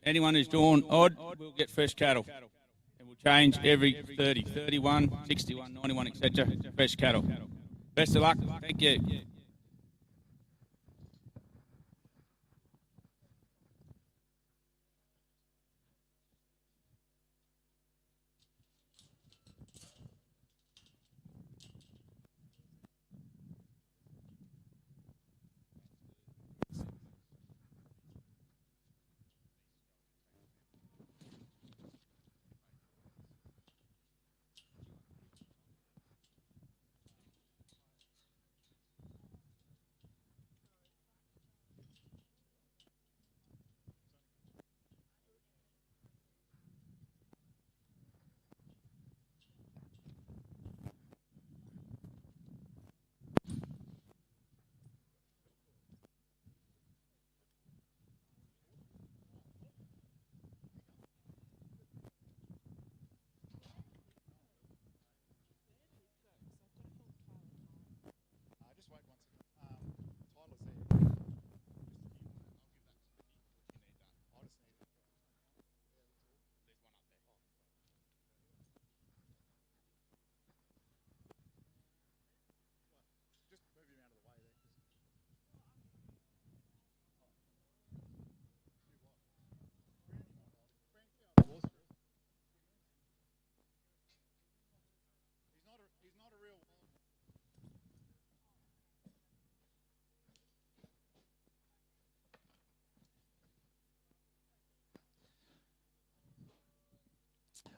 anyone who's drawn odd will get fresh cattle. It will change every 30, 31, 61, 91, etc. Fresh cattle. Best of luck. Thank you.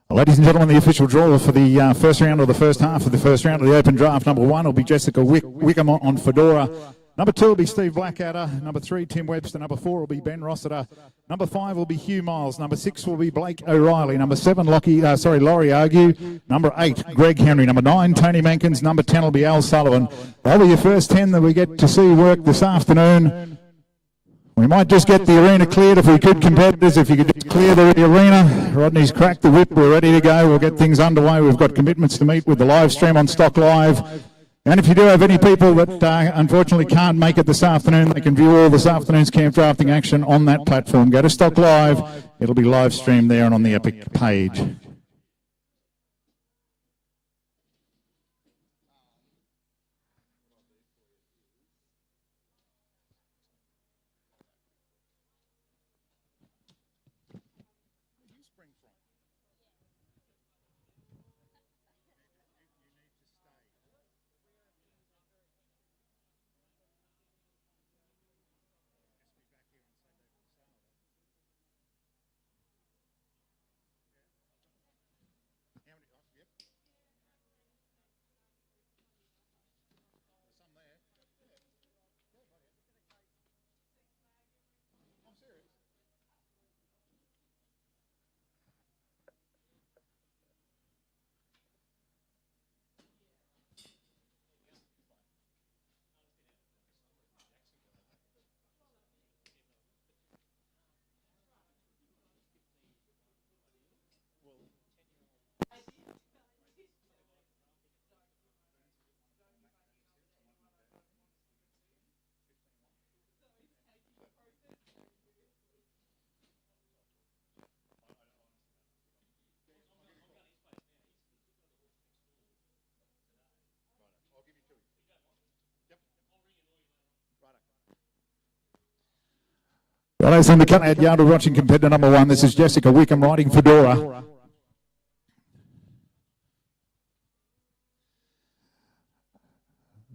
Ladies and gentlemen, the official draw for the first round or the first half of the first round of the open draft. Number 1 will be Jessica Wickham on Fedora. Number 2 will be Steve Blackadder. Number 3, Tim Webster. Number 4 will be Ben Rossiter. Number 5 will be Hugh Miles. Number 6 will be Blake O'Reilly. Number 7, Laurie Argue. Number 8, Greg Henry. Number 9, Tony Mankins. Number 10 will be Al Sullivan. They'll be your first 10 that we get to see work this afternoon. We might just get the arena cleared if we could, competitors. If you could just clear the arena. Rodney's cracked the whip. We're ready to go. We'll get things underway. We've got commitments to meet with the live stream on Stock Live. And if you do have any people that unfortunately can't make it this afternoon, they can view all this afternoon's camp drafting action on that platform. Go to Stock Live. It'll be live streamed there and on the Epic page. Well, as in the cut-out yard, we're watching competitor number 1. This is Jessica Wickham riding Fedora.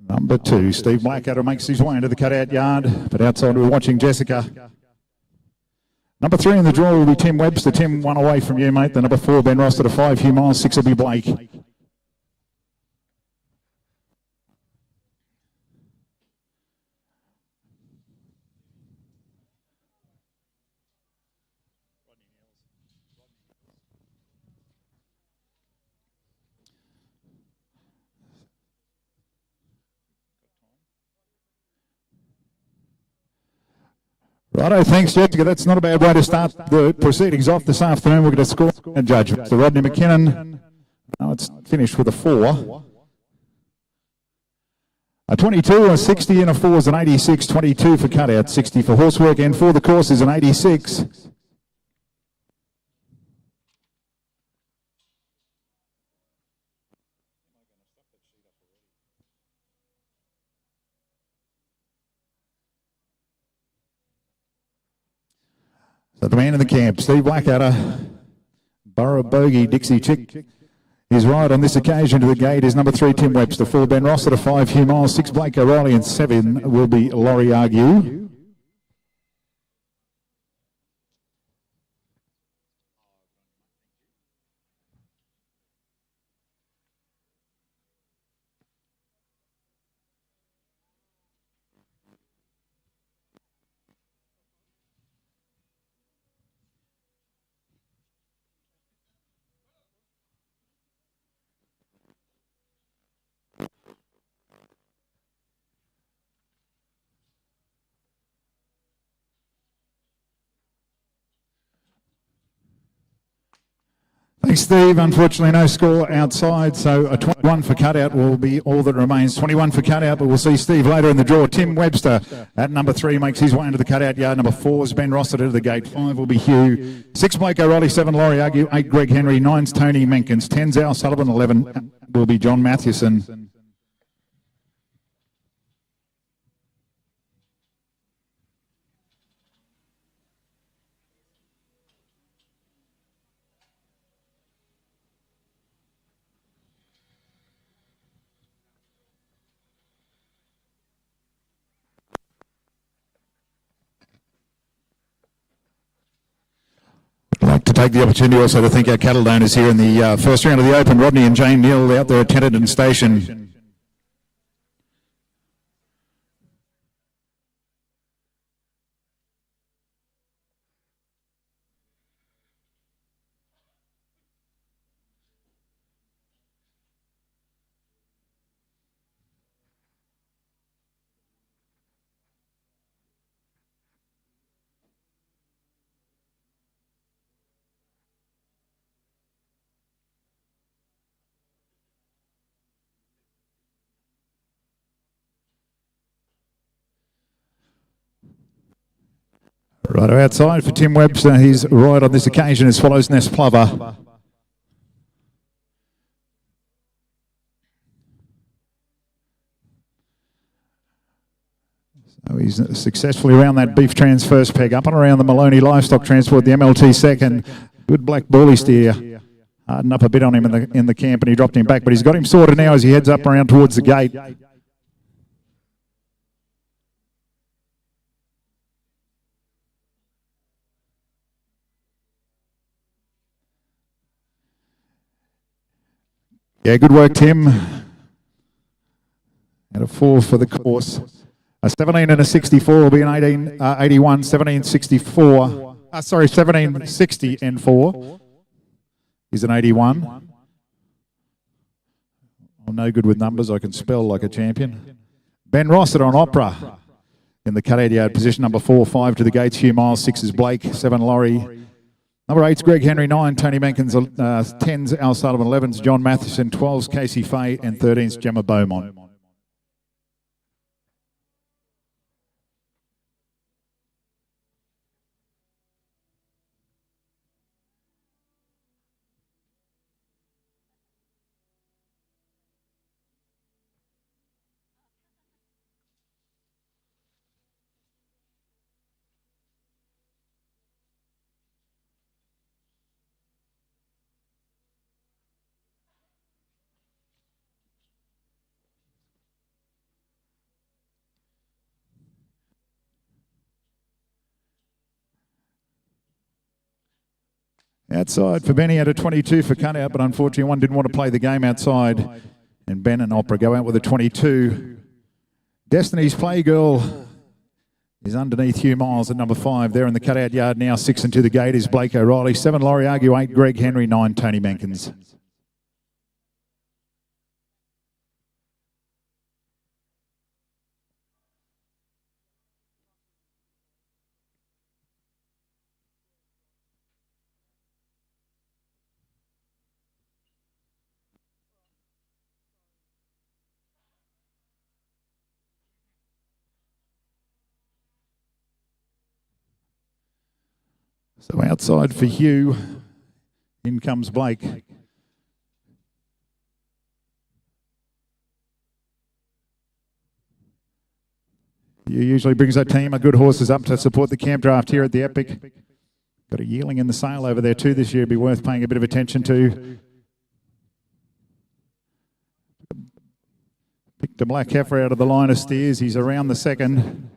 Number 2, Steve Blackadder makes his way into the cut-out yard, but outside we're watching Jessica. Number 3 in the draw will be Tim Webster. Tim, 1 away from you, mate. The number 4, Ben Roster to 5, Hugh Miles, 6 will be Blake. Righto, thanks, Jessica. That's not a bad way to start the proceedings off this afternoon. We're going to score a judge. So Rodney McKinnon, now it's finished with a 4. A 22, a 60 and a 4 is an 86, 22 for cutout, 60 for horsework, and for the course is an 86. So the man in the camp, Steve Blackadder, Borough Bogey, Dixie Chick, is right on this occasion to the gate is number 3, Tim Webster, 4, Ben Rossiter, 5, Hugh Miles, 6, Blake O'Reilly, and 7 will be Laurie Argue. Thanks, Steve. Unfortunately, no score outside, so a 21 for cutout will be all that remains. 21 for cutout, but we'll see Steve later in the draw. Tim Webster at number 3 makes his way into the cutout yard. Number 4 is Ben Rossiter to the gate. 5 will be Hugh. 6, Blake O'Reilly. 7, Laurie Argue. 8, Greg Henry. 9's Tony Menkins. 10's Al Sullivan. 11 will be John Mathewson. I'd like to take the opportunity also to thank our cattle owners here in the first round of the Open. Rodney and Jane Neal out there at Tenterden Station. Righto outside for Tim Webster. He's right on this occasion as follows Nest Plover. So he's successfully around that Beef Trans first peg, up and around the Maloney Livestock Transport, the MLT second. Good black bully steer. Hardened up a bit on him in the camp and he dropped him back, but he's got him sorted now as he heads up around towards the gate. Yeah, good work, Tim. And a 4 for the course. A 17 and a 64 will be an 81, 1764. 1760 and 4 is an 81. I'm no good with numbers. I can spell like a champion. Ben Rossiter on Opera in the cutout yard position. Number 4, 5 to the gates. Hugh Miles. 6 is Blake. 7 Laurie. Number 8's Greg Henry, 9 Tony Menkins, 10's Al Sullivan, 11's John Mathewson, 12's Casey Fay, and 13's Gemma Beaumont. Outside for Benny at a 22 for cutout, but unfortunately one didn't want to play the game outside. And Ben and Opera go out with a 22. Destiny's Playgirl is underneath Hugh Miles at number 5. There in the cutout yard now. 6 and to the gate is Blake O'Reilly. 7 Laurie Argue, 8 Greg Henry, 9 Tony Menkins. So outside for Hugh, in comes Blake. Hugh usually brings a team of good horses up to support the camp draft here at the Epic. Got a yearling in the sale over there too this year. Be worth paying a bit of attention to. Picked a black heifer out of the line of steers. He's around the second.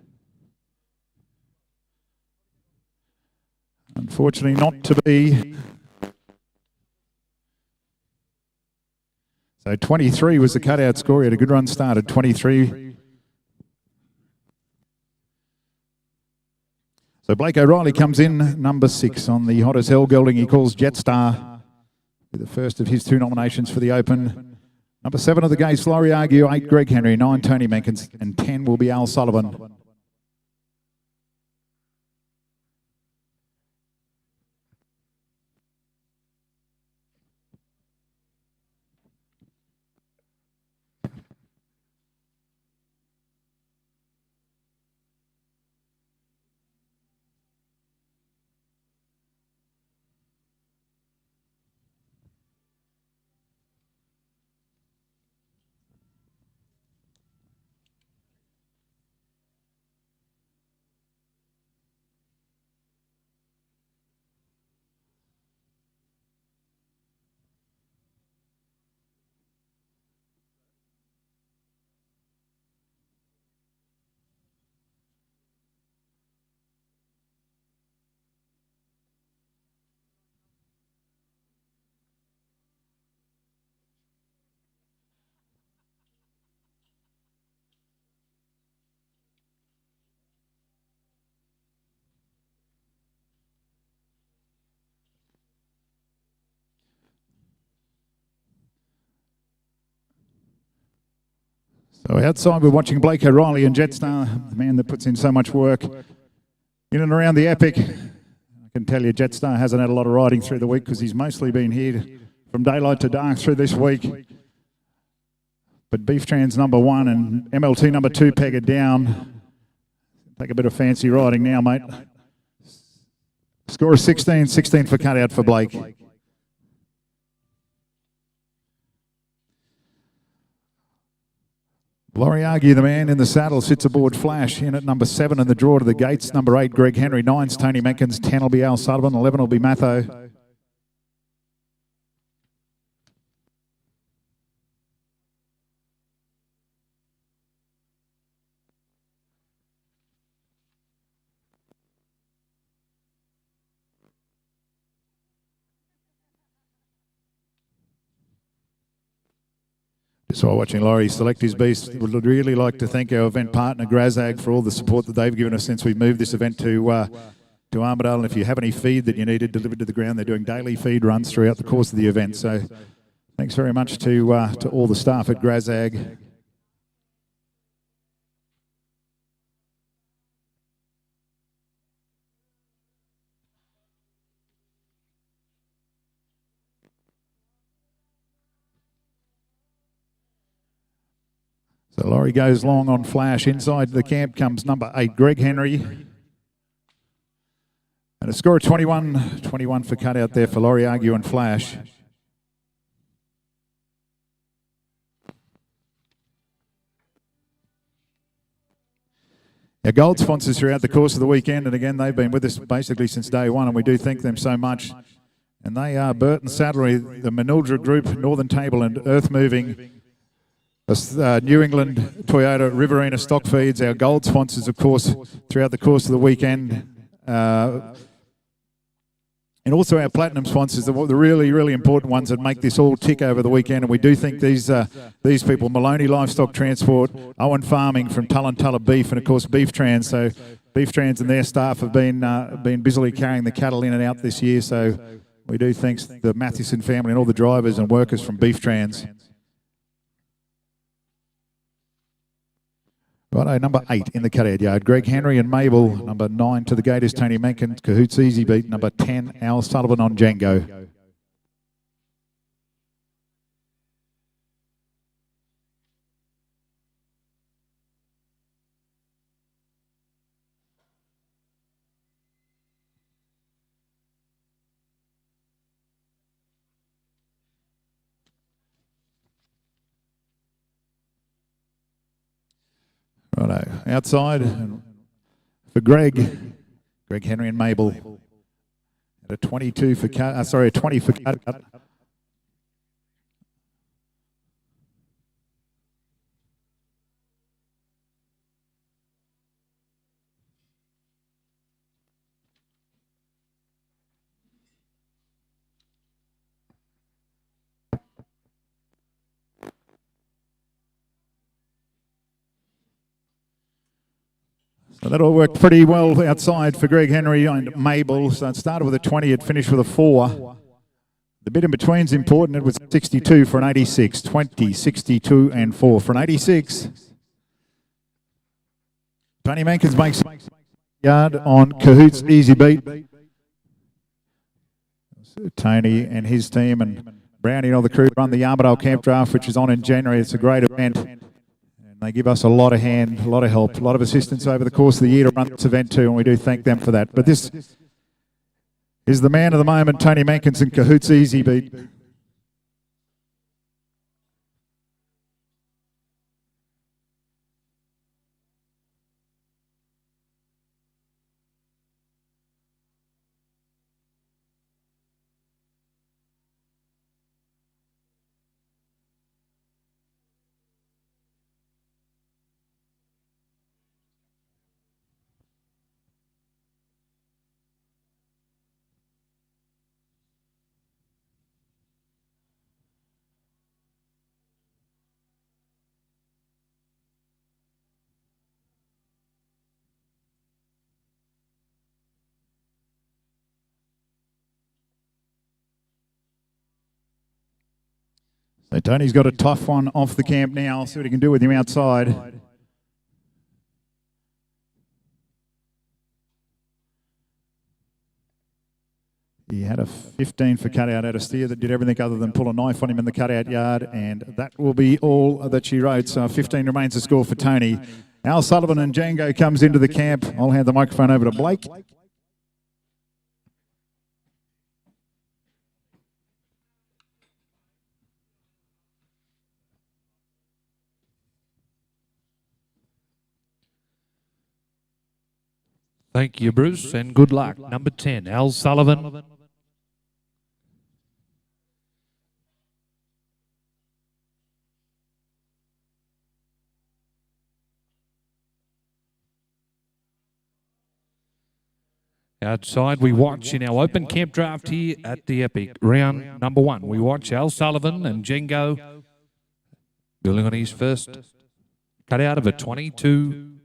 Unfortunately not to be. So 23 was the cutout score. He had a good run started, 23. So Blake O'Reilly comes in, number 6 on the hot as hell gelding he calls Jetstar. The first of his 2 nominations for the Open. Number 7 of the gates, Laurie Argue, 8 Greg Henry, 9 Tony Menkins, and 10 will be Al Sullivan. So outside we're watching Blake O'Reilly and Jetstar, the man that puts in so much work in and around the Epic. I can tell you Jetstar hasn't had a lot of riding through the week because he's mostly been here from daylight to dark through this week. But Beef Trans number 1 and MLT number 2 peg it down. Take a bit of fancy riding now, mate. Score of 16, 16 for cutout for Blake. Laurie Argue, the man in the saddle, sits aboard Flash in at number 7 in the draw to the gates. Number 8, Greg Henry. 9's Tony Menkins. 10 will be Al Sullivan. 11 will be Matho. Just while watching Laurie select his beast, would really like to thank our event partner Grazag for all the support that they've given us since we moved this event to Armidale. And if you have any feed that you needed delivered to the ground, they're doing daily feed runs throughout the course of the event. So thanks very much to all the staff at Grazag. So Laurie goes long on Flash. Inside the camp comes number 8, Greg Henry. And a score of 21, 21 for cutout there for Laurie Argue and Flash. Our gold sponsors throughout the course of the weekend, and again, they've been with us basically since day one, and we do thank them so much. And they are Burton Saddlery, the Manildra Group, Northern Table and Earth Moving, New England Toyota Riverina Stock Feeds, our gold sponsors, of course, throughout the course of the weekend. And also our platinum sponsors, the really, really important ones that make this all tick over the weekend. And we do think these people, Maloney Livestock Transport, Owen Farming from Tulla Beef, and of course Beef Trans. So Beef Trans and their staff have been busily carrying the cattle in and out this year. So we do thank the Mathieson family and all the drivers and workers from Beef Trans. Righto, number 8 in the cutout yard, Greg Henry and Mabel. Number 9 to the gate is Tony Menkins. Cahoots Easy Beat. Number 10, Al Sullivan on Django. Righto, outside for Greg Henry and Mabel. A 22 for a 20 for cut. So that all worked pretty well outside for Greg Henry and Mabel. So it started with a 20, it finished with a 4. The bit in between is important. It was 62 for an 86. 20, 62 and 4 for an 86. Tony Mankins makes yard on Cahoots Easy Beat. Tony and his team and Brownie and all the crew run the Armadale Camp Draft, which is on in January. It's a great event. They give us a lot of hand, a lot of help, a lot of assistance over the course of the year to run this event too, and we do thank them for that. But this is the man of the moment, Tony Mankins and Cahoots Easy Beat. So Tony's got a tough one off the camp now. I'll see what he can do with him outside. He had a 15 for cutout out of steer that did everything other than pull a knife on him in the cutout yard, and that will be all that she wrote. So 15 remains the score for Tony. Al Sullivan and Django comes into the camp. I'll hand the microphone over to Blake. Thank you, Bruce, and good luck. Number 10, Al Sullivan. Outside, we watch in our open camp draft here at the Epic. Round number 1, we watch Al Sullivan and Django building on his first cutout of a 22.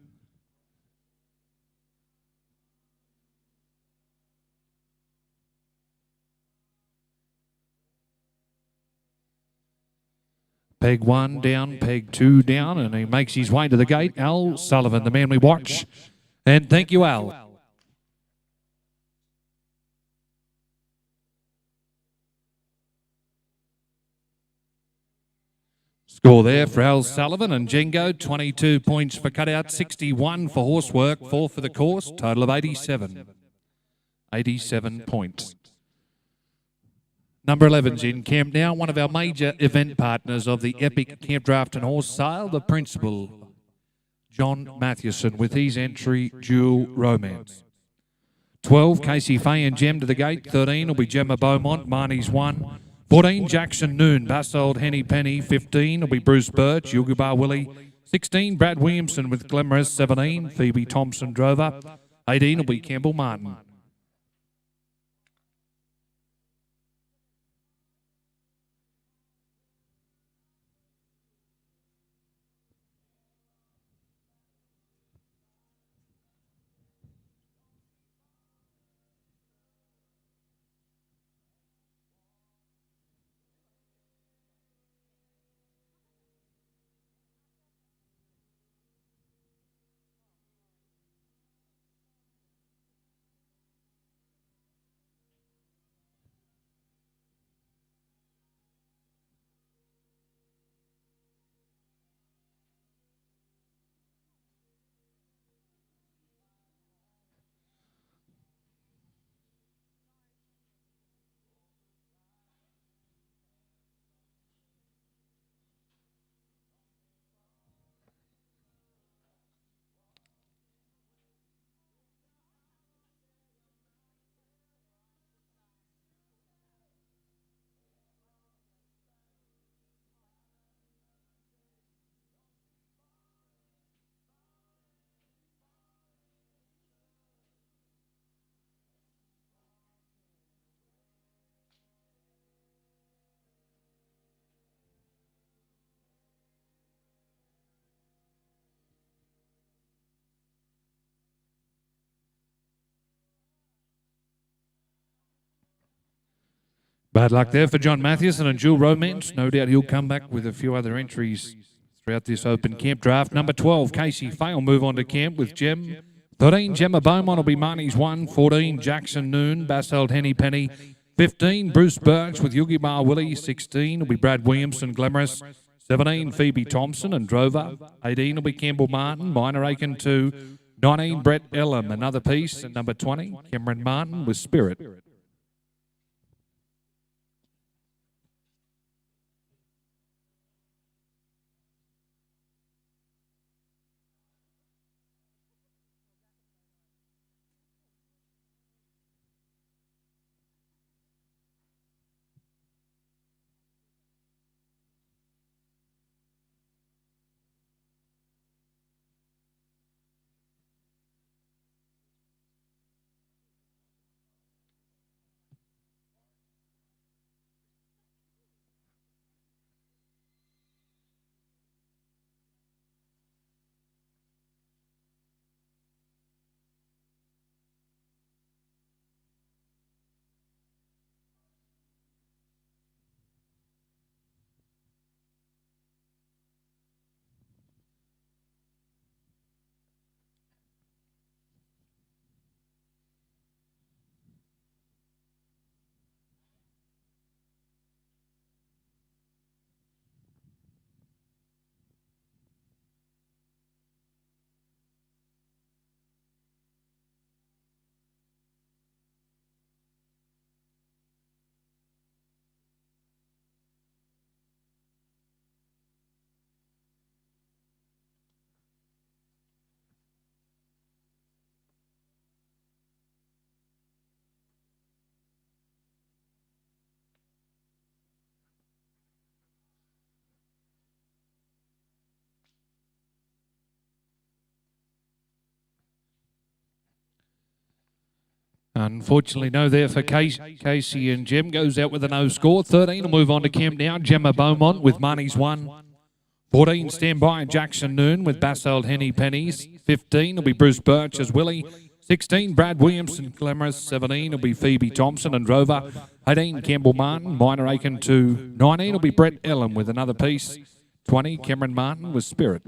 Peg 1 down, peg 2 down, and he makes his way to the gate. Al Sullivan, the man we watch. And thank you, Al. Score there for Al Sullivan and Django, 22 points for cutout, 61 for horsework, 4 for the course, total of 87. 87 points. Number 11's in camp now, one of our major event partners of the Epic Camp Draft and Horse Sale, the principal, John Mathewson, with his entry, Dual Romance. 12, Casey Fay and Gem to the gate. 13 will be Gemma Beaumont, Marnie's 1. 14, Jackson Noon, Bassold, Henny Penny. 15 will be Bruce Birch, Yugubar Willie. 16, Brad Williamson with Glamorous. 17, Phoebe Thompson Drover. 18 will be Campbell Martin. Bad luck there for John Mathieson and Dual Romance. No doubt he'll come back with a few other entries throughout this open camp draft. Number 12, Casey Fay will move on to camp with Gem. 13, Gemma Beaumont will be Marnie's 1. 14, Jackson Noon, Basselt Henny Penny. 15, Bruce Birch with Yugi Bar Willie. 16 will be Brad Williamson, Glamorous. 17, Phoebe Thompson and Drover. 18 will be Campbell Martin, Minor Aiken 2. 19, Brett Ellum, Another Piece. And number 20, Cameron Martin with Spirit. Unfortunately, no there for Casey and Gem. Goes out with a no score. 13 will move on to camp now. Gemma Beaumont with Marnie's 1. 14, Stand By Jackson Noon with Basselt Henny Pennies. 15 will be Bruce Birch as Willie. 16, Brad Williamson, Glamorous. 17 will be Phoebe Thompson and Drover. 18, Campbell Martin, Minor Aiken 2. 19 will be Brett Ellum with Another Piece. 20, Cameron Martin with Spirit.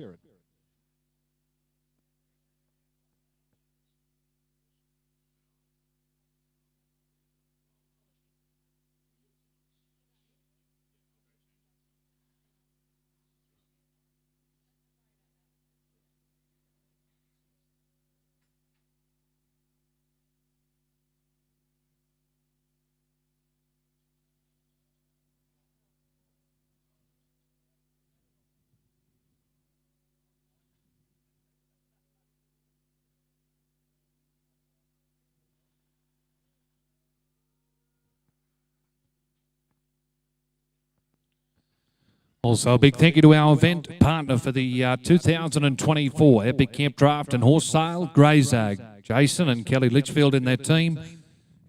Also, a big thank you to our event partner for the 2024 Epic Camp Draft and Horse Sale, Greyzag. Jason and Kelly Litchfield in their team.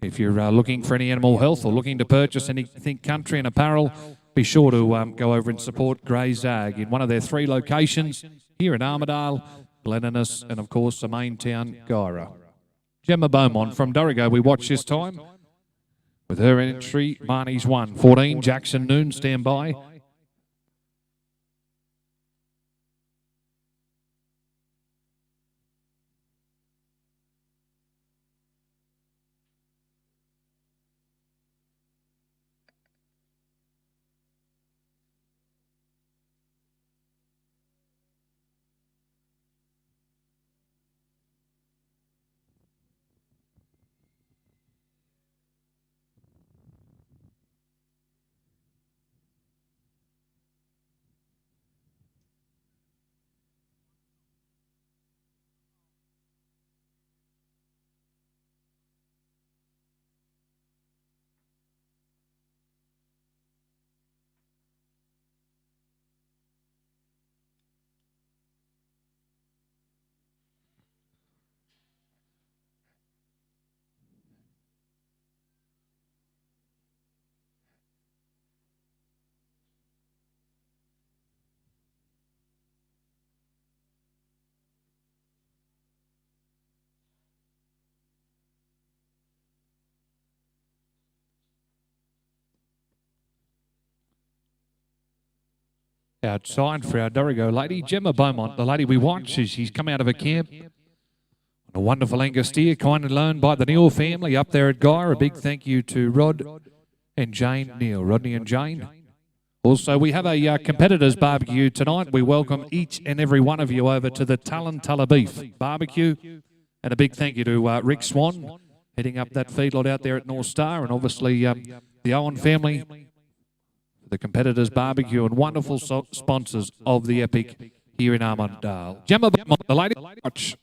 If you're looking for any animal health or looking to purchase anything country and apparel, be sure to go over and support Greyzag in one of their 3 locations here in Armidale, Glen Innes, and of course the main town, Gyra. Gemma Beaumont from Dorrigo, we watch this time with her entry, Marnie's 1. 14, Jackson Noon, Stand By. Outside for our Dorigo lady, Gemma Beaumont, the lady we watch as she's come out of a camp. A wonderful Angus steer, kindly loaned by the Neal family up there at Guy. A big thank you to Rod and Jane Neal, Rodney and Jane. Also, we have a competitors barbecue tonight. We welcome each and every one of you over to the Tulla Beef barbecue. And a big thank you to Rick Swan, heading up that feedlot out there at North Star, and obviously the Owen family, the competitors barbecue, and wonderful sponsors of the Epic here in Armandale. Gemma Beaumont, the lady watch.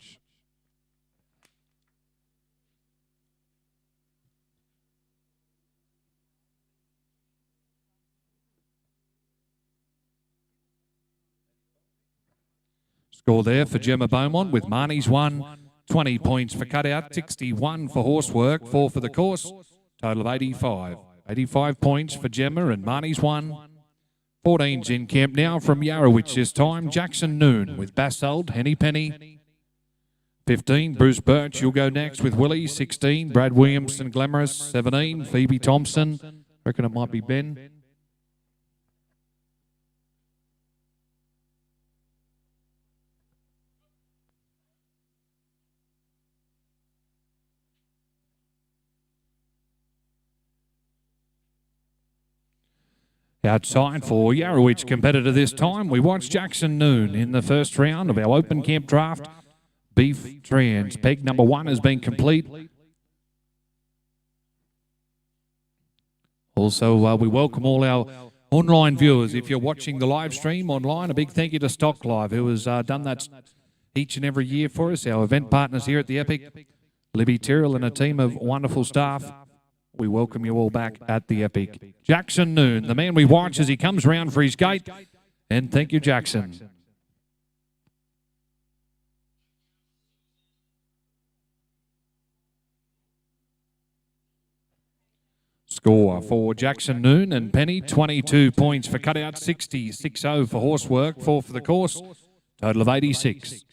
Score there for Gemma Beaumont with Marnie's 1, 20 points for cutout, 61 for horsework, 4 for the course, total of 85. 85 points for Gemma and Marnie's 1. 14's in camp now from Yarrowitch this time, Jackson Noon with Bassold, Henny Penny. 15, Bruce Birch, you'll go next with Willie. 16, Brad Williamson, Glamorous. 17, Phoebe Thompson, reckon it might be Ben. Outside for Yarrowitch competitor this time, we watched Jackson Noon in the first round of our open camp draft. Beef Trans. Peg number 1 has been complete. Also, we welcome all our online viewers. If you're watching the live stream online, a big thank you to Stock Live, who has done that each and every year for us. Our event partners here at the Epic, Libby Tyrrell and a team of wonderful staff. We welcome you all back at the Epic. Jackson Noon, the man we watch as he comes round for his gate. And thank you, Jackson. Score for Jackson Noon and Penny, 22 points for cutout, 60, 6-0 for horsework, 4 for the course, total of 86.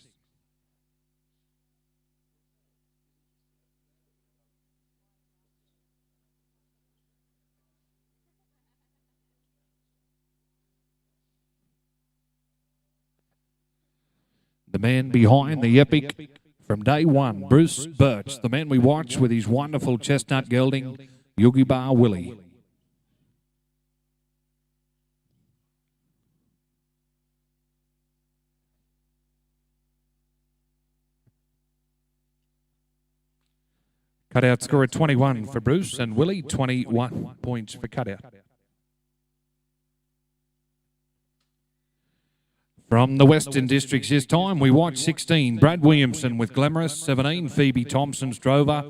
The man behind the Epic from day one, Bruce Birch, the man we watch with his wonderful chestnut gelding, Yogi Bar Willie. Cutout score at 21 for Bruce and Willie, 21 points for cutout. From the Western Districts this time, we watch 16, Brad Williamson with Glamorous. 17, Phoebe Thompson's Drover.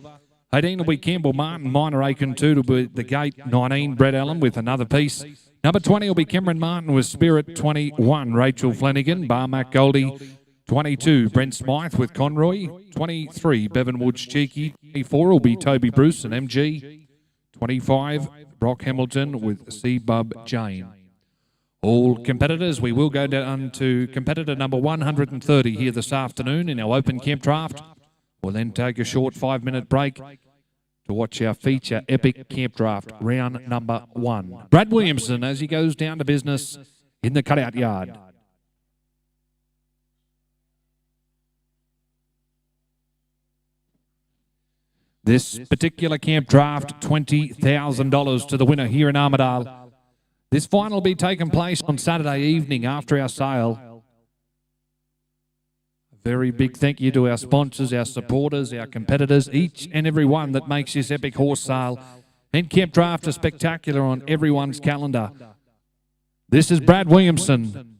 18 will be Campbell Martin, Minor Aiken 2 to be the gate. 19, Brett Allen with another piece. Number 20 will be Cameron Martin with Spirit. 21, Rachel Flanagan, Barmac Goldie. 22, Brent Smythe with Conroy. 23, Bevan Woods Cheeky. 24 will be Toby Bruce and MG. 25, Brock Hamilton with C-Bub Jane. All competitors, we will go down to competitor number 130 here this afternoon in our open camp draft. We'll then take a short 5-minute break to watch our feature Epic Camp Draft round number 1. Brad Williamson as he goes down to business in the cutout yard. This particular camp draft, $20,000 to the winner here in Armidale. This final will be taking place on Saturday evening after our sale. A very big thank you to our sponsors, our supporters, our competitors, each and every one that makes this epic horse sale and camp draft a spectacular on everyone's calendar. This is Brad Williamson.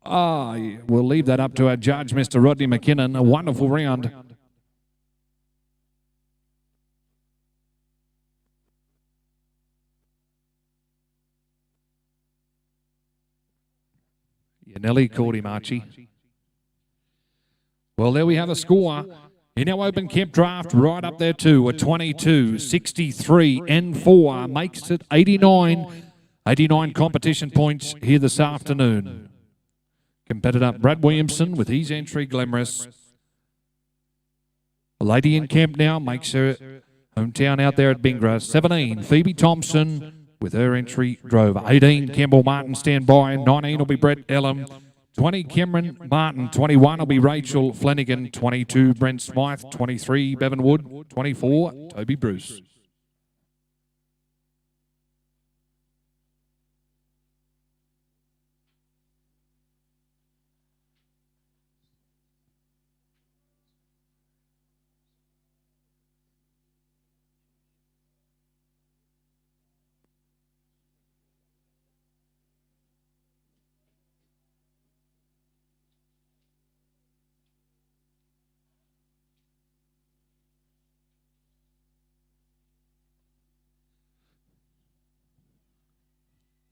We'll leave that up to our judge, Mr. Rodney McKinnon. A wonderful round. Nelly caught him, Archie. Well, there we have a score in our open camp draft, right up there too, a 22, 63, and 4 makes it 89. 89 competition points here this afternoon. Competitor Brad Williamson with his entry, Glamorous. A lady in camp now makes her hometown out there at Bingra. 17, Phoebe Thompson. with her entry drover. 18, Campbell Martin, stand by. 19 will be Brett Ellum. 20, Cameron Martin. 21 will be Rachel Flanagan. 22, Brent Smythe. 23, Bevan Wood. 24, Toby Bruce.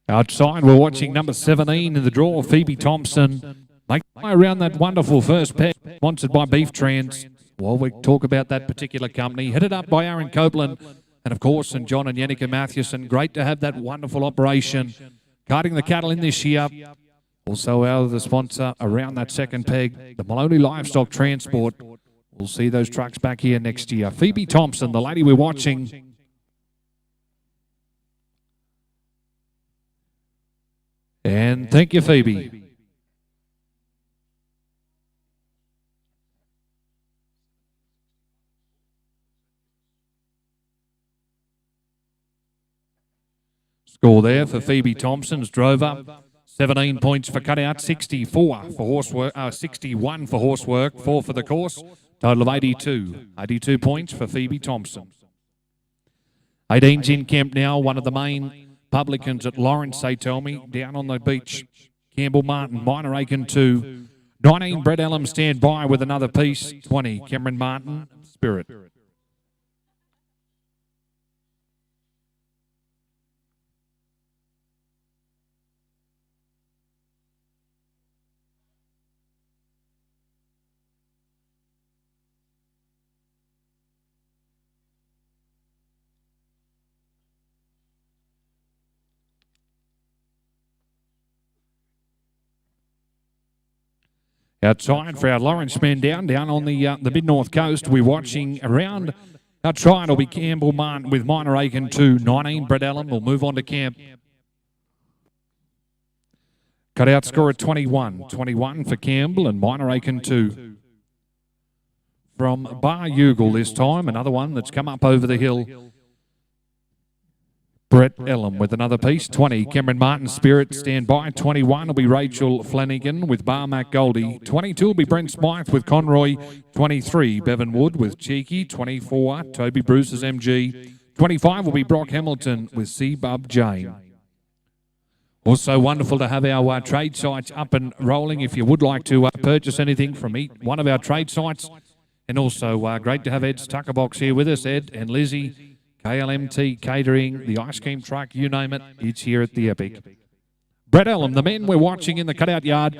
Outside, we're watching number 17 in the draw, Phoebe Thompson. Make way around that wonderful first peg, sponsored by Beef Trans. While we talk about that particular company, headed up by Aaron Copeland and, of course, St. John and Yannicka Mathewson. Great to have that wonderful operation. Carting the cattle in this year. Also out of the sponsor around that second peg, the Maloney Livestock Transport. We'll see those trucks back here next year. Phoebe Thompson, the lady we're watching. And thank you, Phoebe. Score there for Phoebe Thompson's drover. 17 points for cutout, 64 for horsework, 61 for horsework, 4 for the course. Total of 82. 82 points for Phoebe Thompson. 18's in camp now, one of the main publicans at Lawrence, they tell me, down on the beach. Campbell Martin, Minor Aiken 2. 19, Brett Ellum, stand by with another piece. 20, Cameron Martin, Spirit. Outside for our Lawrence men down on the mid-north coast. We're watching around. Our try will be Campbell Martin with Minor Aiken 2. 19, Brett Allen will move on to camp. Cutout score at 21. 21 for Campbell and Minor Aiken 2. From Bar Ugle this time, another one that's come up over the hill. Brett Ellum with another piece. 20, Cameron Martin, Spirit, stand by. 21 will be Rachel Flanagan with Barmac Goldie. 22 will be Brent Smythe with Conroy. 23, Bevan Wood with Cheeky. 24, Toby Bruce's MG. 25 will be Brock Hamilton with C-Bub Jane. Also wonderful to have our trade sites up and rolling if you would like to purchase anything from one of our trade sites. And also great to have Ed's Tucker Box here with us, Ed and Lizzie. KLMT Catering, the ice cream truck, you name it, it's here at the Epic. Brett Ellum, the men we're watching in the cutout yard.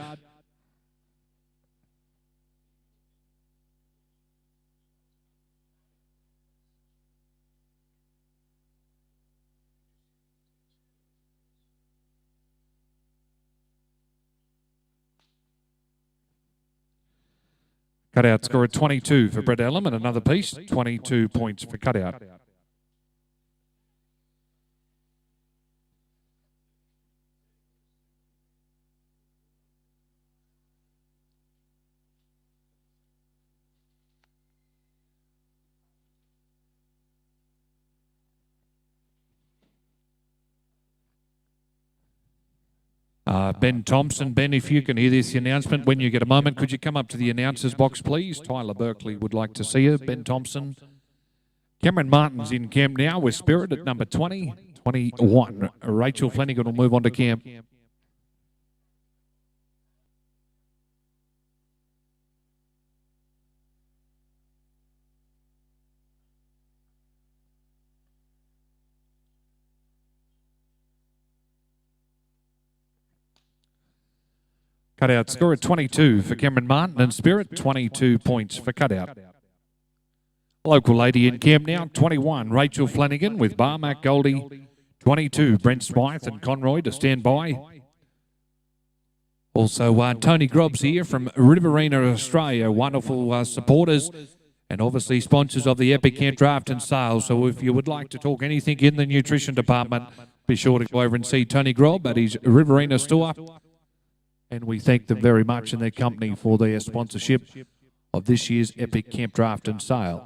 Cutout score at 22 for Brett Ellum and another piece, 22 points for cutout. Ben Thompson. Ben, if you can hear this announcement when you get a moment, could you come up to the announcer's box, please? Tyler Berkeley would like to see you. Ben Thompson. Cameron Martin's in camp now with Spirit at number 20. 21. Rachel Flanagan will move on to camp. Cutout score at 22 for Cameron Martin and Spirit, 22 points for cutout. Local lady in camp now, 21, Rachel Flanagan with Barmac Goldie. 22, Brent Smythe and Conroy to stand by. Also, Tony Grobbs here from Riverina, Australia, wonderful supporters and obviously sponsors of the Epic Camp Draft and Sales. So if you would like to talk anything in the nutrition department, Be sure to go over and see Tony Grob at his Riverina store. And we thank them very much and their company for their sponsorship of this year's Epic Camp Draft and Sale.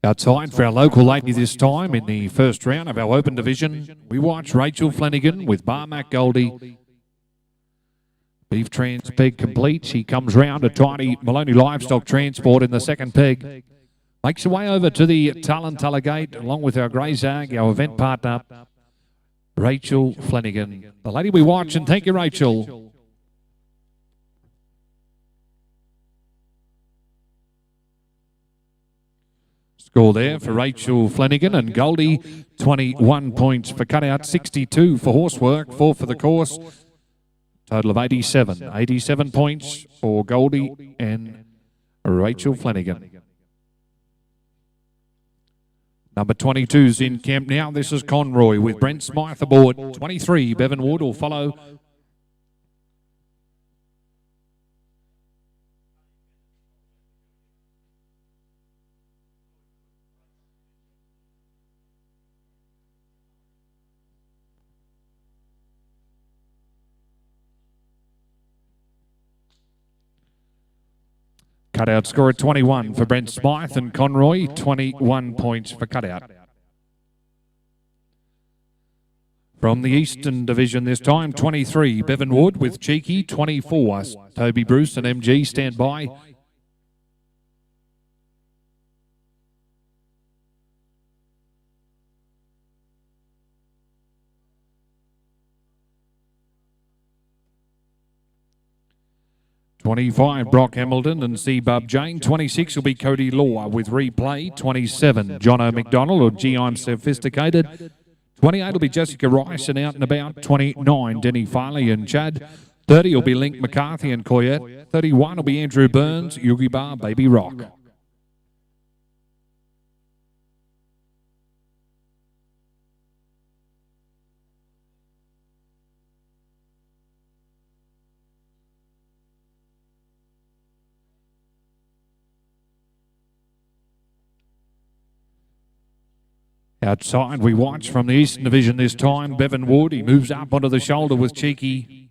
Outside for our local lady this time in the first round of our Open Division, we watch Rachel Flanagan with Barmac Goldie. Beef trans peg complete. She comes round a tidy Maloney Livestock Transport in the second peg. Makes her way over to the Tarrantula Gate along with our Grey Zag, our event partner, Rachel Flanagan. The lady we watch, and thank you, Rachel. Score there for Rachel Flanagan and Goldie, 21 points for cutout, 62 for horsework, 4 for the course, total of 87. 87 points for Goldie and Rachel Flanagan. Number 22's in camp now. This is Conroy with Brent Smythe aboard. 23, Bevan Wood will follow. Cutout score at 21 for Brent Smythe and Conroy, 21 points for cutout. From the Eastern Division this time, 23, Bevan Wood with Cheeky, 24, Toby Bruce and MG stand by. $25, Brock Hamilton and C. Bub Jane. 26 will be Cody Law with Replay. 27, Jono McDonald or G. I'm Sophisticated. 28 will be Jessica Rice and Out and About. 29, Denny Farley and Chad. 30 will be Link McCarthy and Coyette. 31 will be Andrew Burns, Yugi Bar, Baby Rock. Outside, we watch from the Eastern Division this time. Bevan Wood, he moves up onto the shoulder with Cheeky.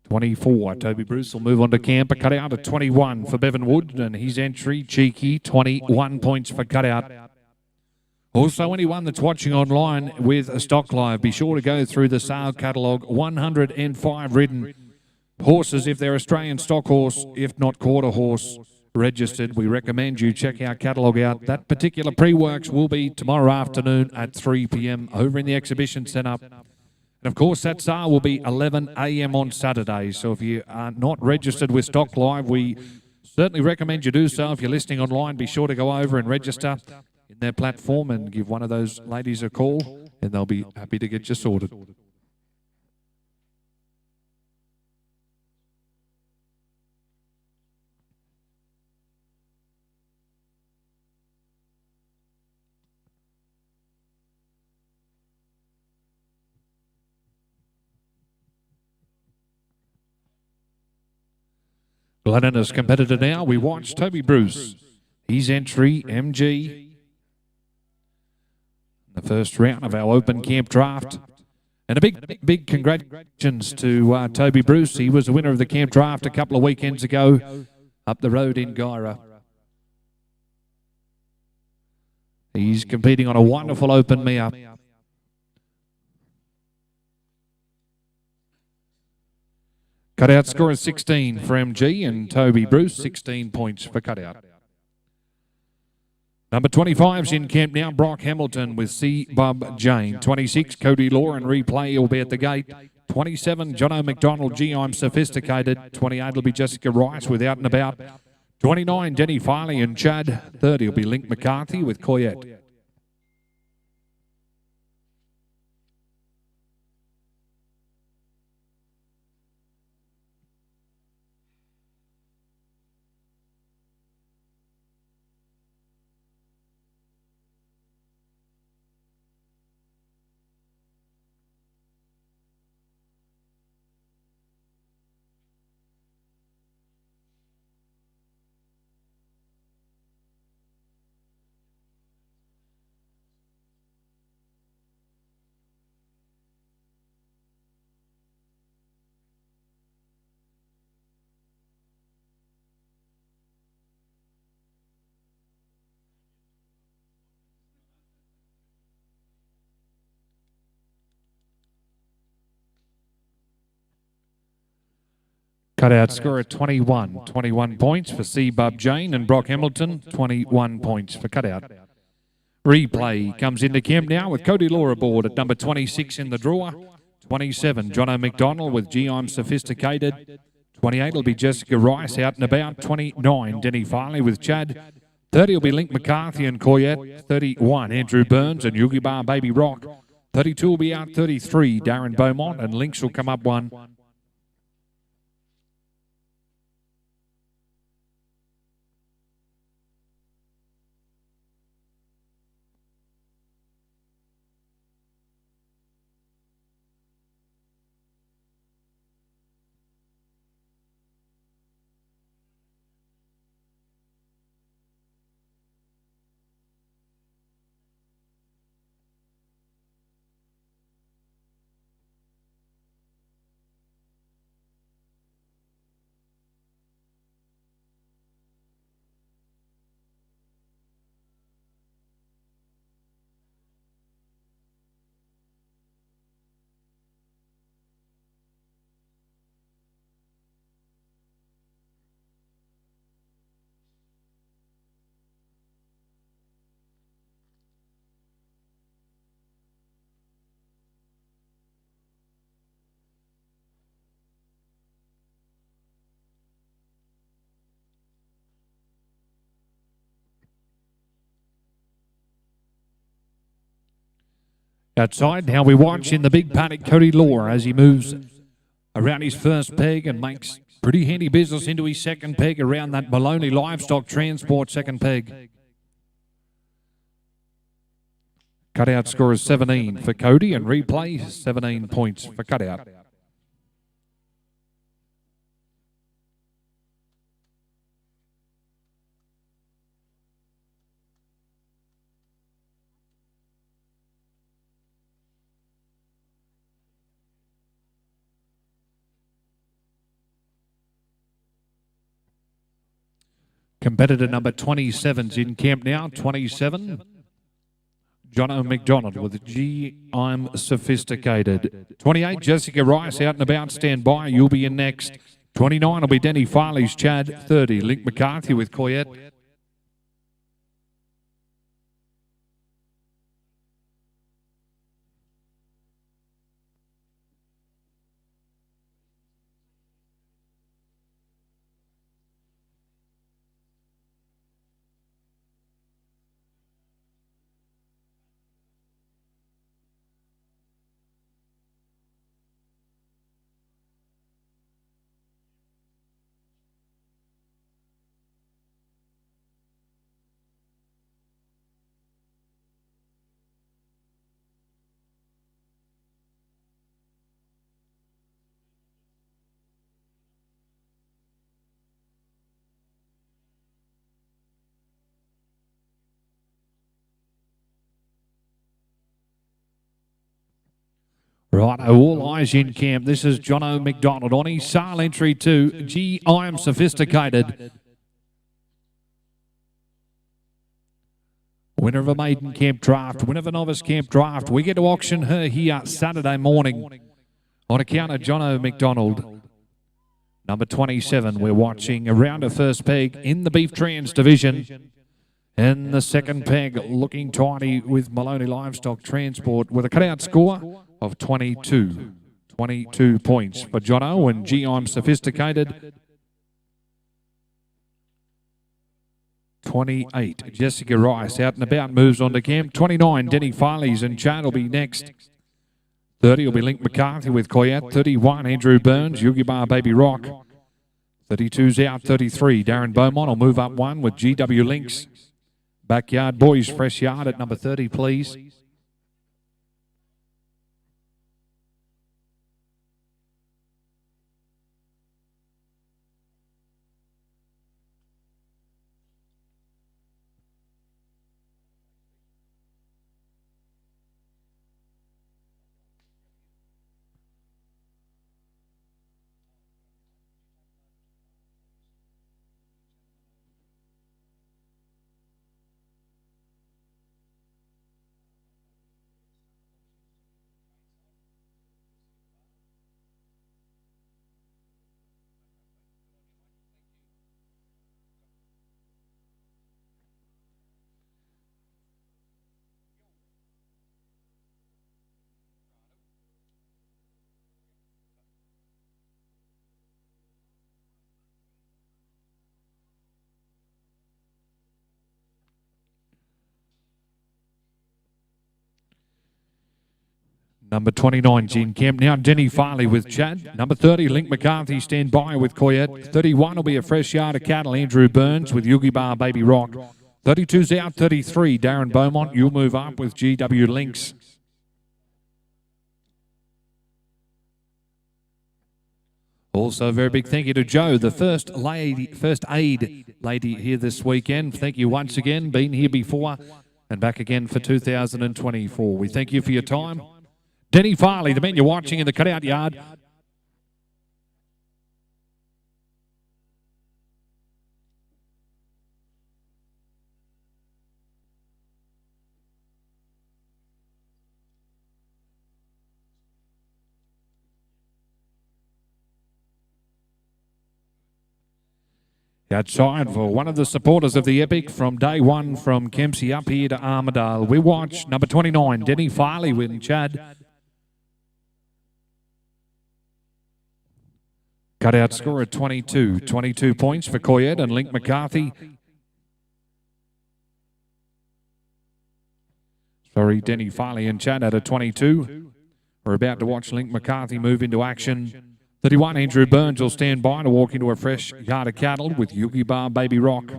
24, Toby Bruce will move on to camp. A cutout at 21 for Bevan Wood, and his entry, Cheeky, 21 points for cutout. Also, anyone that's watching online with a Stock Live, be sure to go through the sale catalogue. 105 ridden horses if they're Australian stock horse, if not quarter horse registered. We recommend you check our catalogue out. That particular pre-works will be tomorrow afternoon at 3 p.m. over in the exhibition centre. And of course, that sale will be 11 a.m. on Saturday. So if you are not registered with Stock Live, we certainly recommend you do so. If you're listening online, be sure to go over and register in their platform and give one of those ladies a call, and they'll be happy to get you sorted. Glennin's competitor now. We watch Toby Bruce. His entry, MG. The first round of our open camp draft. And a big congratulations to Toby Bruce. He was the winner of the camp draft a couple of weekends ago up the road in Gyra. He's competing on a wonderful open mare. Cutout score is 16 for MG and Toby Bruce, 16 points for cutout. Number 25's in camp now, Brock Hamilton with C. Bub Jane. 26, Cody Law and replay will be at the gate. 27, Jono McDonald, G. I'm Sophisticated. 28 will be Jessica Rice with Out and About. 29, Denny Farley and Chad. 30 will be Link McCarthy with Coyette. Cutout score at 21. 21 points for C. Bub Jane and Brock Hamilton. 21 points for cutout. Replay comes into camp now with Cody Law aboard at number 26 in the draw. 27, Jono McDonald with G. I'm Sophisticated. 28 will be Jessica Rice, Out and About. 29, Denny Farley with Chad. 30 will be Link McCarthy and Coyette. 31, Andrew Burns and Yugi Bar Baby Rock. 32 will be out. 33, Darren Beaumont, and Links will come up one. Outside, now we watch in the big paddock Cody Law as he moves around his first peg and makes pretty handy business into his second peg around that Maloney Livestock Transport second peg. Cutout score is 17 for Cody and replay 17 points for cutout. Competitor number 27's in camp now. 27, Jono McDonald with G. I'm Sophisticated. 28, Jessica Rice, Out and About, stand by. You'll be in next. 29 will be Denny Farley's Chad. 30, Link McCarthy with Coyette. Right, all eyes in camp. This is Jono McDonald on his sale entry to G. I'm Sophisticated. Winner of a maiden camp draft, winner of a novice camp draft. We get to auction her here Saturday morning on account of Jono McDonald. Number 27, we're watching around a first peg in the Beef Trans division. In the second peg, looking tidy with Maloney Livestock Transport with a cutout score of 22. 22 points for Jono and Gee, I'm Sophisticated. 28, Jessica Rice out and about, moves on to camp. 29, Denny Farley's and Chad will be next. 30 will be Link McCarthy with Coyette. 31, Andrew Burns, Yugi Bar Baby Rock. 32's out. 33, Darren Beaumont will move up one with GW Links. Backyard Boys, fresh yard at number 30, please. Number 29, Gene Kemp. Now Denny Farley with Chad. Number 30, Link McCarthy, stand by with Coyette. 31 will be a fresh yard of cattle, Andrew Burns with Yugi Bar Baby Rock. 32's out. 33, Darren Beaumont, you'll move up with GW Links. Also, a very big thank you to Joe, the first aid lady here this weekend. Thank you once again, been here before and back again for 2024. We thank you for your time. Denny Farley, the man you're watching in the cutout yard. Outside for one of the supporters of the Epic from day one from Kempsey up here to Armidale. We watch number 29, Denny Farley with Chad. Cutout score at 22. 22 points for Coyette and Link McCarthy. Sorry, Denny Farley and Chad at a 22. We're about to watch Link McCarthy move into action. 31, Andrew Burns will stand by to walk into a fresh yard of cattle with Yugi Bar Baby Rock.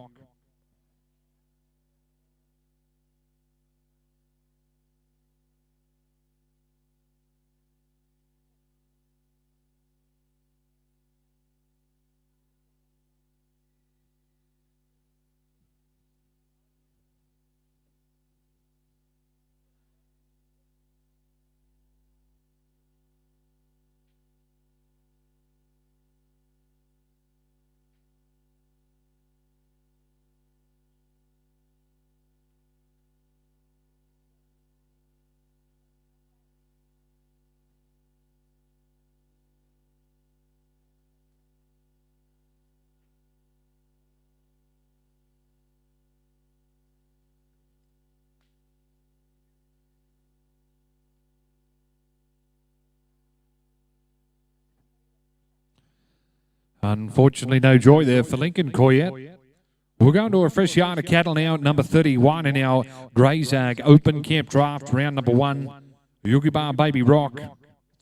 Unfortunately, no joy there for Lincoln Coyette. We're going to a fresh yard of cattle now at number 31 in our Greyzag Open Camp Draft, round number 1. Yugi Bar Baby Rock.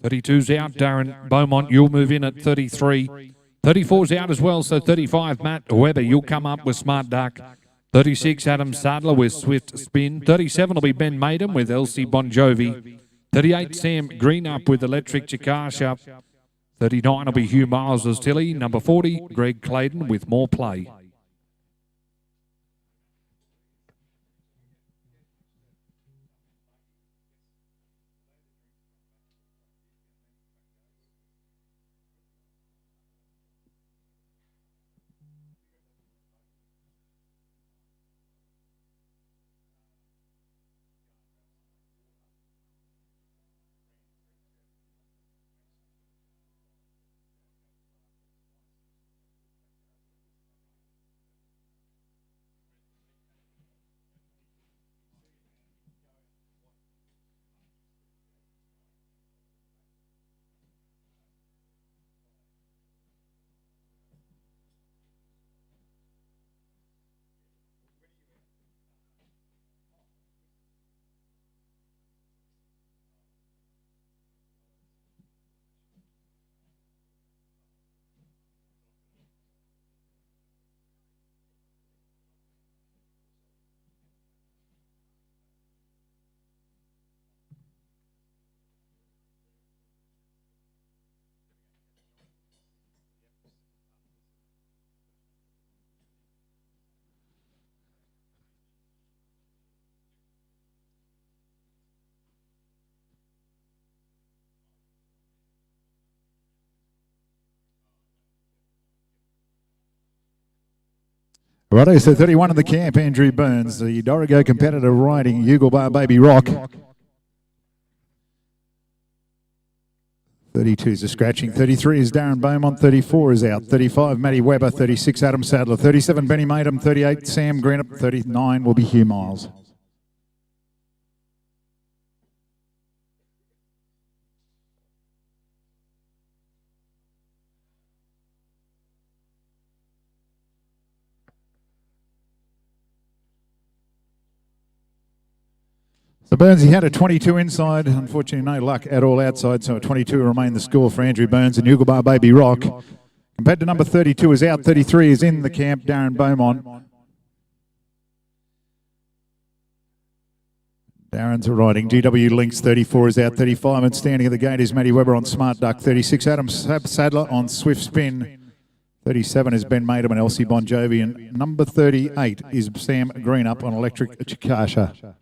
32's out, Darren Beaumont, you'll move in at 33. 34's out as well, so 35, Matt Webber, you'll come up with Smart Duck. 36, Adam Sadler with Swift Spin. 37 will be Ben Maiden with Elsie Bon Jovi. 38, Sam Green up with Electric Chikasha. 39 will be Hugh Miles as Tilly. Number 40, Greg Clayton with More Play. Righto, so 31 in the camp, Andrew Burns. The Dorigo competitor riding Ugle Bar Baby Rock. 32 is a scratching. 33 is Darren Beaumont. 34 is out. 35, Matty Webber. 36, Adam Sadler. 37, Benny Matum. 38, Sam Greenup. 39 will be Hugh Miles. So Burns, he had a 22 inside. Unfortunately, no luck at all outside, so a 22 remained the score for Andrew Burns and Ugle Bar Baby Rock. Compared to number 32 is out, 33 is in the camp, Darren Beaumont. Darren's riding, GW Links, 34 is out, 35 and standing at the gate is Matty Webber on Smart Duck, 36 Adam Sadler on Swift Spin, 37 is Ben Matum and Elsie Bon Jovi, and number 38 is Sam Greenup on Electric Chikasha.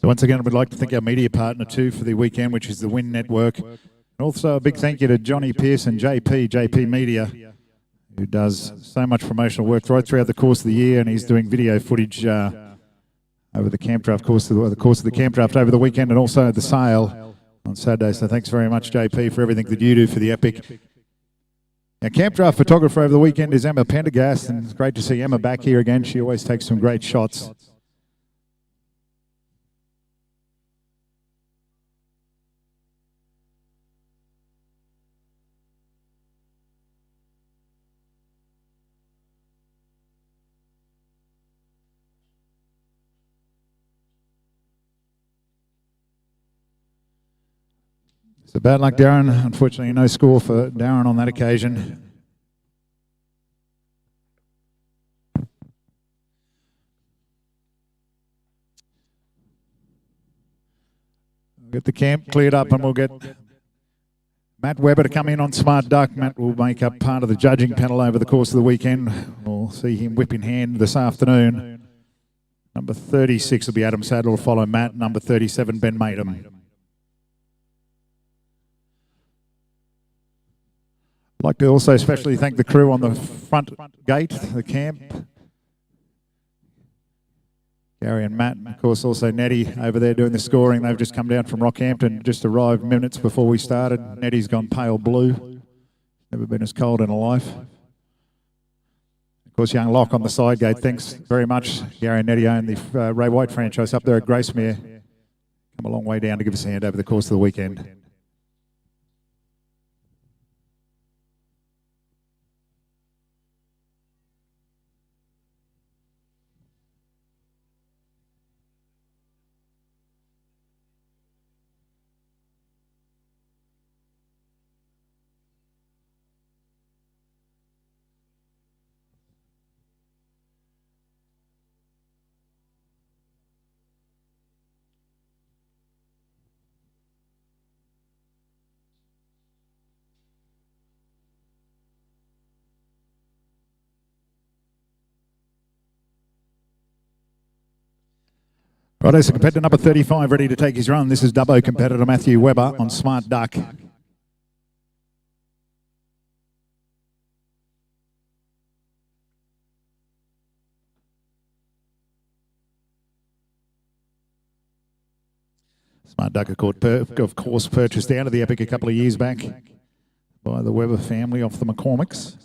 So once again, we'd like to thank our media partner too for the weekend, which is the Win Network. And also a big thank you to Johnny Pearson, JP Media, who does so much promotional work right throughout the course of the year, and he's doing video footage over the camp draft course of the camp draft over the weekend, and also the sale on Saturday. So thanks very much, JP, for everything that you do for the Epic. Our camp draft photographer over the weekend is Emma Pendergast, and it's great to see Emma back here again. She always takes some great shots. So bad luck, Darren. Unfortunately, no score for Darren on that occasion. We'll get the camp cleared up and we'll get Matt Webber to come in on Smart Duck. Matt will make up part of the judging panel over the course of the weekend. We'll see him whip in hand this afternoon. Number 36 will be Adam Sadler, will follow Matt. Number 37, Ben Matum. I'd like to also especially thank the crew on the front gate, the camp. Gary and Matt, and of course also Nettie over there doing the scoring. They've just come down from Rockhampton, just arrived minutes before we started. Nettie's gone pale blue. Never been as cold in her life. Of course, young Locke on the side gate. Thanks very much. Gary and Nettie own the Ray White franchise up there at Gracemere. Come a long way down to give us a hand over the course of the weekend. Righto, so competitor number 35 ready to take his run. This is Dubbo competitor Matthew Webber on Smart Duck. Smart Duck, of course, purchased out of the Epic a couple of years back by the Webber family off the McCormicks.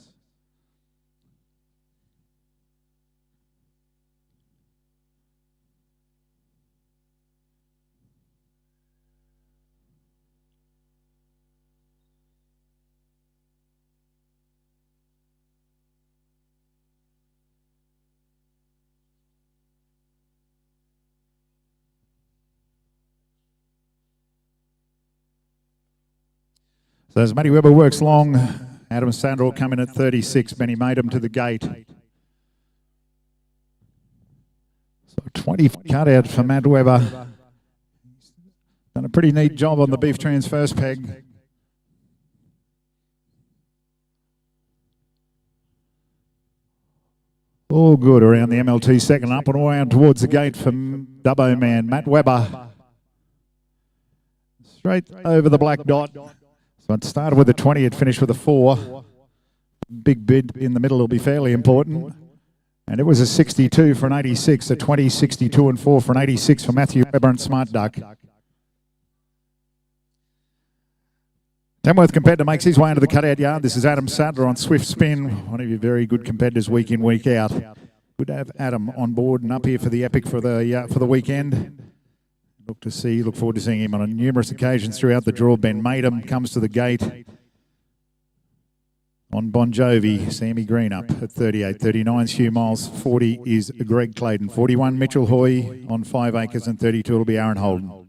So as Matty Webber works long, Adam Sandra will come in at 36. Benny Maidham to the gate. So 20 cut out for Matt Webber. Done a pretty neat job on the Beef Trans first peg. All good around the MLT second, up and around towards the gate from Dubbo man, Matt Webber. Straight over the black dot. So it started with a 20, it finished with a 4. Big bid in the middle will be fairly important. And it was a 62 for an 86, a 20, 62 and 4 for an 86 for Matthew Webber and Smart Duck. Tamworth competitor makes his way into the cutout yard. This is Adam Sadler on Swift Spin, one of your very good competitors week in, week out. Good to have Adam on board and up here for the Epic for the weekend. Look forward to seeing him on numerous occasions throughout the draw. Ben Maidham comes to the gate on Bon Jovi. Sammy Green up at 38. 39 is Hugh Miles. 40 is Greg Clayton. 41 Mitchell Hoy on 5 acres, and 32 will be Aaron Holden.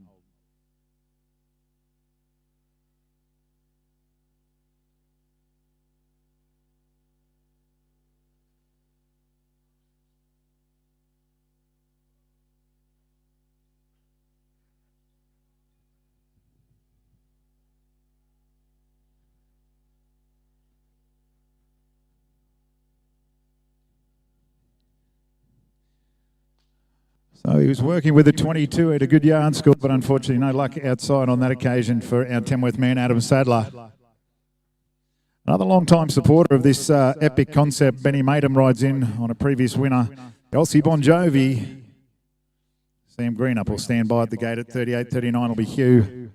So he was working with a 22 at a good yard score, but unfortunately no luck outside on that occasion for our Tamworth man, Adam Sadler. Another long-time supporter of this epic concept, Benny Maidham rides in on a previous winner. Elsie Bon Jovi. Sam Greenup will stand by at the gate at 38. 39 will be Hugh.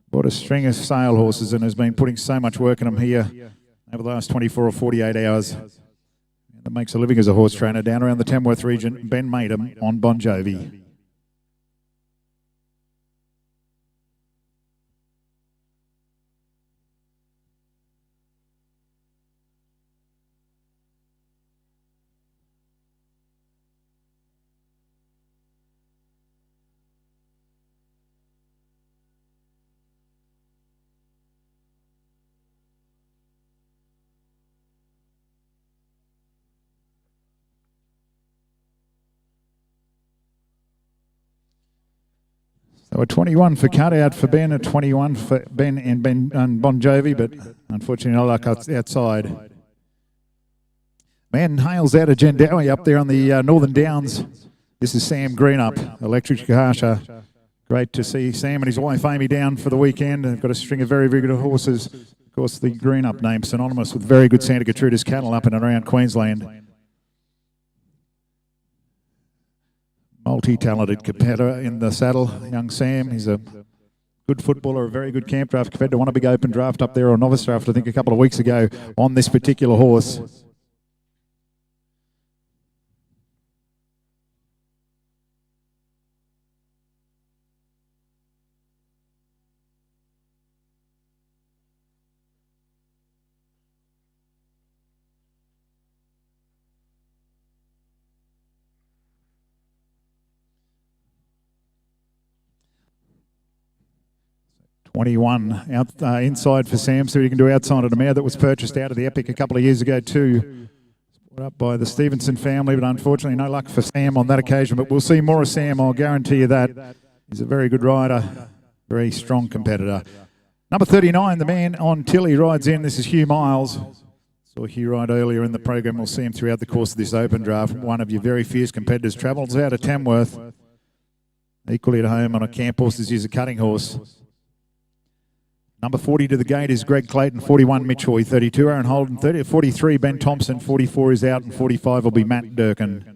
Bought a string of sale horses and has been putting so much work in them here over the last 24 or 48 hours. That makes a living as a horse trainer down around the Tamworth region. Ben Maidham on Bon Jovi. So a 21 for cutout for Ben, a 21 for Ben and Bon Jovi, but unfortunately no luck outside. Man hails out of Jandowie up there on the Northern Downs. This is Sam Greenup, Electric Kahasha. Great to see Sam and his wife Amy down for the weekend. They've got a string of very, very good horses. Of course, the Greenup name synonymous with very good Santa Gertrudis cattle up and around Queensland. Multi-talented competitor in the saddle, young Sam. He's a good footballer, a very good camp draft competitor. Won a big open draft up there, or novice draft, I think, a couple of weeks ago on this particular horse. $21 out inside for Sam, so he can do outside of the mare that was purchased out of the Epic a couple of years ago too. Brought up by the Stevenson family, but unfortunately no luck for Sam on that occasion. But we'll see more of Sam, I'll guarantee you that. He's a very good rider, very strong competitor. Number 39, the man on Tilly rides in. This is Hugh Miles. Saw Hugh ride earlier in the program. We'll see him throughout the course of this open draft. One of your very fierce competitors. Travels out of Tamworth. Equally at home on a camp horse. This is a cutting horse. Number 40 to the gate is Greg Clayton, 41 Mitch Hoy, 32 Aaron Holden, 43 Ben Thompson, 44 is out, and 45 will be Matt Durkin.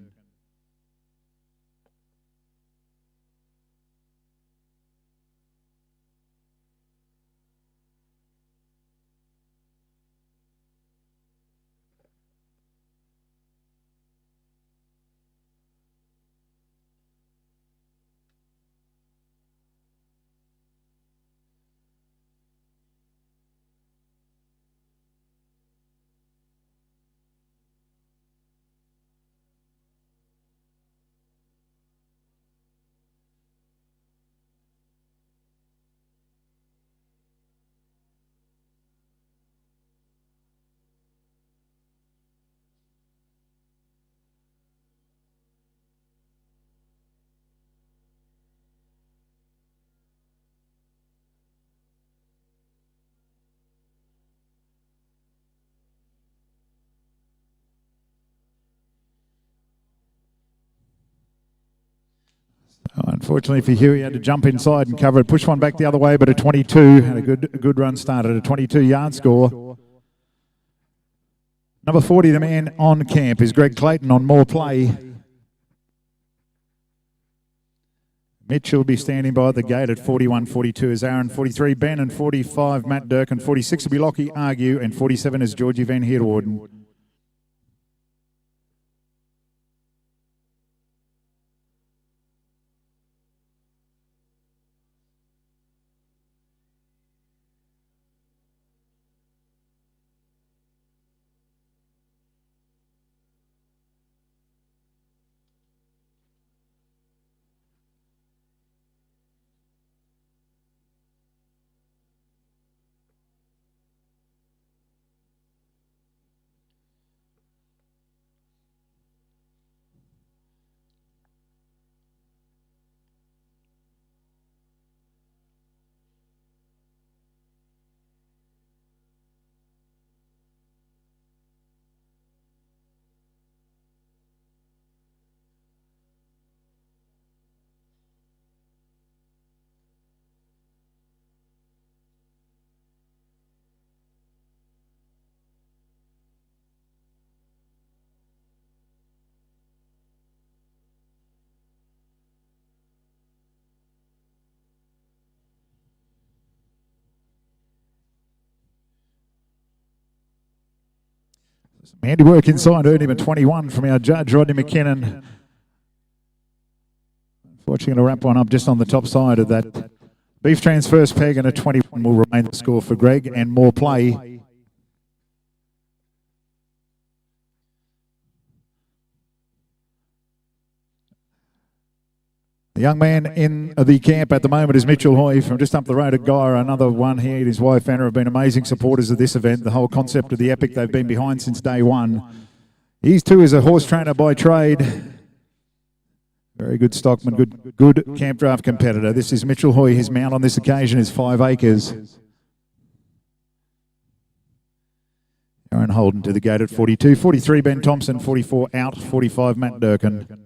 Oh, unfortunately for Hugh, he had to jump inside and cover it. Push one back the other way, but a 22. Had a good run started, a 22-yard score. Number 40, the man on camp, is Greg Clayton on More Play. Mitchell will be standing by at the gate at 41-42 is Aaron, 43 Ben, and 45 Matt Durkin, 46 will be Lockie Argue, and 47 is Georgie Van Heerwarden. Some handiwork inside, earned him a 21 from our judge, Rodney McKinnon. Unfortunately, going to wrap one up just on the top side of that. Beef Trans first peg and a 21 will remain the score for Greg, and More Play. The young man in the camp at the moment is Mitchell Hoy from just up the road at Gyra. Another one. He and his wife Anna have been amazing supporters of this event. The whole concept of the Epic they've been behind since day one. He too is a horse trainer by trade. Very good stockman, good camp draft competitor. This is Mitchell Hoy. His mount on this occasion is 5 acres. Aaron Holden to the gate at 42. 43 Ben Thompson, 44 out, 45 Matt Durkin.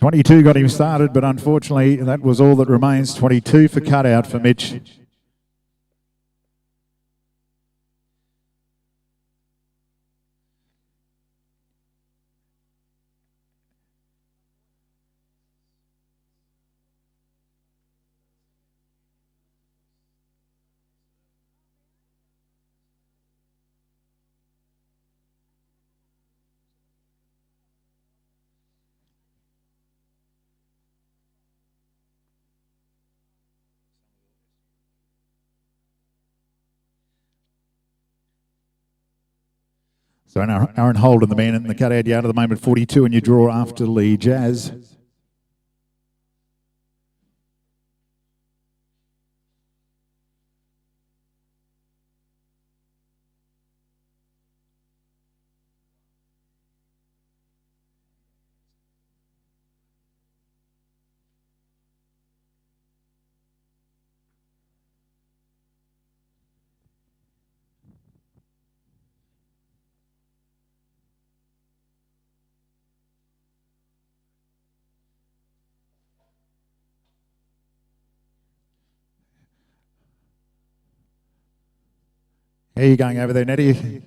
.22 got him started, but unfortunately that was all that remains. 22 for cutout for Mitch. So now Aaron Holden, the man in the cutout yard at the moment, 42, and you draw after Lee Jazz. How are you going over there, Nettie?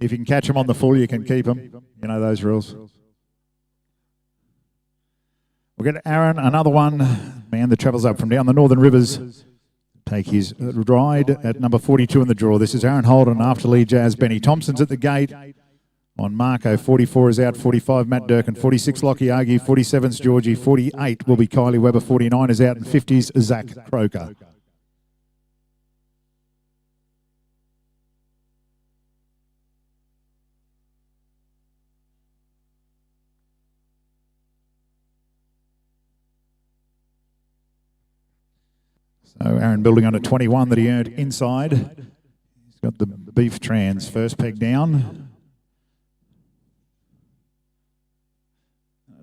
If you can catch them on the full, you can keep them. You know those rules. We'll get Aaron, another one. Man that travels up from down the Northern Rivers. Take his ride at number 42 in the draw. This is Aaron Holden after Lee Jazz. Benny Thompson's at the gate. On Marco, 44 is out, 45 Matt Durkin, 46 Lockie Argy, 47's Georgie, 48 will be Kylie Webber, 49 is out, and 50's Zach Croker. So Aaron building on a 21 that he earned inside. He's got the Beef Trans first peg down.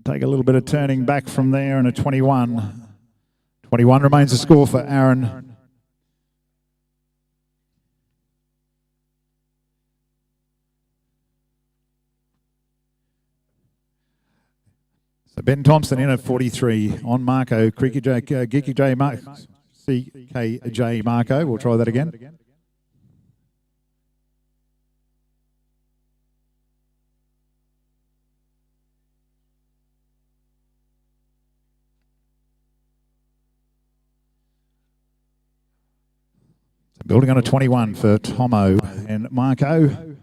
Take a little bit of turning back from there and a 21. 21 remains the score for Aaron. So Ben Thompson in at 43 on Marco. CKJ Marco. We'll try that again. Building on a 21 for Tomo and Marco.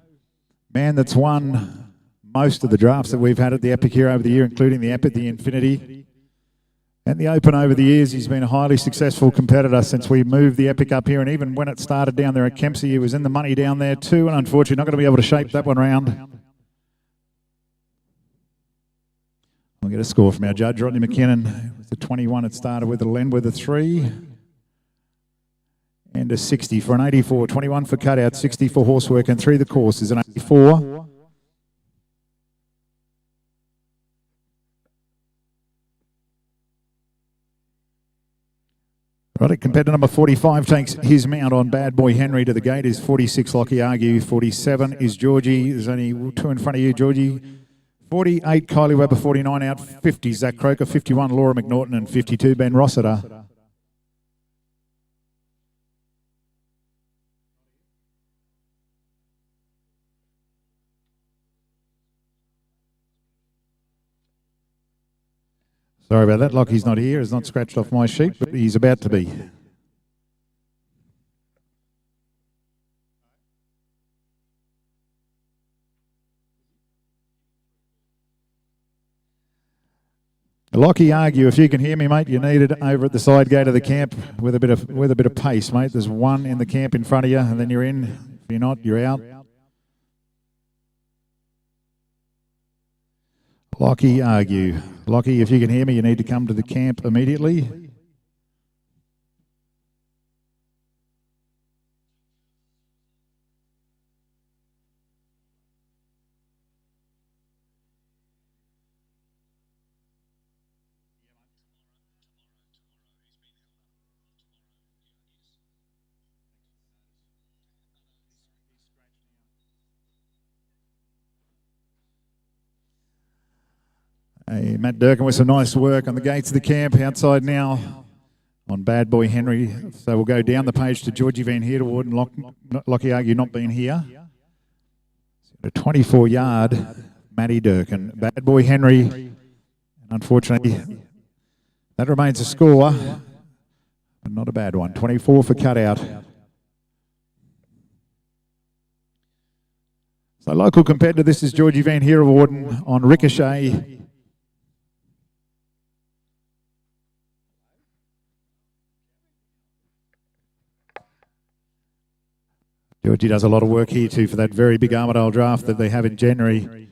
Man that's won most of the drafts that we've had at the Epic here over the year, including the Epic, the Infinity, and the Open over the years. He's been a highly successful competitor since we moved the Epic up here, and even when it started down there at Kempsey, he was in the money down there too, and unfortunately not going to be able to shape that one round. We'll get a score from our judge, Rodney McKinnon. With the 21 it started with, it'll end with a 3. And a 60 for an 84. 21 for cutout, 60 for horsework, and 3 the course is an 84. Right, competitor number 45 takes his mount on Bad Boy Henry to the gate. Is 46 Lockie Argue. 47 is Georgie. There's only 2 in front of you, Georgie. 48 Kylie Webber. 49 out. 50 Zach Croker. 51 Laura McNaughton. And 52 Ben Rossiter. Sorry about that. Lockie's not here. He's not scratched off my sheet, but he's about to be. Lockie Argue, if you can hear me, mate, you need it over at the side gate of the camp with a bit of pace, mate. There's 1 in the camp in front of you, and then you're in. If you're not, you're out. Lockie Argue. Lockie, if you can hear me, you need to come to the camp immediately. Hey, Matt Durkin with some nice work on the gates of the camp. Outside now on Bad Boy Henry. So we'll go down the page to Georgie Van Heerdewood and Lockie Argue not being here. A 24-yard Matty Durkin. Bad Boy Henry. Unfortunately, that remains a score, but not a bad one. 24 for cutout. So local competitor, this is Georgie Van Heerdewood on Ricochet. Georgie does a lot of work here too for that very big Armidale draft that they have in January.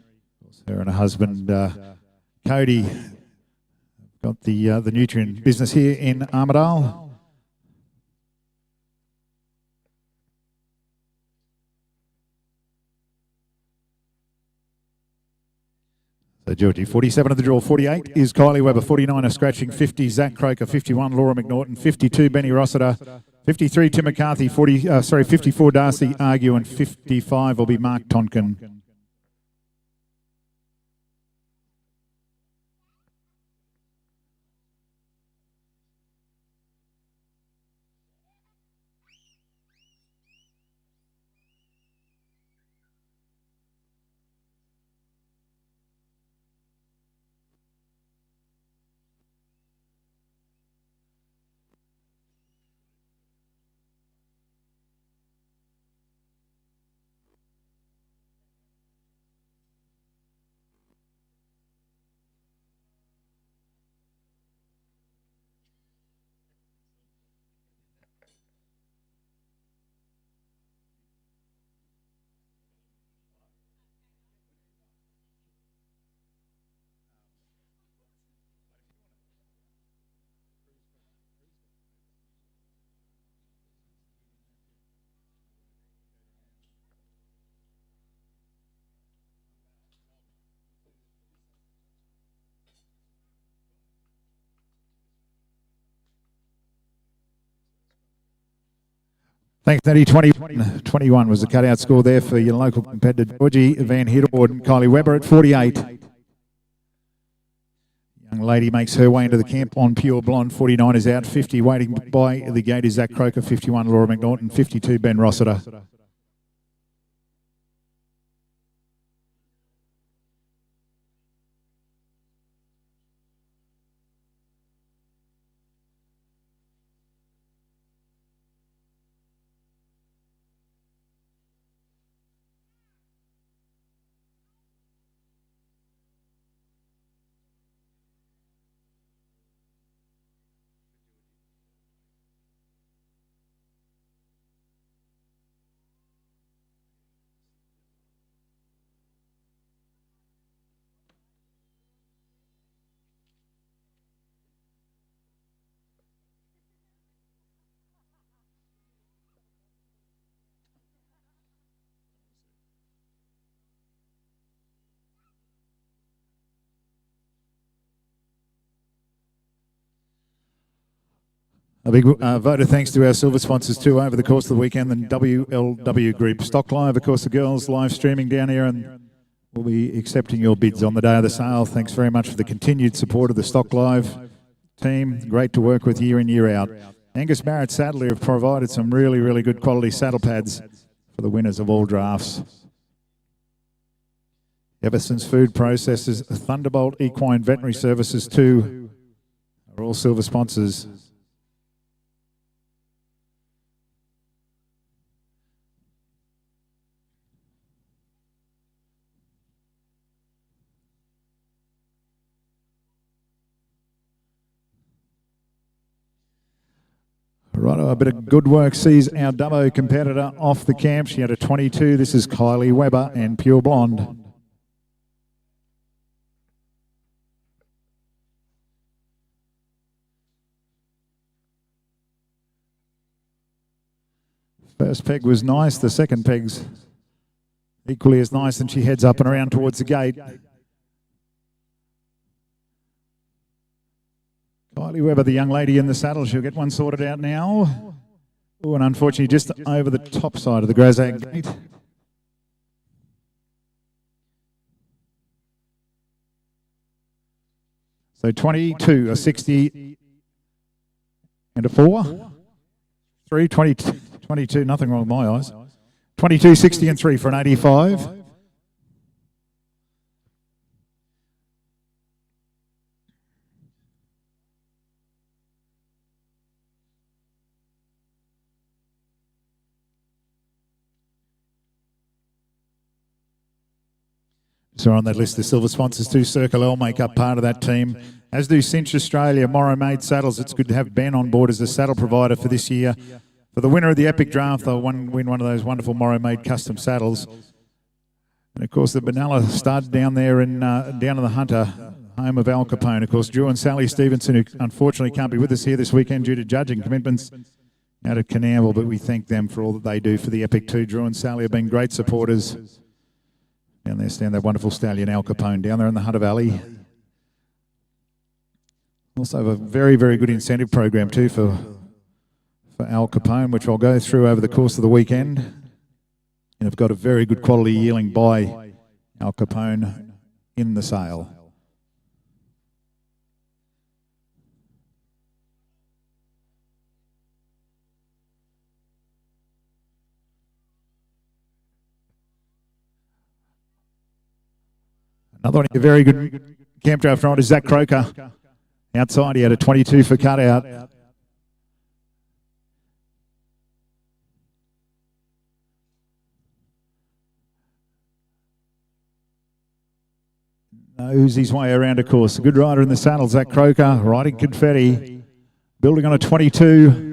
Her and her husband, Cody, got the nutrient business here in Armidale. So Georgie, 47 of the draw, 48 is Kylie Webber, 49 are scratching, 50 Zach Croker, 51 Laura McNaughton, 52 Benny Rossiter, 53 Tim McCarthy, 54 Darcy Argue, and 55 will be Mark Tonkin. Thanks, Eddie. 21 was the cutout score there for your local competitor, Georgie Van Hiddewood and Kylie Webber at 48. Young lady makes her way into the camp on Pure Blonde. 49 is out. 50 waiting by the gate is Zach Croker. 51 Laura McNaughton. 52 Ben Rossiter. A big vote of thanks to our silver sponsors too over the course of the weekend, the WLW Group. Stock Live, of course, the girls live streaming down here, and we'll be accepting your bids on the day of the sale. Thanks very much for the continued support of the Stock Live team. Great to work with year in, year out. Angus Barrett Saddler have provided some really, really good quality saddle pads for the winners of all drafts. Everson's Food Processors, Thunderbolt Equine Veterinary Services too are all silver sponsors. Righto, a bit of good work sees our Dubbo competitor off the camp. She had a 22. This is Kylie Webber and Pure Blonde. First peg was nice. The second peg's equally as nice, and she heads up and around towards the gate. Kylie Webber, the young lady in the saddle, she'll get one sorted out now. Oh, and unfortunately just over the top side of the Grazag gate. So 22, a 60 and a 4. 3, 22, nothing wrong with my eyes. 22, 60 and 3 for an 85. So on that list, the silver sponsors too, Circle L make up part of that team, as do Cinch Australia, Morrow Made Saddles. It's good to have Ben on board as the saddle provider for this year. For the winner of the Epic Draft, they'll win one of those wonderful Morrow Made custom saddles. And of course, the Benalla stud down there in the Hunter, home of Al Capone. Of course, Drew and Sally Stevenson, who unfortunately can't be with us here this weekend due to judging commitments out at Canamble, but we thank them for all that they do for the Epic too. Drew and Sally have been great supporters. Down there stand that wonderful stallion, Al Capone, down there in the Hunter Valley. Also have a very, very good incentive program too for Al Capone, which I'll go through over the course of the weekend. And have got a very good quality yearling by Al Capone in the sale. Another one, a very good camp draft rider is Zach Croker. Outside, he had a 22 for cutout. Knows his way around a course. A good rider in the saddle, Zach Croker, riding confetti, building on a 22.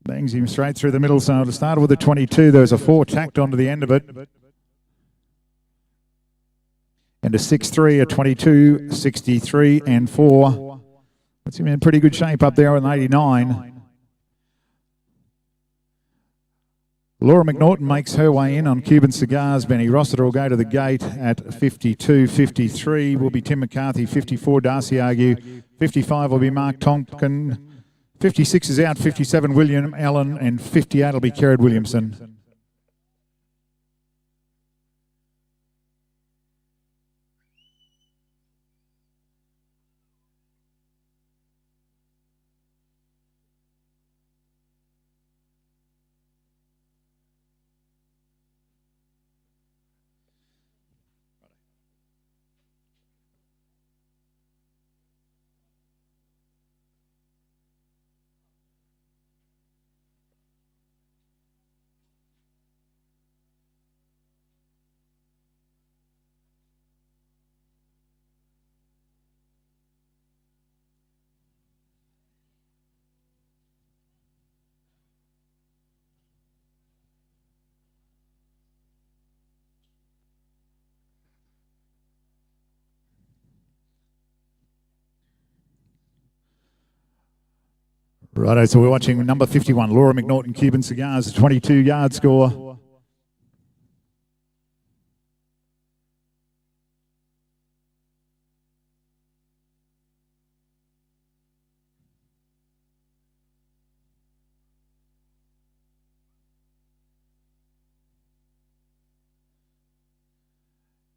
Bangs him straight through the middle, so to start with a 22, there's a 4 tacked onto the end of it. And a 6-3, a 22, 63 and 4. Puts him in pretty good shape up there on 89. Laura McNaughton makes her way in on Cuban Cigars. Benny Rossiter will go to the gate at 52, 53 will be Tim McCarthy, 54 Darcy Argue, 55 will be Mark Tonkin. 56 is out, 57 William Allen, and 58 will be Kerrod Williamson. Righto, so we're watching number 51, Laura McNaughton, Cuban Cigars, a 22-yard score.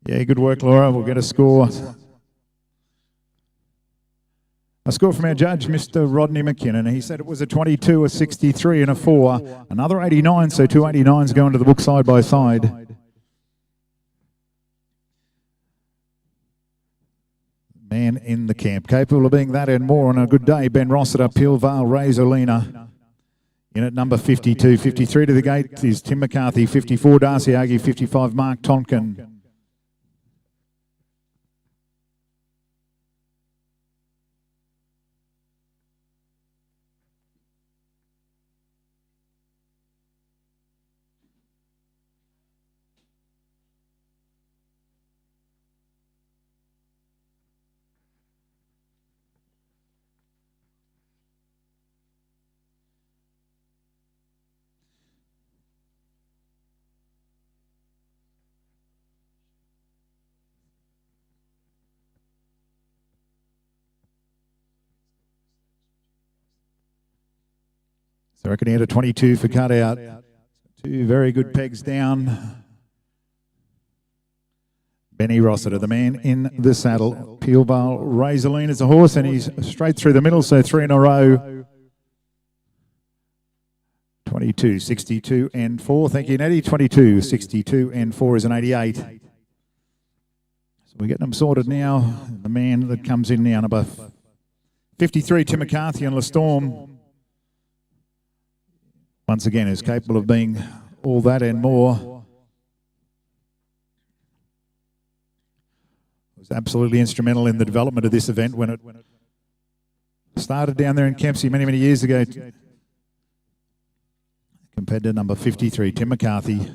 Yeah, good work, Laura. We'll get a score. A score from our judge, Mr. Rodney McKinnon. He said it was a 22, a 63, and a 4. Another 89, so 2 89s going to the book side by side. Man in the camp, capable of being that and more on a good day. Ben Rossiter, Peel Vale, Razorlina. In at number 52. 53 to the gate is Tim McCarthy. 54, Darcy Argy. 55, Mark Tonkin. So I reckon he had a 22 for cut out. 2 very good pegs down. Benny Rossiter, the man in the saddle. Peel Vale, Razorlina is a horse, and he's straight through the middle, so 3 in a row. 22, 62, and 4. Thank you, Nettie. 22, 62, and 4 is an 88. So we're getting them sorted now. The man that comes in now, number 53, Tim McCarthy on La Storm. Once again, is capable of being all that and more. Was absolutely instrumental in the development of this event when it started down there in Kempsey many, many years ago. Compared to number 53, Tim McCarthy.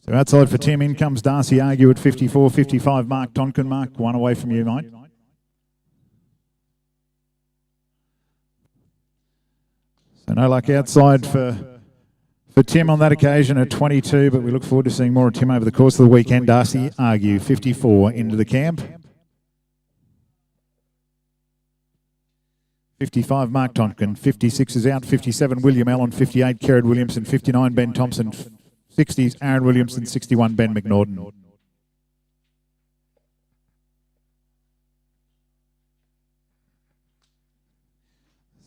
So outside for Tim, in comes Darcy Argue at 54, 55, Mark Tonkin. Mark, 1 away from you, mate. So no luck outside for Tim on that occasion at 22, but we look forward to seeing more of Tim over the course of the weekend. Darcy Argue, 54, into the camp. 55, Mark Tonkin. 56 is out. 57, William Allen. 58, Kerrod Williamson. 59, Ben Thompson. 60s, Aaron Williamson. 61, Ben McNaughton.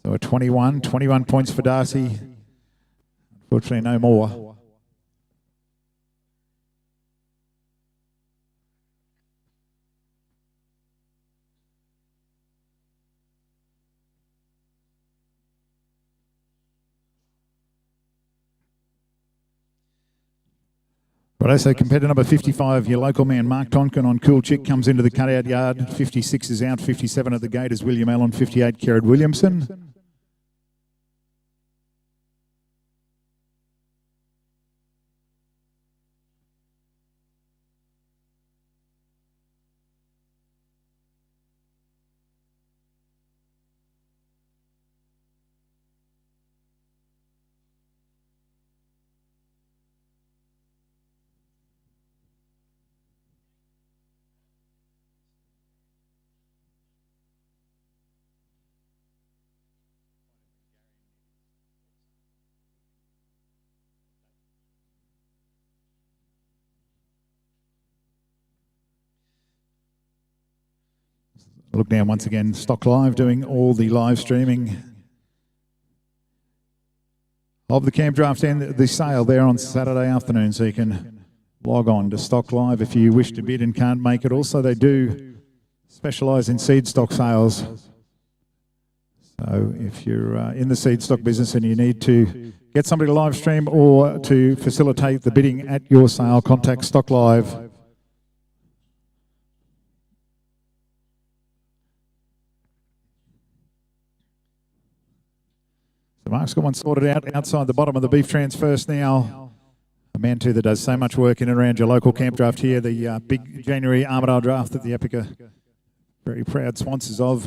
So a 21 points for Darcy. Unfortunately, no more. Righto, so competitor number 55, your local man Mark Tonkin on Cool Chick comes into the cutout yard. 56 is out, 57 at the gate is William Allen, 58 Kerrod Williamson. Look down once again, Stock Live doing all the live streaming of the camp draft and the sale there on Saturday afternoon, so you can log on to Stock Live if you wish to bid and can't make it. Also, they do specialise in seed stock sales. So if you're in the seed stock business and you need to get somebody to live stream or to facilitate the bidding at your sale, contact Stock Live. So Mark's got one sorted out outside the bottom of the beef trans first now. A man too that does so much work in and around your local camp draft here, the big January Armidale draft that the Epic are very proud sponsors of.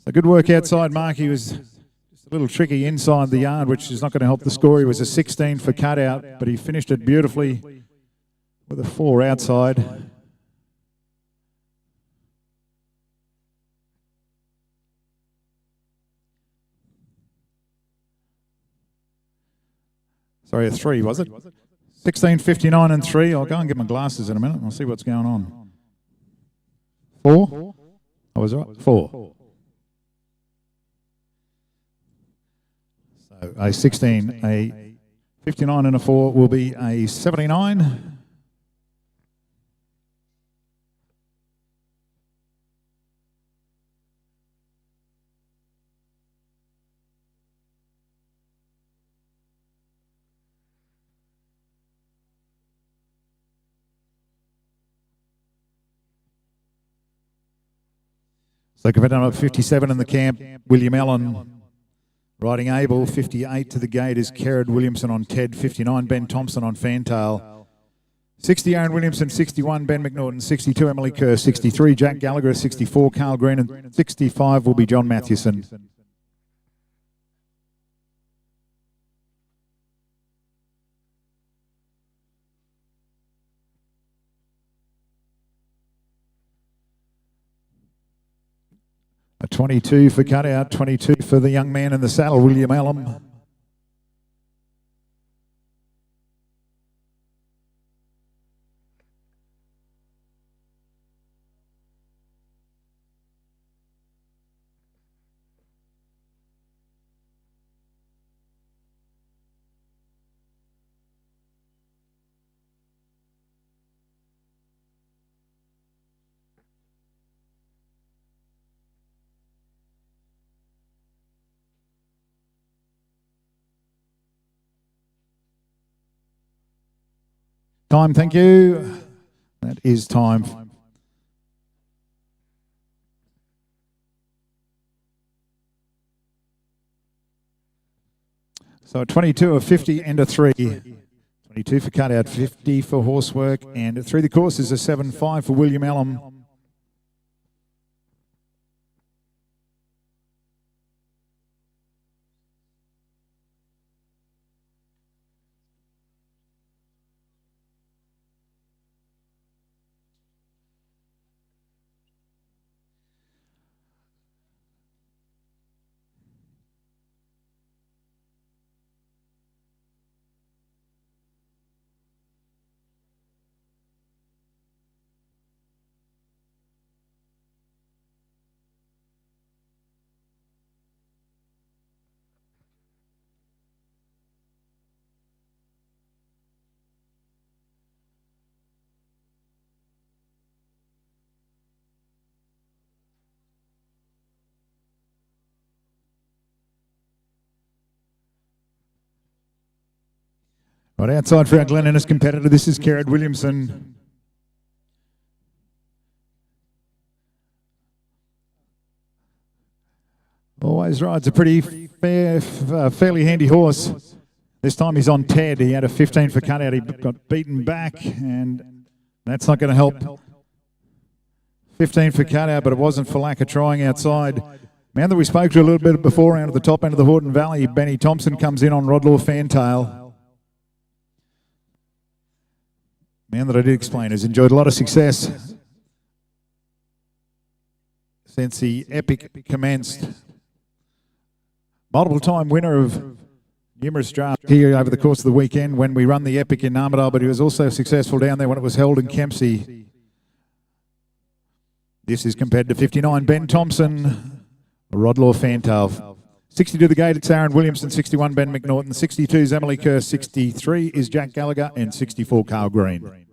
So good work outside, Mark. He was just a little tricky inside the yard, which is not going to help the score. He was a 16 for cutout, but he finished it beautifully with a 4 outside. Sorry, a 3, was it? 16.59 and 3. I'll go and get my glasses in a minute and I'll see what's going on. 4? I was right. 4. So a 16, a 59 and a 4 will be a 79. So competitor number 57 in the camp, William Allen. Riding Abel, 58 to the gate is Kerrod Williamson on Ted, 59 Ben Thompson on Fantail, 60 Aaron Williamson, 61 Ben McNaughton, 62 Emily Kerr, 63 Jack Gallagher, 64 Carl Green, and 65 will be John Mathewson. A 22 for cutout, 22 for the young man in the saddle, William Allen. Time, thank you. That is time. So a 22, a 50 and a 3. 22 for cutout, 50 for horsework, and through the course is a 7-5 for William Allen. Right outside for our Glen Innes competitor, this is Kerrod Williamson. Always rides a pretty fairly handy horse. This time he's on Ted. He had a 15 for cutout. He got beaten back, and that's not going to help. 15 for cutout, but it wasn't for lack of trying outside. Man that we spoke to a little bit before, out of the top end of the Horton Valley, Benny Thompson comes in on Rodlaw Fantail. Man that I did explain has enjoyed a lot of success. since the Epic commenced. Multiple time winner of numerous drafts here over the course of the weekend when we run the Epic in Armidale, but he was also successful down there when it was held in Kempsey. This is compared to 59, Ben Thompson, Rodlaw Fantail. 60 to the gate, it's Aaron Williamson. 61, Ben McNaughton. 62 is Emily Kerr. 63 is Jack Gallagher. And 64, Carl Green.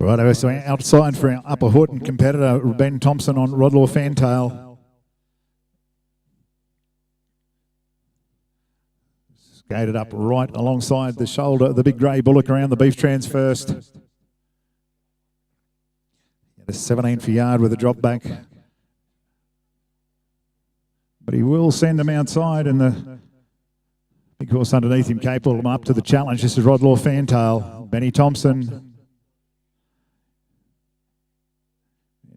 Right, so outside for our Upper Horton competitor, Ben Thompson on Rodlaw Fantail. Skated up right alongside the shoulder, the big grey bullock around the beef trans first. A 17 for yard with a drop back. But he will send him outside, and the big horse underneath him capable of up to the challenge. This is Rodlaw Fantail. Benny Thompson.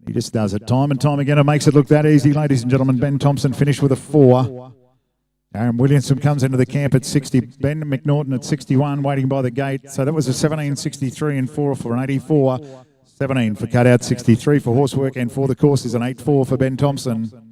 He just does it time and time again. It makes it look that easy, ladies and gentlemen. Ben Thompson finished with a 4. Aaron Williamson comes into the camp at 60. Ben McNaughton at 61, waiting by the gate. So that was a 17.63 and 4 for an 84. 17 for cutout, 63 for horsework, and for the course is an 8.4 for Ben Thompson.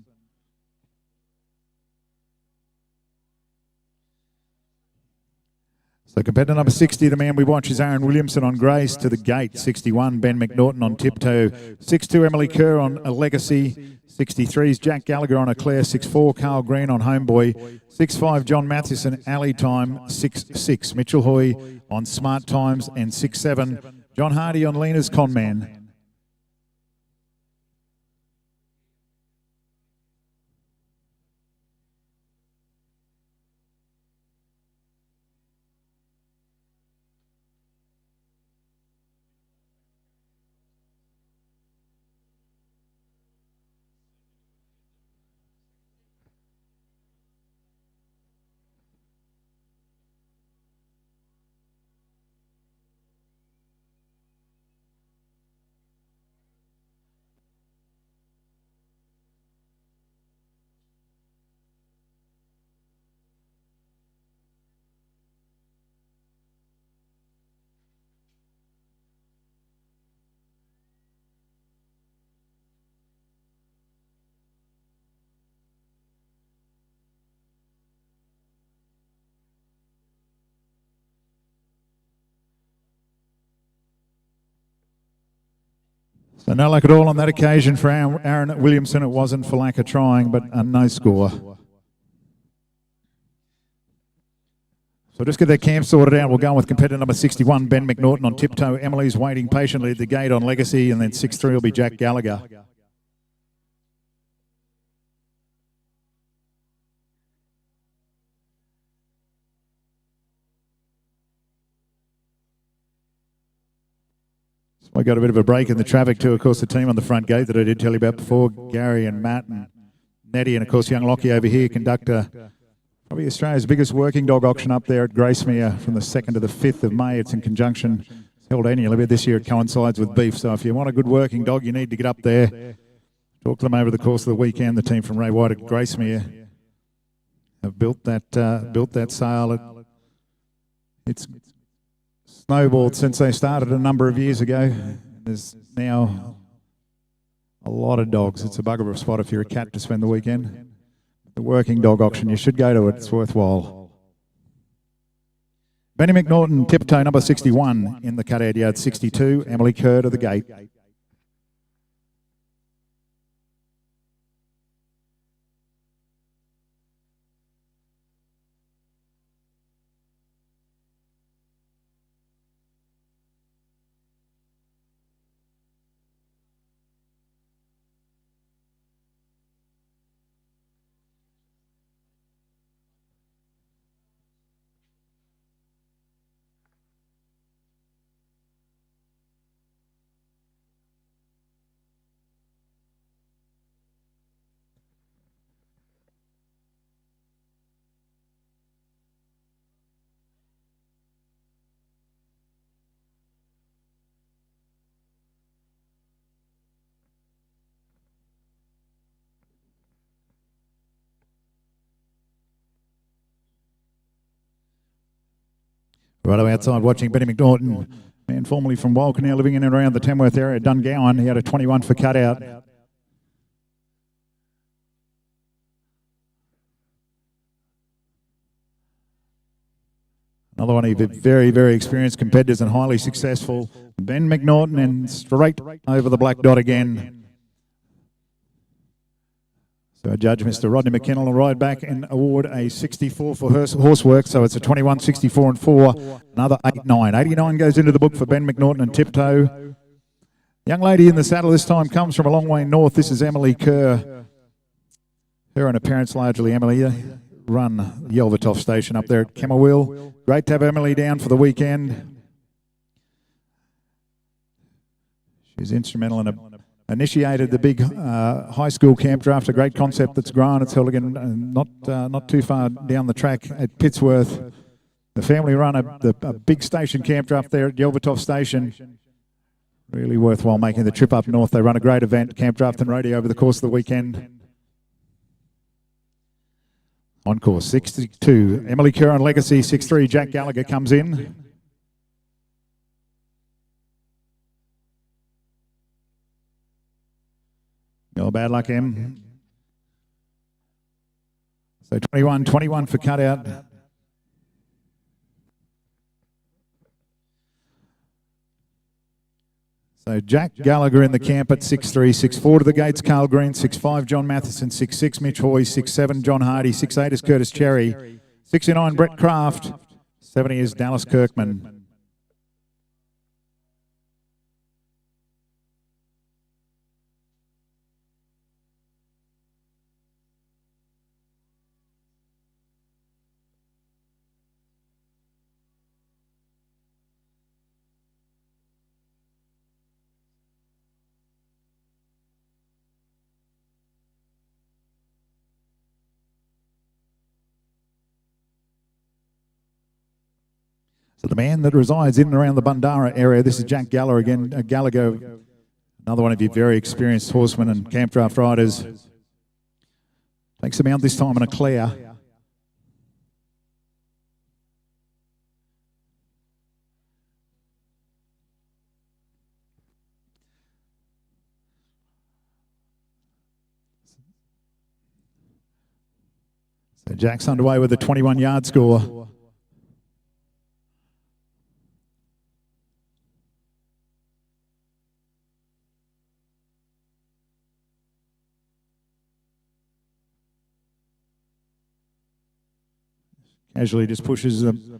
So competitor number 60, the man we watch is Aaron Williamson on Grace to the gate. 61, Ben McNaughton on Tiptoe. 6.2, Emily Kerr on a Legacy. 63 is Jack Gallagher on a Claire. 6.4, Carl Green on Homeboy. 6.5, John Mathieson, Alley Time. 6.6, Mitchell Hoy on Smart Times. And 6.7, John Hardy on Lena's Conman. So no luck at all on that occasion for Aaron Williamson. It wasn't for lack of trying, but a no score. So just get that camp sorted out. We'll go on with competitor number 61, Ben McNaughton on Tiptoe. Emily's waiting patiently at the gate on Legacy, and then 6.3 will be Jack Gallagher. I got a bit of a break in the traffic too. Of course, the team on the front gate that I did tell you about before, Gary and Matt and Nettie, and of course, young Lockie over here conduct probably Australia's biggest working dog auction up there at Gracemere from the 2nd to the 5th of May. It's in conjunction, it's held annually, but this year it coincides with beef. So if you want a good working dog, you need to get up there. Talk to them over the course of the weekend. The team from Ray White at Gracemere have built that sale. It's snowballed since they started a number of years ago. There's now a lot of dogs. It's a bugger of a spot if you're a cat to spend the weekend. The working dog auction, you should go to it. It's worthwhile. Benny McNaughton, Tiptoe, number 61 in the cutout yard. 62, Emily Kerr to the gate. Right outside watching Benny McNaughton, man formerly from Walker, now living in and around the Tamworth area, Dungowan. He had a 21 for cutout. Another one of the very, very experienced competitors and highly successful. Ben McNaughton, and straight over the black dot again. So our judge, Mr. Rodney McKinnell, will ride back and award a 64 for horsework. So it's a 21, 64 and 4. Another 8-9. 89 goes into the book for Ben McNaughton and Tiptoe. Young lady in the saddle this time comes from a long way north. This is Emily Kerr. Her and her parents, largely Emily, run Yelvertoft Station up there at Kemmerwheel. Great to have Emily down for the weekend. She's instrumental in initiated the big high school camp draft, a great concept that's grown. It's held again not too far down the track at Pittsworth. The family run a big station camp draft there at Yelvertoft Station. Really worthwhile making the trip up north. They run a great event, camp draft and rodeo over the course of the weekend. On course, 62, Emily Kerr on Legacy, 6-3, Jack Gallagher comes in. Oh, bad luck, Em. So 21 for cutout. So Jack Gallagher in the camp at 6-3, 6-4 to the gates, Carl Green, 6-5, John Matheson, 6-6, Mitch Hoy, 6-7, John Hardy, 6-8 is Curtis Cherry, 69, Brett Kraft, 70 is Dallas Kirkman. So the man that resides in and around the Bundara area, this is Jack Gallagher again. Gallagher, another one of your very experienced horsemen and camp draft riders. Takes him out this time in a clear. So Jack's underway with a 21-yard score. Casually just pushes the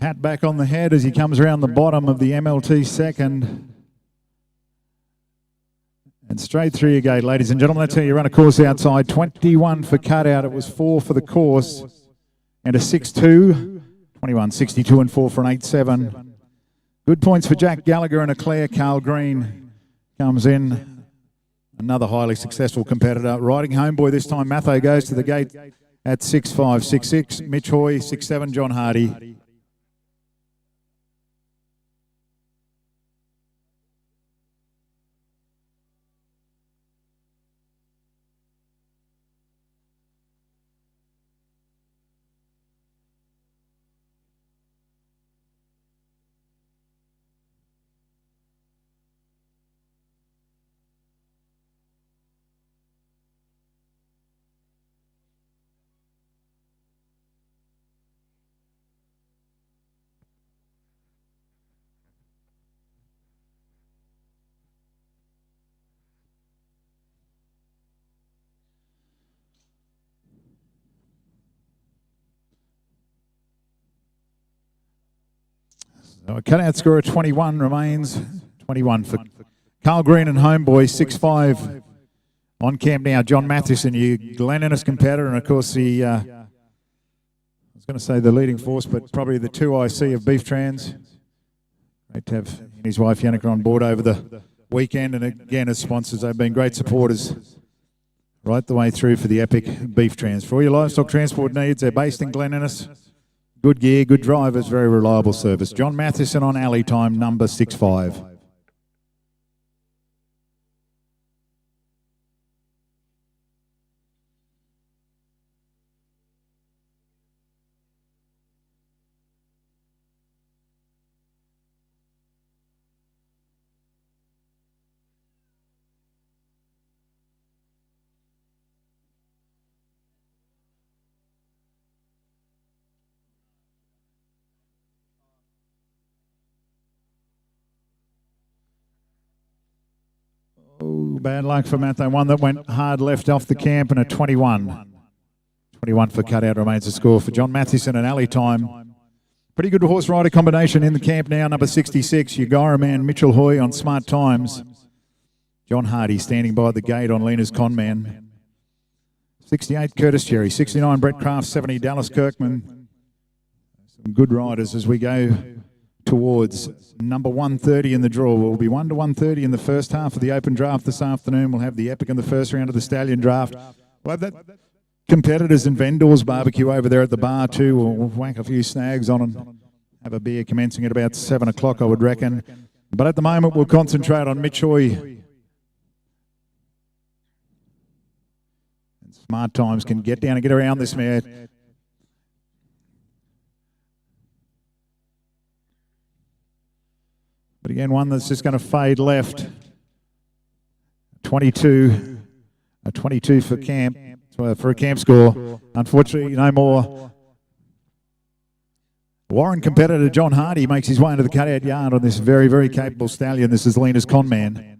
hat back on the head as he comes around the bottom of the MLT second. And straight through your gate, ladies and gentlemen. That's how you run a course outside. 21 for cutout. It was 4 for the course. And a 6-2. 21, 62 and 4 for an 8-7. Good points for Jack Gallagher and a Claire. Carl Green comes in. Another highly successful competitor. Riding homeboy this time. Matho goes to the gate at 6-5, 6-6, Mitch Hoy, 6-7, John Hardy. So a cutout score of 21 remains. 21 for Carl Green and Homeboy, 6-5 on camp now. John Matheson, your Glen Innes competitor, and of course the, I was going to say the leading force, but probably the 2IC of Beef Trans. Great to have he and his wife Yannicka on board over the weekend, and again as sponsors, they've been great supporters right the way through for the Epic Beef Trans. For all your livestock transport needs, they're based in Glen Innes. Good gear, good drivers, very reliable service. John Matheson on alley time, number 65. bad luck for Matt. They one that went hard left off the camp and a 21. 21 for cutout remains the score for John Mathieson and Alley Time. Pretty good horse rider combination in the camp now. Number 66, Yagara Man Mitchell Hoy on Smart Times. John Hardy standing by the gate on Lena's Conman. 68, Curtis Cherry. 69, Brett Kraft. 70, Dallas Kirkman. Some good riders as we go towards number 130 in the draw. We'll be 1 to 130 in the first half of the open draft this afternoon. We'll have the Epic in the first round of the Stallion draft. We'll have that competitors and vendors barbecue over there at the bar too. We'll whack a few snags on and have a beer commencing at about 7 o'clock, I would reckon. But at the moment, we'll concentrate on Mitch Hoy. And Smart Times can get down and get around this mare. But again, one that's just going to fade left. 22. A 22 for camp. For a camp score. Unfortunately, no more. Warren competitor John Hardy makes his way into the cutout yard on this very, very capable stallion. This is Lena's Conman.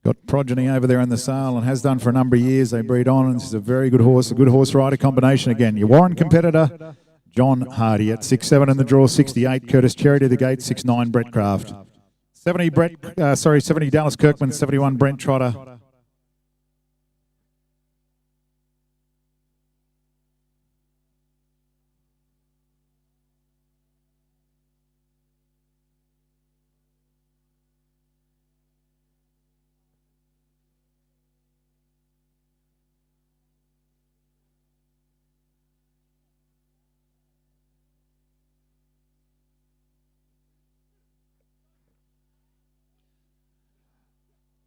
Got progeny over there in the sale and has done for a number of years. They breed on, and this is a very good horse, a good horse rider combination again. Your Warren competitor John Hardy at 6-7 in the draw, 68 Curtis Cherry to the gate, 6-9 Brett Kraft. 70 Dallas Kirkman, 71 Brent Trotter.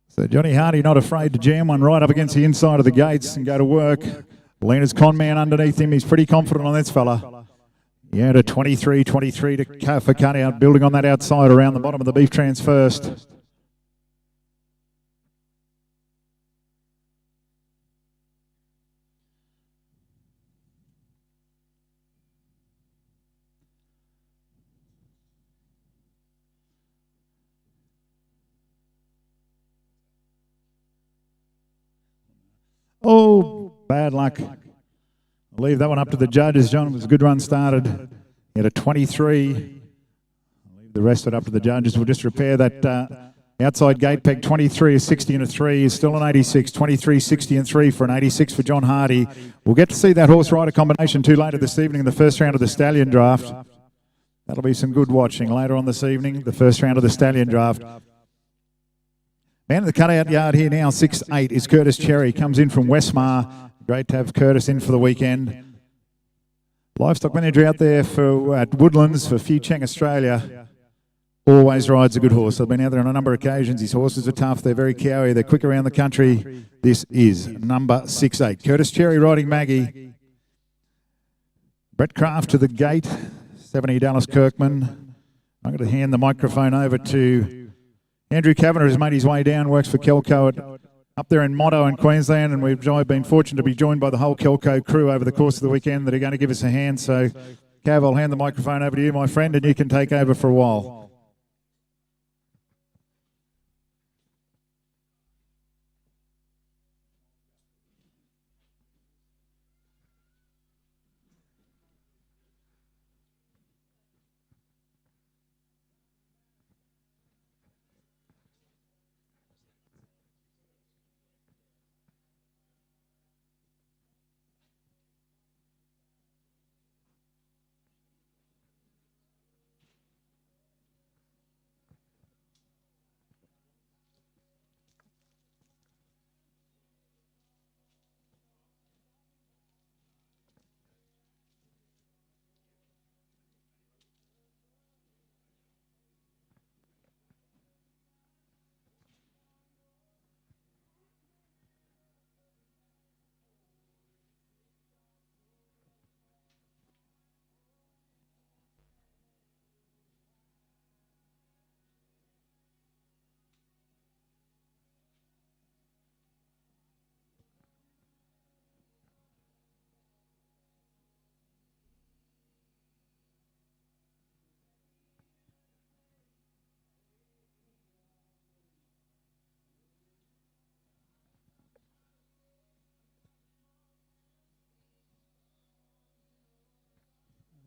So Johnny Hardy not afraid to jam one right up against the inside of the gates and go to work. Lena's Conman underneath him. He's pretty confident on this fella. Yeah, to 23 for cutout, building on that outside around the bottom of the beef trans first. Oh, bad luck. I'll leave that one up to the judges. John, it was a good run started. He had a 23. I'll leave the rest of it up to the judges. We'll just repair that outside gate peg. 23, a 60 and a 3 is still an 86. 23, 60 and 3 for an 86 for John Hardy. We'll get to see that horse rider combination too later this evening in the first round of the Stallion draft. That'll be some good watching later on this evening, the first round of the Stallion draft. Man in the cutout yard here now, 6'8", is Curtis Cherry. Comes in from Westmar. Great to have Curtis in for the weekend. Livestock manager out there at Woodlands for Fucheng Australia. Always rides a good horse. I've been out there on a number of occasions. His horses are tough. They're very cowy. They're quick around the country. This is number 6'8". Curtis Cherry riding Maggie. Brett Kraft to the gate. 70 Dallas Kirkman. I'm going to hand the microphone over to Andrew Kavanagh, has made his way down, works for Kelco up there in Motto in Queensland, and we've been fortunate to be joined by the whole Kelco crew over the course of the weekend that are going to give us a hand. So, Cav, I'll hand the microphone over to you, my friend, and you can take over for a while.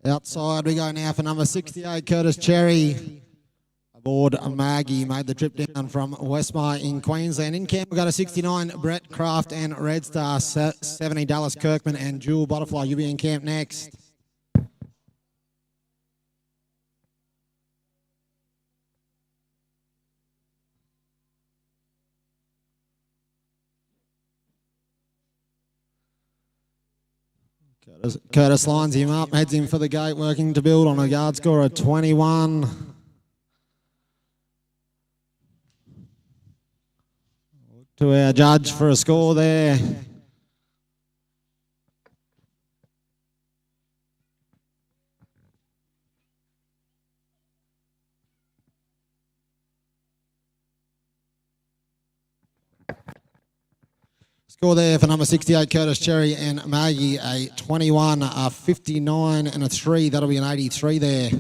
Outside we go now for number 68, Curtis Cherry. Aboard Maggie, made the trip down from Westmire in Queensland. In camp, we've got a 69, Brett Kraft and Red Star, 70, Dallas Kirkman and Jewel Butterfly. You'll be in camp next. Curtis lines him up, heads him for the gate, working to build on a yard score of 21. To our judge for a score there. Score there for number 68, Curtis Cherry and Maggie, a 21, a 59 and a 3. That'll be an 83 there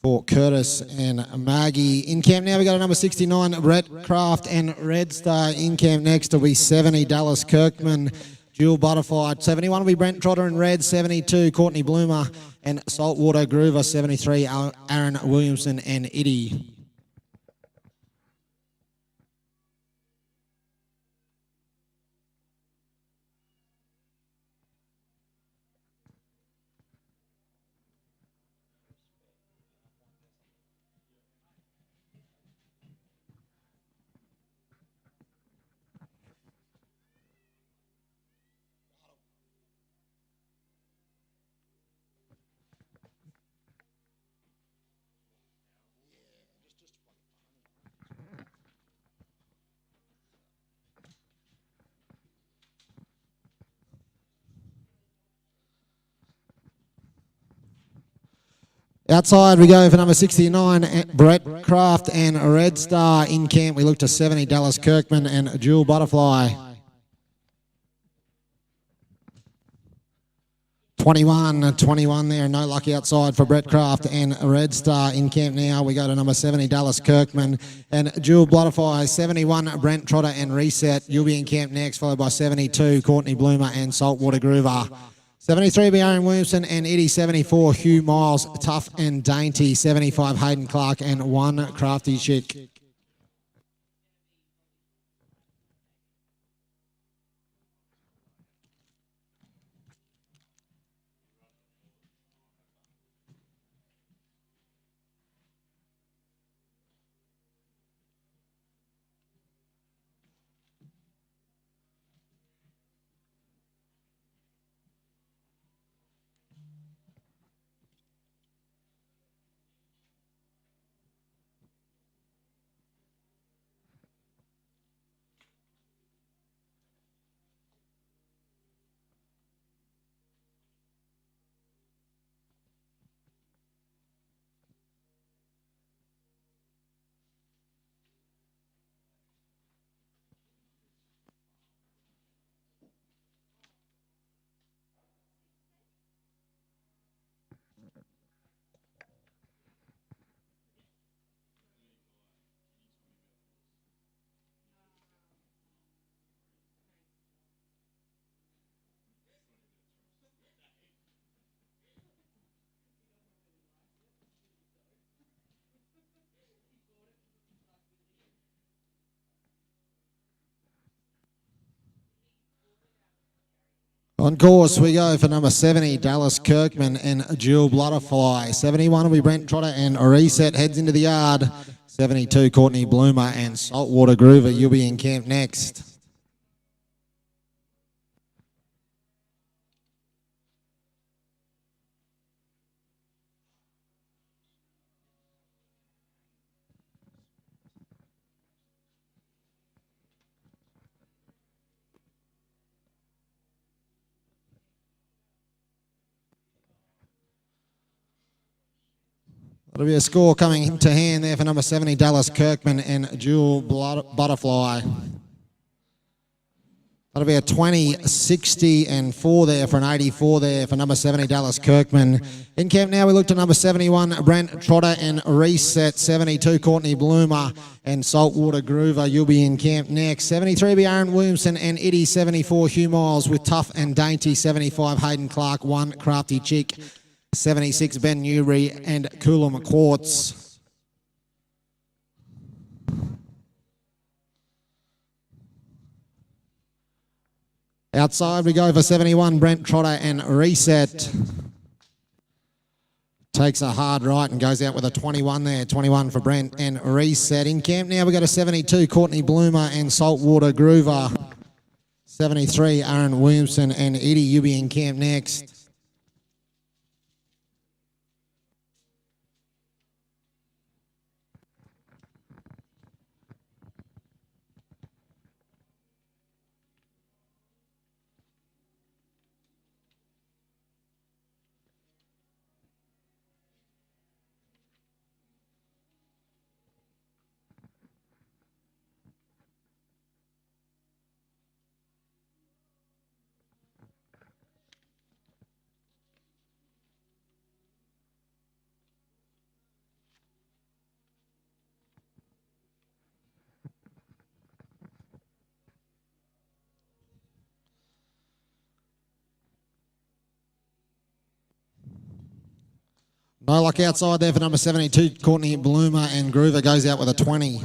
for Curtis and Maggie. In camp now, we got a number 69, Brett Kraft and Red Star. In camp next will be 70, Dallas Kirkman, Jewel Butterfly. 71 will be Brent Trotter and Red. 72, Courtney Bloomer and Saltwater Groover. 73, Aaron Williamson and Iddy. Outside we go for number 69, Brett Kraft and Red Star. In camp we look to 70, Dallas Kirkman and Jewel Butterfly. 21 there, no lucky outside for Brett Kraft and Red Star. In camp now we go to number 70, Dallas Kirkman and Jewel Butterfly. 71, Brent Trotter and Reset. You'll be in camp next, followed by 72, Courtney Bloomer and Saltwater Groover. 73 be Aaron Williamson and Eddie. 74 Hugh Miles, Tough and Dainty. 75 Hayden Clark and 1 Crafty Chick. On course we go for number 70, Dallas Kirkman and Jewel Butterfly. 71 will be Brent Trotter and Reset, heads into the yard. 72, Courtney Bloomer and Saltwater Groover. You'll be in camp next. That'll be a score coming into hand there for number 70, Dallas Kirkman and Jewel Butterfly. That'll be a 20, 60 and 4 there for an 84 there for number 70, Dallas Kirkman. In camp now we look to number 71, Brent Trotter and Reset. 72, Courtney Bloomer and Saltwater Groover. You'll be in camp next. 73 be Aaron Williamson and Eddie. 74, Hugh Miles with Tough and Dainty. 75, Hayden Clark, 1 Crafty Chick. 76 Ben Newbury and Coolum Quartz. Outside we go for 71 Brent Trotter and Reset. Takes a hard right and goes out with a 21 there. 21 for Brent and Reset. In camp now we go to 72 Courtney Bloomer and Saltwater Groover. 73 Aaron Williamson and Eddie. You be in camp next. No luck outside there for number 72, Courtney Bloomer, and Groover goes out with a 20.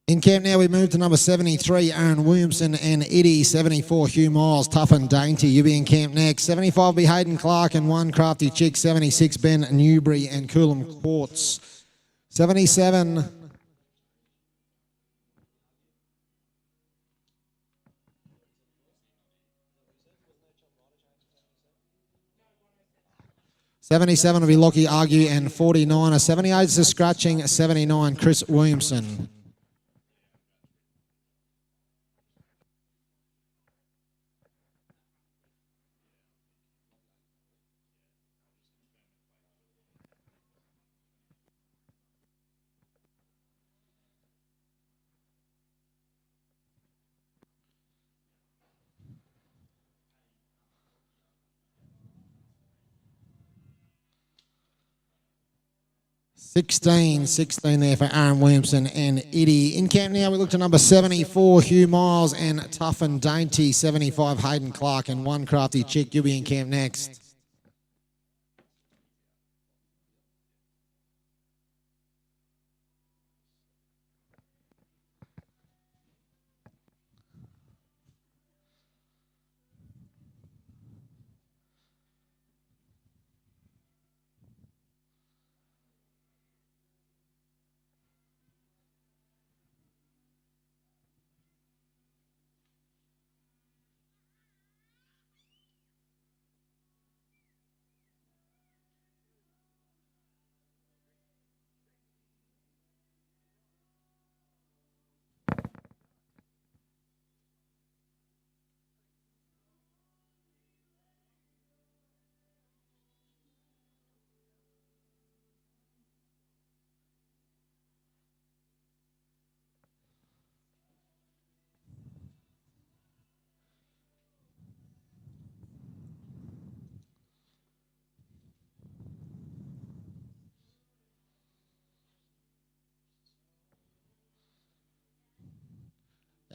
In camp now we move to number 73, Aaron Williamson and Eddie. 74, Hugh Miles, Tough and Dainty. You be in camp next. 75 will be Hayden Clark and one Crafty Chick. 76, Ben Newbury and Coolum Quartz. 77... 77 will be Lockie Argue and 49. 78 is a scratching. 79, Chris Williamson. Sixteen there for Aaron Williamson and Eddie. In camp now, we look to number 74, Hugh Miles and Tough and Dainty. 75, Hayden Clark and one Crafty Chick. You'll be in camp next.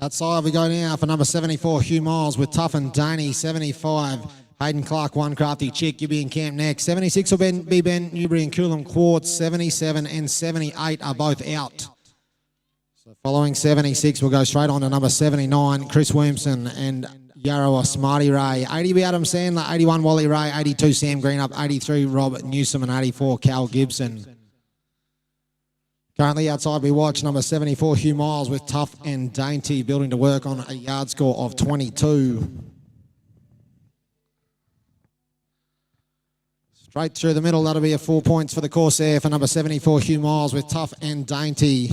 Outside we go now for number 74, Hugh Miles with Tough and Dainty. 75, Hayden Clark, one Crafty Chick. You'll be in camp next. 76 will be Ben Newbury and Coolum Quartz. 77 and 78 are both out. So following 76, we'll go straight on to number 79, Chris Williamson and Yarrowa Smarty Ray. 80 will be Adam Sandler. 81, Wally Ray. 82, Sam Greenup. 83, Rob Newsom. And 84, Cal Gibson. Currently outside we watch number 74, Hugh Miles with Tough and Dainty, building to work on a yard score of 22. Straight through the middle, that'll be a 4 points for the course there for number 74, Hugh Miles with Tough and Dainty.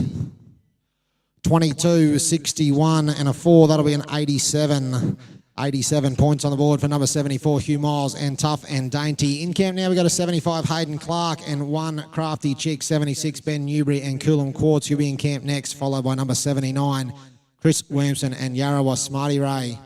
22, 61 and a 4, that'll be an 87. 87 points on the board for number 74, Hugh Miles and Tough and Dainty. In camp now, we got a 75, Hayden Clark and one Crafty Chick. 76, Ben Newbury and Coolum Quartz. You'll be in camp next, followed by number 79, Chris Williamson and Yarrowa Smarty Ray.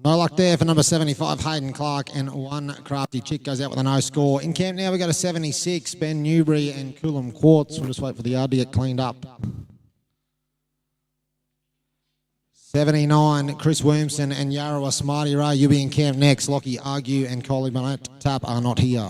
No luck there for number 75, Hayden Clark, and one Crafty Chick goes out with a no score. In camp now, we go to 76, Ben Newbury and Coolum Quartz. We'll just wait for the yard to get cleaned up. 79, Chris Williamson and Yarrawa Smarty Ray. You'll be in camp next. Lockie Argue and Coley Bonnet Tap are not here.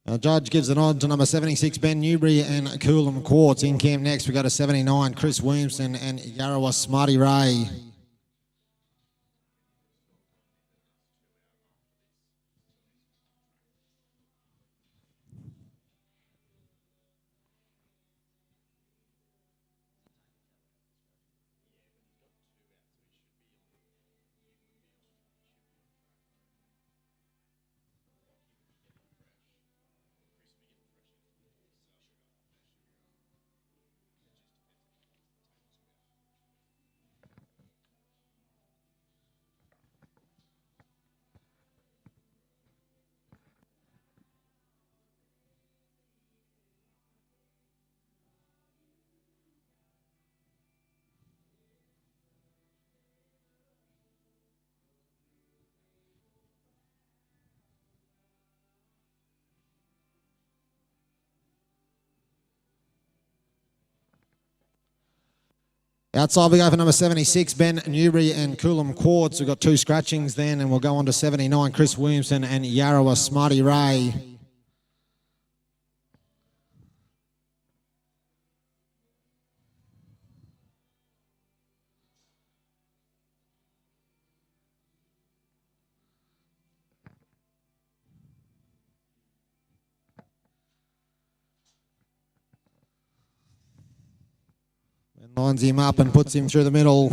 Our judge gives a nod to number 76, Ben Newbury and Coolum Quartz. In camp next, we go to 79, Chris Williamson and Yarrawa Smarty Ray. Outside we go for number 76, Ben Newbury and Coolum Quartz. We've got two scratchings then, and we'll go on to 79, Chris Williamson and Yarrawa Smarty Ray. Lines him up and puts him through the middle.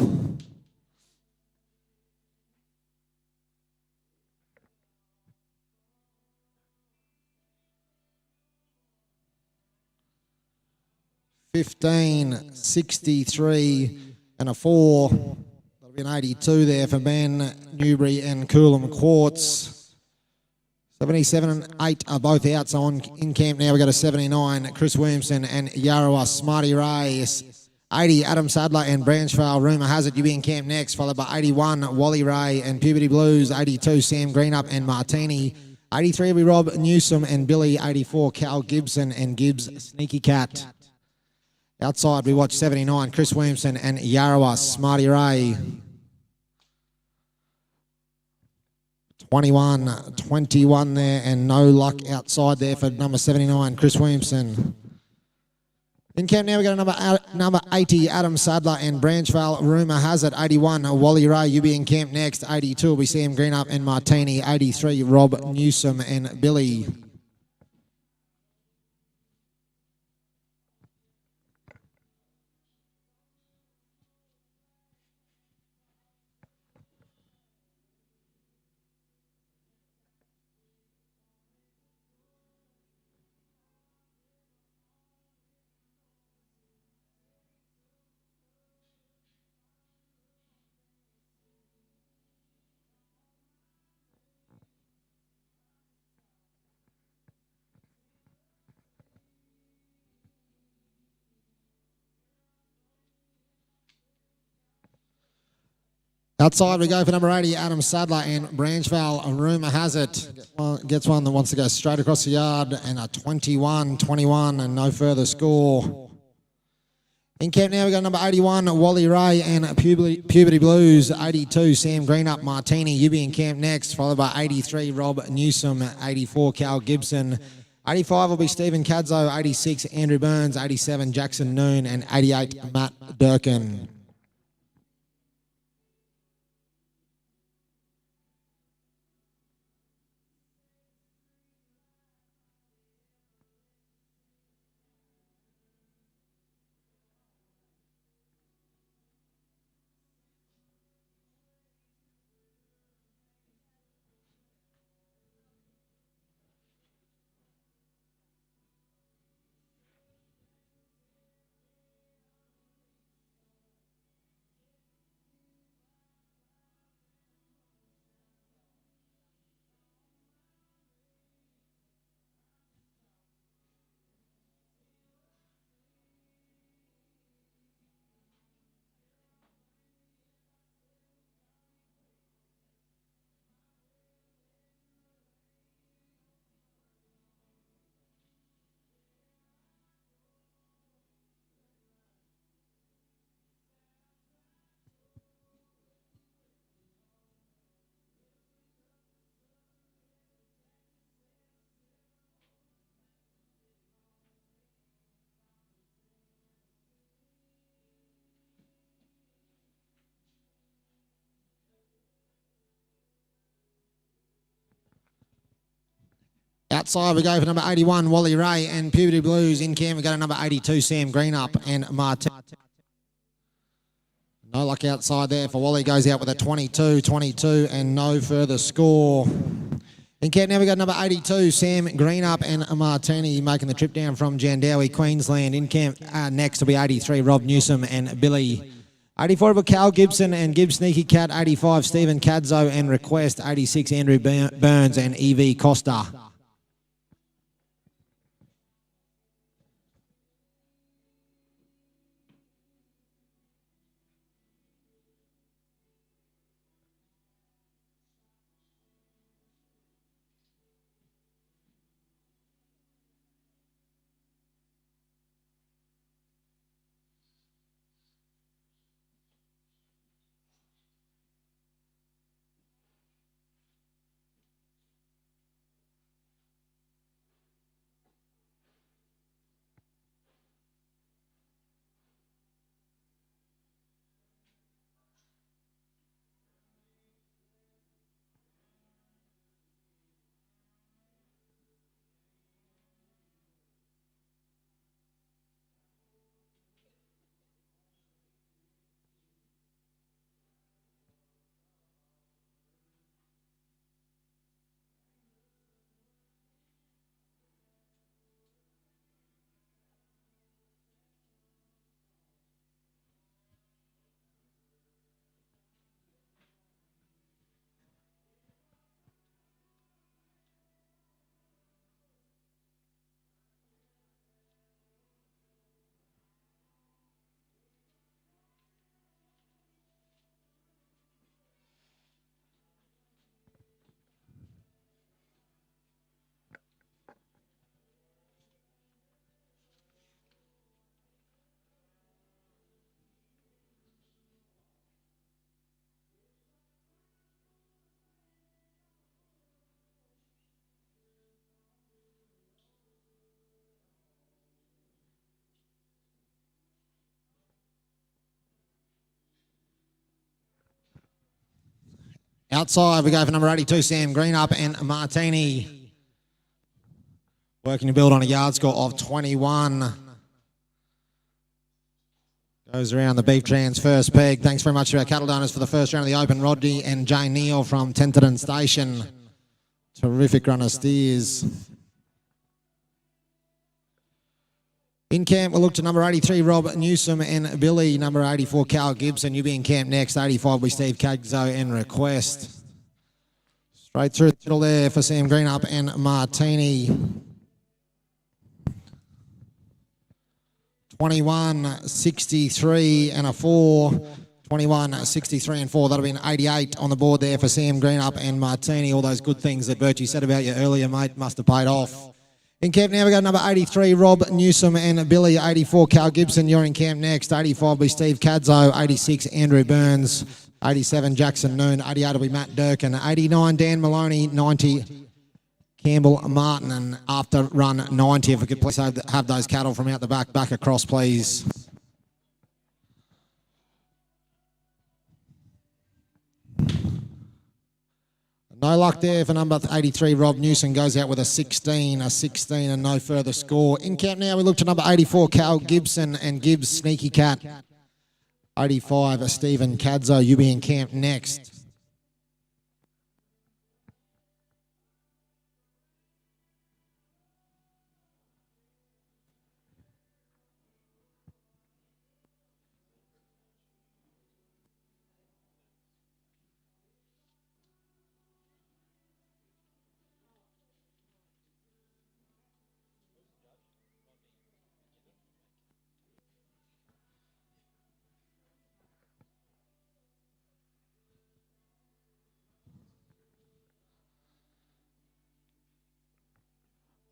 $15.63 and a 4. That'll be an 82 there for Ben Newbury and Coolum Quartz. 77 and 8 are both out, so on in camp now we go to 79, Chris Williamson and Yarrawa Smarty Ray. 80, Adam Sadler and Branchvale, Rumour Has It, you be in camp next, followed by 81, Wally Ray and Puberty Blues, 82, Sam Greenup and Martini, 83 will be Rob Newsom and Billy, 84, Cal Gibson and Gibbs Sneaky Cat. Outside we watch 79, Chris Williamson and Yarrawa Smarty Ray. 21 there, and no luck outside there for number 79, Chris Williamson. In camp now we got number 80, Adam Sadler and Branchvale, Rumour Has It, 81, Wally Ray, you be in camp next, 82 will be Sam Greenup and Martini, 83, Rob Newsom and Billy. Outside we go for number 80, Adam Sadler and Branchvale, Rumour Has It. Gets one that wants to go straight across the yard, and a 21 and no further score. In camp now we got number 81, Wally Ray and Puberty Blues, 82, Sam Greenup, Martini, you be in camp next, followed by 83, Rob Newsom, 84, Cal Gibson, 85 will be Stephen Cadzo, 86, Andrew Burns, 87, Jackson Noon, and 88, Matt Durkin. Outside we go for number 81, Wally Ray, and Puberty Blues. In camp we go to number 82, Sam Greenup and Martin. No luck outside there for Wally. Goes out with a 22, and no further score. In camp now we got number 82, Sam Greenup and Martini making the trip down from Jandowie, Queensland. In camp next will be 83, Rob Newsom and Billy. 84 will Cal Gibson and Gibbs Sneaky Cat. 85, Stephen Cadzo and Request. 86, Andrew Burns and EV Costa. Outside we go for number 82, Sam Greenup and Martini. Working to build on a yard score of 21. Goes around the Beef Trans first peg. Thanks very much to our cattle donors for the first round of the Open, Rodney and Jane Neal from Tenterden Station. Terrific runner steers. In camp, we'll look to number 83, Rob Newsom and Billy. Number 84, Cal Gibson. You'll be in camp next. 85 will be Steve Cagzo and Request. Straight through the middle there for Sam Greenup and Martini. 21, 63 and a 4. 21, 63 and 4. That'll be an 88 on the board there for Sam Greenup and Martini. All those good things that Bertie said about you earlier, mate, must have paid off. In camp now we got number 83, Rob Newsom and Billy. 84, Cal Gibson. You're in camp next. 85 will be Steve Cadzo. 86, Andrew Burns. 87, Jackson Noon. 88 will be Matt Durkin. 89, Dan Maloney. 90, Campbell Martin. And after run 90, if we could please have those cattle from out the back across, please. No luck there for number 83, Rob Newsom. Goes out with a 16 and no further score. In camp now, we look to number 84, Cal Gibson and Gibbs Sneaky Cat. 85, Stephen Cadzo. You be in camp next.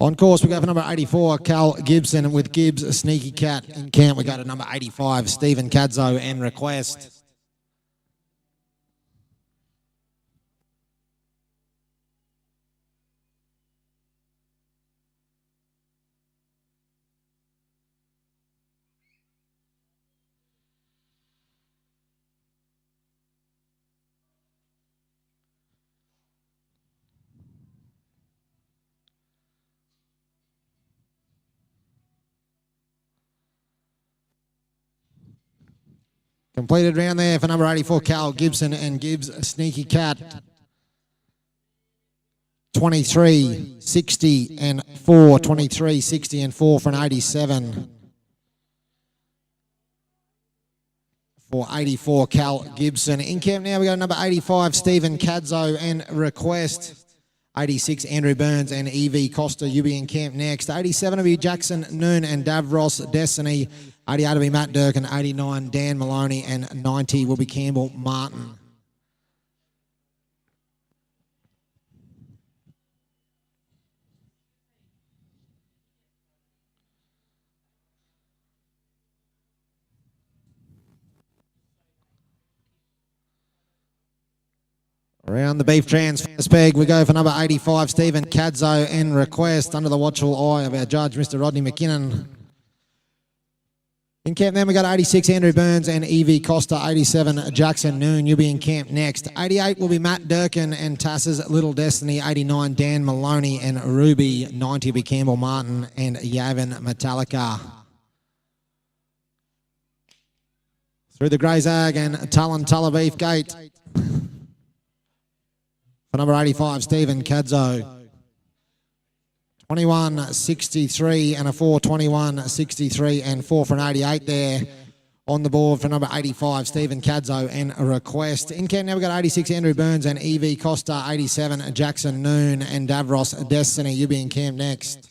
On course, we go for number 84, Cal Gibson with Gibbs, a Sneaky Cat. In camp, we go to number 85, Stephen Cadzo and Request. Completed round there for number 84, Cal Gibson and Gibbs Sneaky Cat. 23, 60 and 4. 23, 60 and 4 for an 87. For 84, Cal Gibson. In camp now, we got number 85, Stephen Cadzo and Request. 86, Andrew Burns and Evie Costa. You'll be in camp next. 87 will be Jackson Noon and Davros Destiny. 88 will be Matt Durkin. 89, Dan Maloney. And 90 will be Campbell Martin. Around the beef trans peg, we go for number 85, Stephen Cadzo and Request, under the watchful eye of our judge, Mr. Rodney McKinnon. In camp then, we got 86, Andrew Burns and Evie Costa. 87, Jackson Noon. You'll be in camp next. 88 will be Matt Durkin and Tass's Little Destiny. 89, Dan Maloney and Ruby. 90 will be Campbell Martin and Yavin Metallica. Through the Grey Zag and Tulla Beef Gate. For number 85, Stephen Cadzo. 21.63 and a 4, 21.63 and 4 for an 88 there. On the board for number 85, Stephen Cadzo and a Request. In camp now we've got 86, Andrew Burns and Evie Costa. 87, Jackson Noon and Davros Destiny. You'll be in camp next.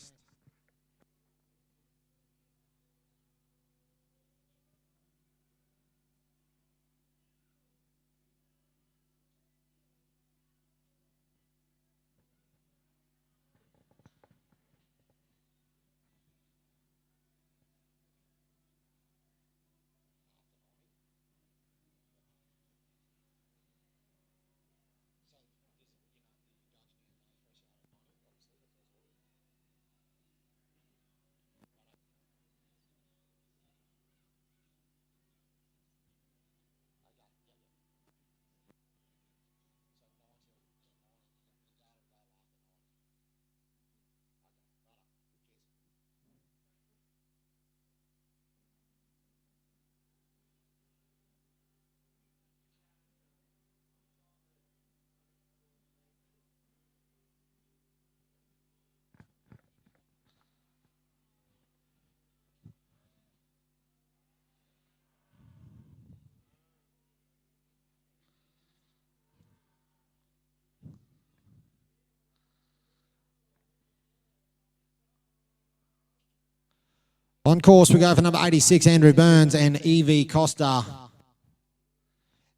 On course, we go for number 86, Andrew Burns and Evie Costa.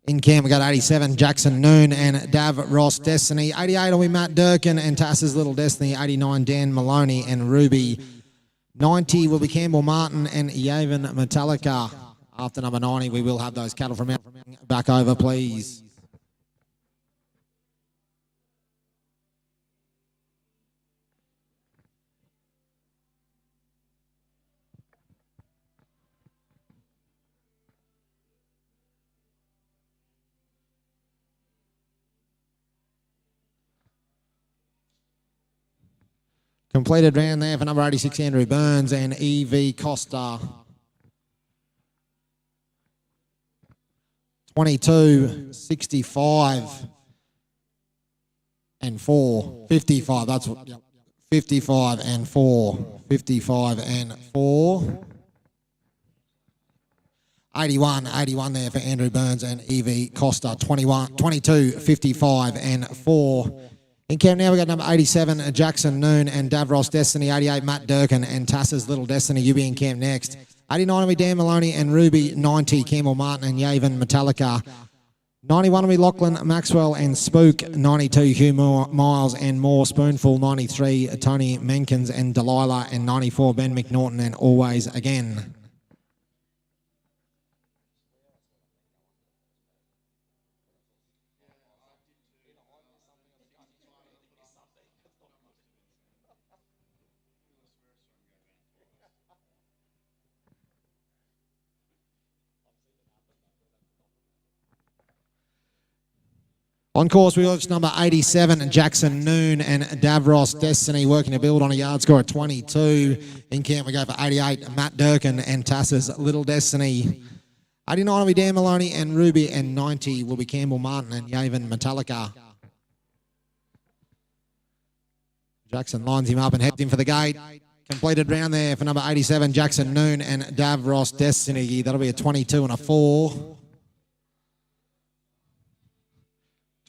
In camp, we got 87, Jackson Noon and Dav Ross Destiny. 88 will be Matt Durkin and Tass's Little Destiny. 89, Dan Maloney and Ruby. 90 will be Campbell Martin and Yavin Metallica. After number 90, we will have those cattle from out. Back over, please. Completed round there for number 86, Andrew Burns and Evie Costa. 22, 65 and 4. 55, that's what, yep. 55 and 4. 55 and 4. 81 there for Andrew Burns and Evie Costa. 22, 55 and 4. In camp now, we got number 87, Jackson Noon and Davros Destiny. 88, Matt Durkin and Tass's Little Destiny. You be in camp next. 89 will be Dan Maloney and Ruby. 90, Campbell Martin and Yavin Metallica. 91 will be Lachlan Maxwell and Spook. 92, Hugh Miles and More Spoonful. 93, Tony Menkins and Delilah. And 94, Ben McNaughton and Always Again. On course, we watch number 87, Jackson Noon and Davros Destiny, working to build on a yard score of 22. In camp, we go for 88, Matt Durkin and Tass's Little Destiny. 89 will be Dan Maloney and Ruby, and 90 will be Campbell Martin and Yavin Metallica. Jackson lines him up and heads in for the gate. Completed round there for number 87, Jackson Noon and Davros Destiny. That'll be a 22 and a 4.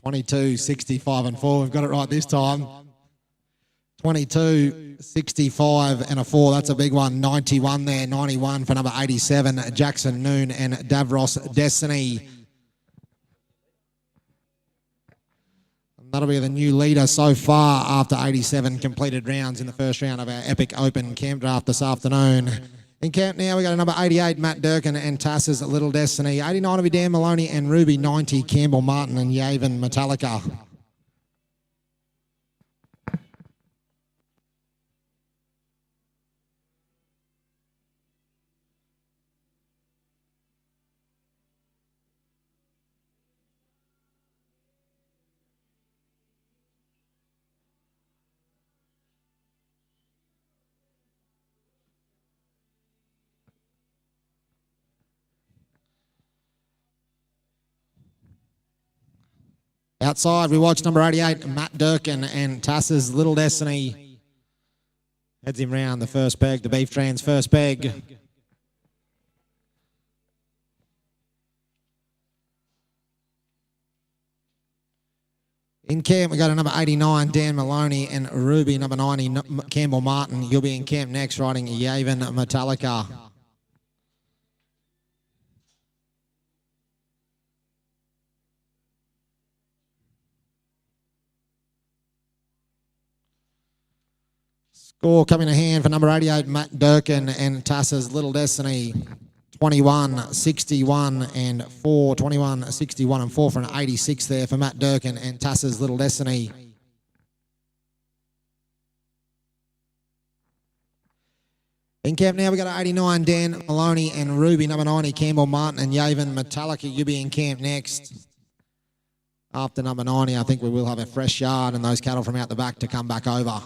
22, 65 and 4. We've got it right this time. 22, 65 and a 4. That's a big one. 91 there. 91 for number 87, Jackson Noon and Davros Destiny. And that'll be the new leader so far after 87 completed rounds in the first round of our Epic Open Camp Draft this afternoon. In camp now, we got a number 88, Matt Durkin and Tass's Little Destiny. 89 will be Dan Maloney and Ruby. 90, Campbell Martin and Yavin Metallica. Outside, we watch number 88, Matt Durkin and Tass's Little Destiny. Heads him round the first peg, the Beef Trans first peg. In camp, we got a number 89, Dan Maloney and Ruby. Number 90, Campbell Martin. You'll be in camp next, riding Yavin Metallica. Score coming to hand for number 88, Matt Durkin and Tass's Little Destiny. 21, 61 and 4. 21, 61 and 4 for an 86 there for Matt Durkin and Tass's Little Destiny. In camp now, we got 89, Dan Maloney and Ruby. Number 90, Campbell Martin and Yavin Metallica. You'll be in camp next. After number 90, I think we will have a fresh yard and those cattle from out the back to come back over.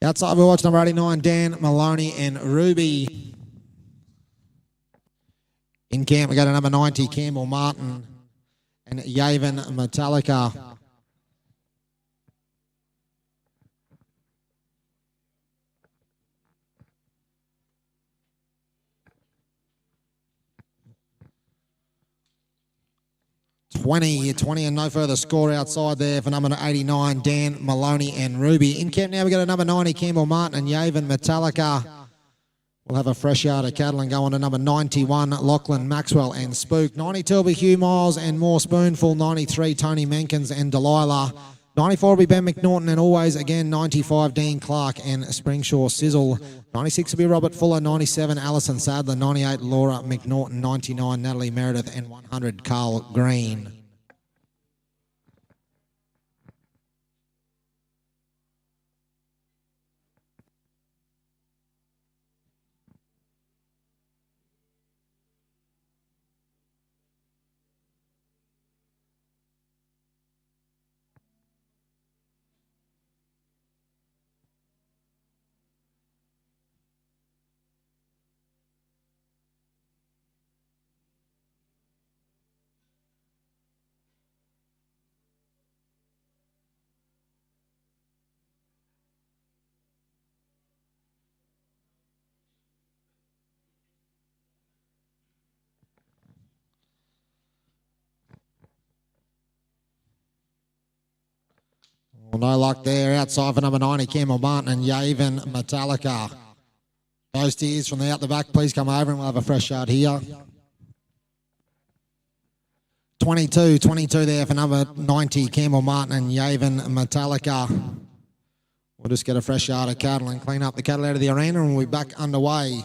Outside, we watch number 89, Dan Maloney and Ruby. In camp, we got a number 90, Campbell Martin and Yavin Metallica. Twenty and no further score outside there for number 89, Dan Maloney and Ruby. In camp now, we got a number 90, Campbell Martin and Yavin Metallica. We'll have a fresh yard of cattle and go on to number 91, Lachlan Maxwell and Spook. 92 will be Hugh Miles and More Spoonful. 93, Tony Menkins and Delilah. 94 will be Ben McNaughton and always again 95, Dean Clark and Springshaw Sizzle. 96 will be Robert Fuller. 97, Alison Sadler. 98, Laura McNaughton. 99, Natalie Meredith and 100, Carl Green. Well, no luck there. Outside for number 90, Campbell Martin and Yavin Metallica. Those steers from the out the back, please come over and we'll have a fresh yard here. 22 there for number 90, Campbell Martin and Yavin Metallica. We'll just get a fresh yard of cattle and clean up the cattle out of the arena and we'll be back underway.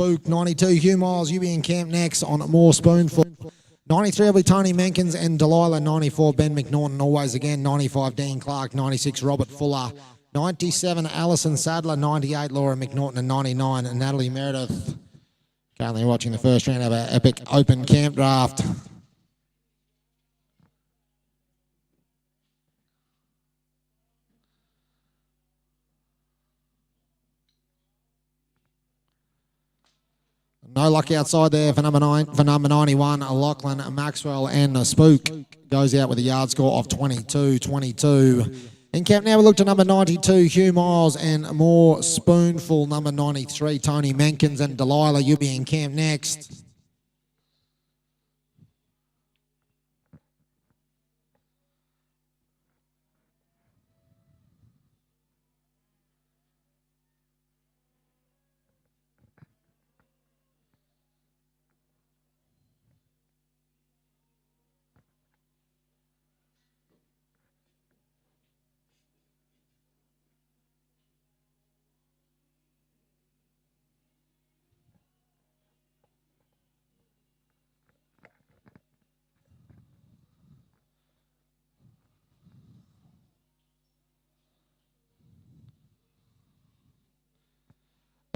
Spook. 92, Hugh Miles, you be in camp next on More Spoonful. 93 will be Tony Menkins and Delilah. 94, Ben McNaughton, always again. 95, Dean Clark. 96, Robert Fuller. 97, Alison Sadler. 98, Laura McNaughton. And 99, Natalie Meredith. Currently watching the first round of our epic open camp draft. No luck outside there for number 91, Lachlan Maxwell, and the Spook goes out with a yard score of 22-22. In camp now we look to number 92, Hugh Miles, and More Spoonful. Number 93, Tony Menkins and Delilah. You'll be in camp next.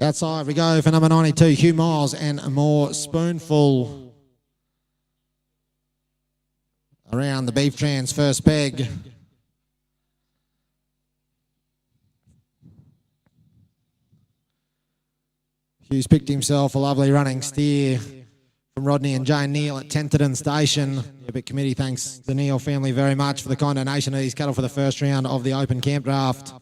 Outside we go for number 92, Hugh Miles and More Spoonful. Around the beef trans first peg. Hugh's picked himself a lovely running steer from Rodney and Jane Neal at Tenterden Station. The Epic Committee thanks the Neal family very much for the kind donation of these cattle for the first round of the open camp draft.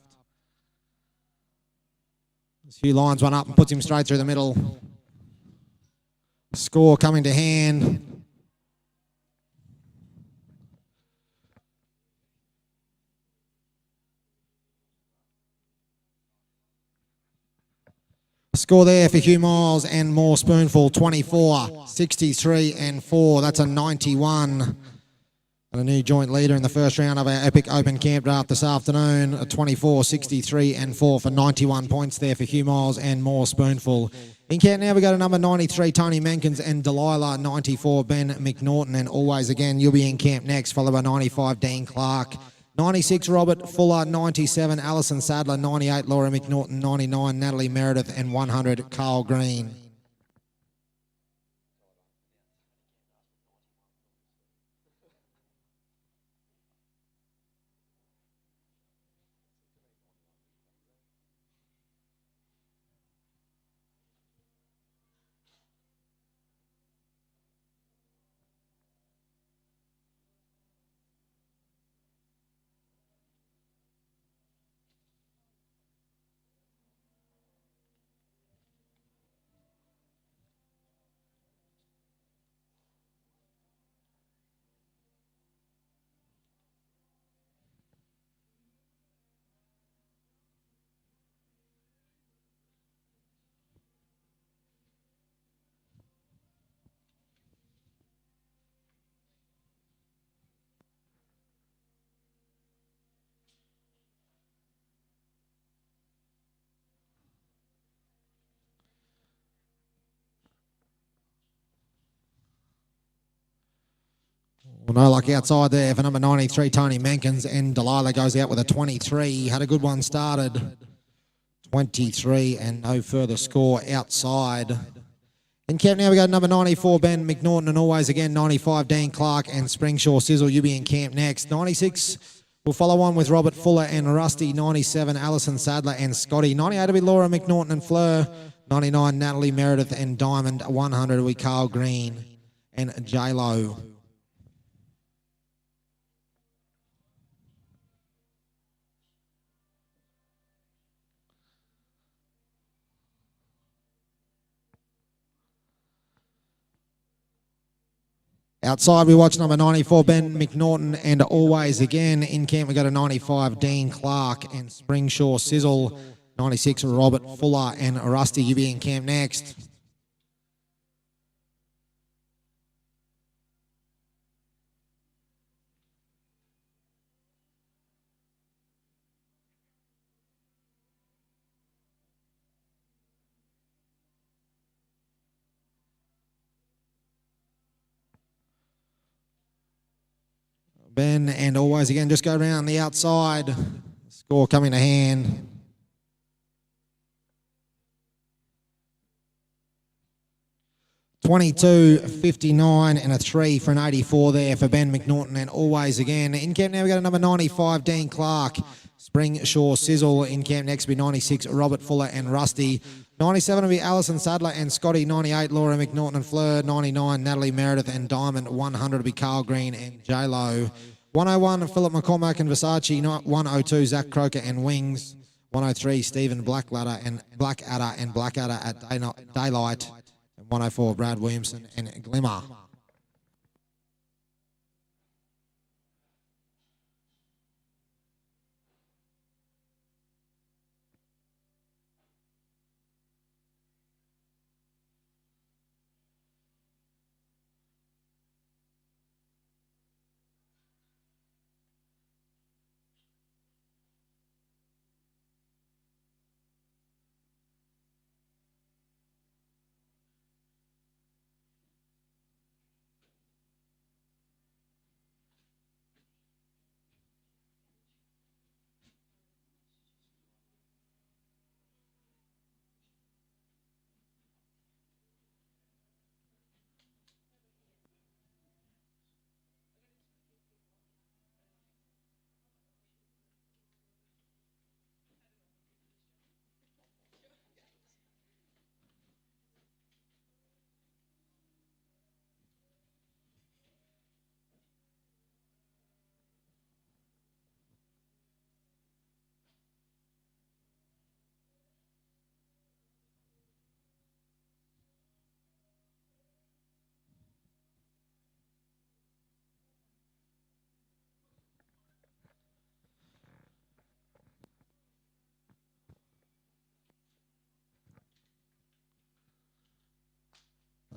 Hugh lines one up and puts him straight through the middle. Score coming to hand. Score there for Hugh Miles and More Spoonful, 24, 63 and 4. That's a 91. And a new joint leader in the first round of our epic open camp draft this afternoon. A 24, 63 and 4 for 91 points there for Hugh Miles and More Spoonful. In camp now we go to number 93, Tony Menkins and Delilah. 94, Ben McNaughton. And always again, you'll be in camp next, followed by 95, Dean Clark. 96, Robert Fuller. 97, Alison Sadler. 98, Laura McNaughton. 99, Natalie Meredith. And 100, Carl Green. Well, no luck outside there for number 93, Tony Menkins, and Delilah goes out with a 23. Had a good one started. 23 and no further score outside. In camp now we got number 94, Ben McNaughton, and always again 95, Dean Clark and Springshaw Sizzle. You be in camp next. 96 will follow on with Robert Fuller and Rusty. 97, Alison Sadler and Scotty. 98 will be Laura McNaughton and Fleur. 99, Natalie Meredith and Diamond. 100 will be Carl Green and J-Lo. Outside we watch number 94, Ben McNaughton, and always again. In camp we go to 95, Dean Clark and Springshaw Sizzle. 96, Robert Fuller and Rusty. You be in camp next. Ben, and always again, just go around the outside. Score coming to hand. $22.59 and a 3 for an 84 there for Ben McNaughton, and always again. In camp now we got a number 95, Dean Clark. Spring Shore Sizzle. In camp next will be 96, Robert Fuller and Rusty. 97 will be Alison Sadler and Scotty. 98, Laura McNaughton and Fleur. 99, Natalie Meredith and Diamond. 100 will be Carl Green and J-Lo. 101, Philip McCormack and Versace. 102, Zach Croker and Wings. 103, Stephen Blackadder at Daylight. And 104, Brad Williamson and Glimmer.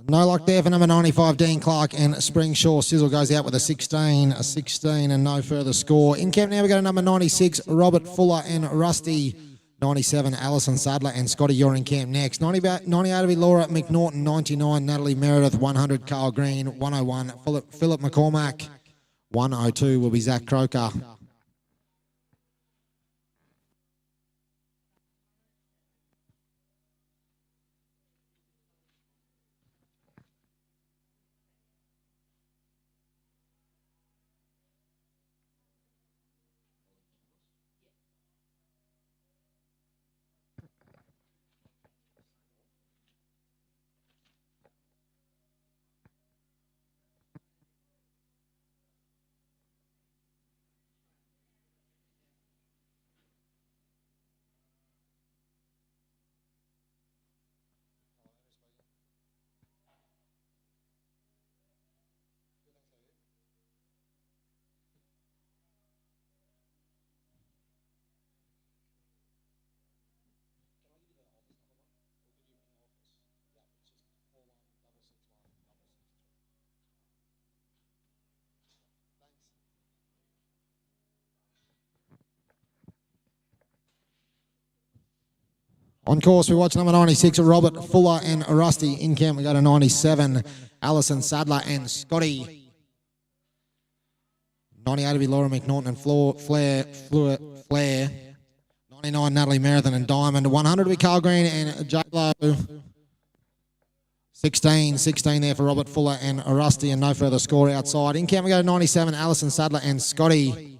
No luck there for number 95, Dean Clark, and Spring Shore Sizzle goes out with a 16, and no further score. In camp now we got a number 96, Robert Fuller and Rusty. 97, Alison Sadler and Scotty, you're in camp next. 98 will be Laura McNaughton. 99, Natalie Meredith. 100, Carl Green. 101, Philip McCormack. 102 will be Zach Croker. On course, we watch number 96, Robert Fuller and Rusty. In camp, we go to 97, Alison Sadler and Scotty. 98 will be Laura McNaughton and Flair. 99, Natalie Meredith and Diamond. 100 will be Carl Green and J-Lo. 16 there for Robert Fuller and Rusty, and no further score outside. In camp, we go to 97, Alison Sadler and Scotty.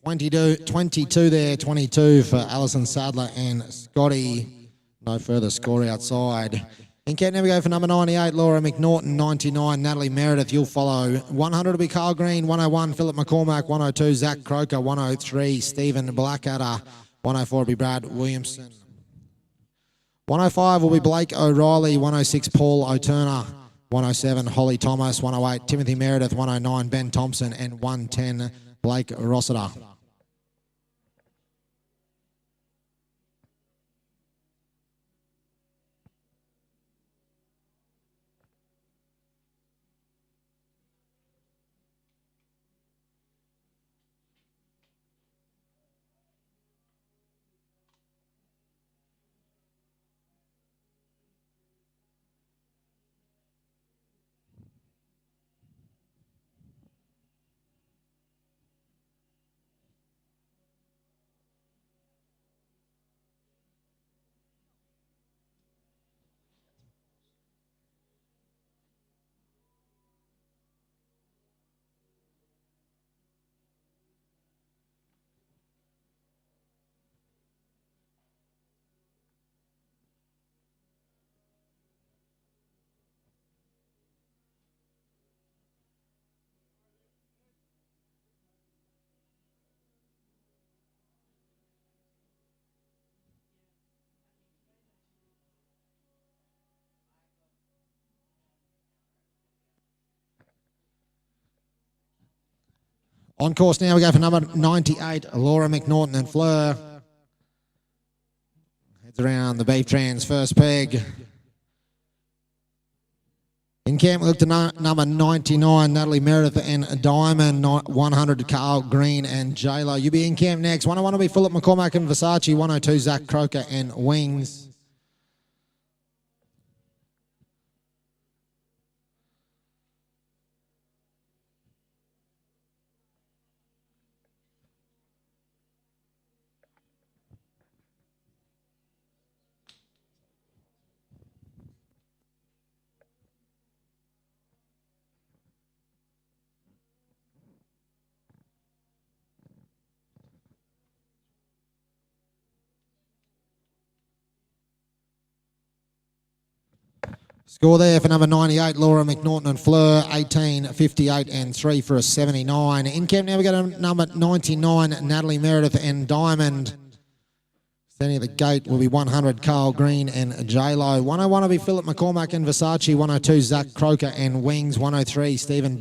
22 there, 22 for Alison Sadler and Scotty. No further score outside. In camp now we go for number 98, Laura McNaughton, 99, Natalie Meredith, you'll follow. 100 will be Carl Green, 101, Philip McCormack, 102, Zach Croker, 103, Stephen Blackadder, 104 will be Brad Williamson. 105 will be Blake O'Reilly, 106, Paul O'Turner, 107, Holly Thomas, 108, Timothy Meredith, 109, Ben Thompson, and 110, Blake Rossiter. On course now, we go for number 98, Laura McNaughton and Fleur. Heads around the beef trans, first peg. In camp, we look to number 99, Natalie Meredith and Diamond, 100, Carl Green and J-Lo. You be in camp next. 101 will be Philip McCormack and Versace, 102, Zach Croker and Wings. Score there for number 98, Laura McNaughton and Fleur, 18, 58 and 3 for a 79. In camp now we go to number 99, Natalie Meredith and Diamond. Standing at the gate will be 100, Carl Green and J-Lo. 101 will be Philip McCormack and Versace, 102, Zach Croker and Wings, 103, Stephen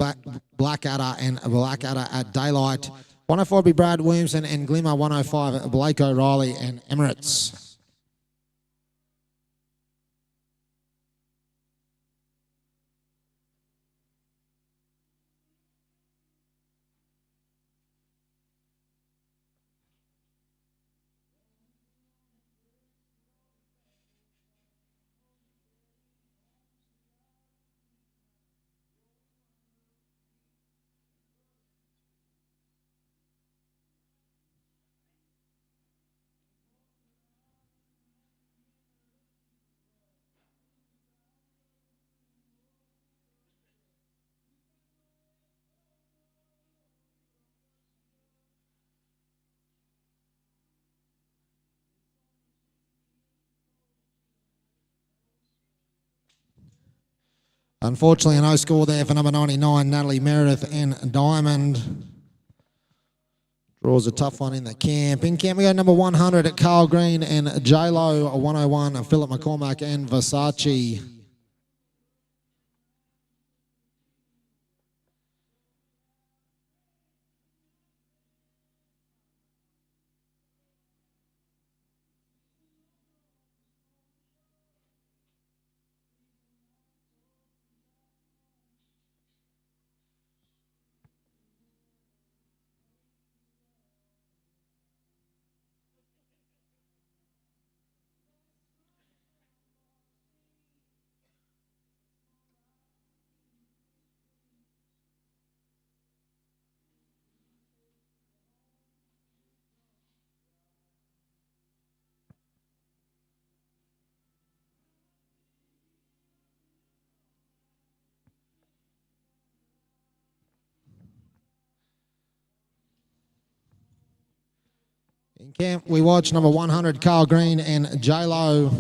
Blackadder and Blackadder at Daylight. 104 will be Brad Williamson and Glimmer, 105, Blake O'Reilly and Emirates. Unfortunately, a no score there for number 99, Natalie Meredith and Diamond. Draws a tough one in the camp. In camp, we go number 100 at Carl Green and J-Lo, 101, Philip McCormack and Versace. In camp, we watch number 100, Carl Green and J-Lo.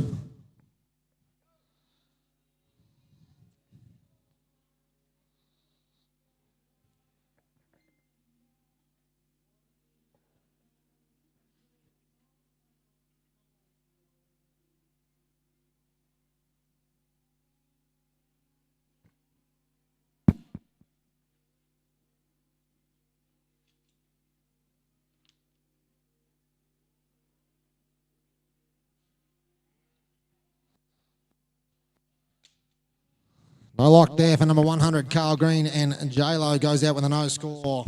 No lock there for number 100, Carl Green, and J-Lo goes out with a no score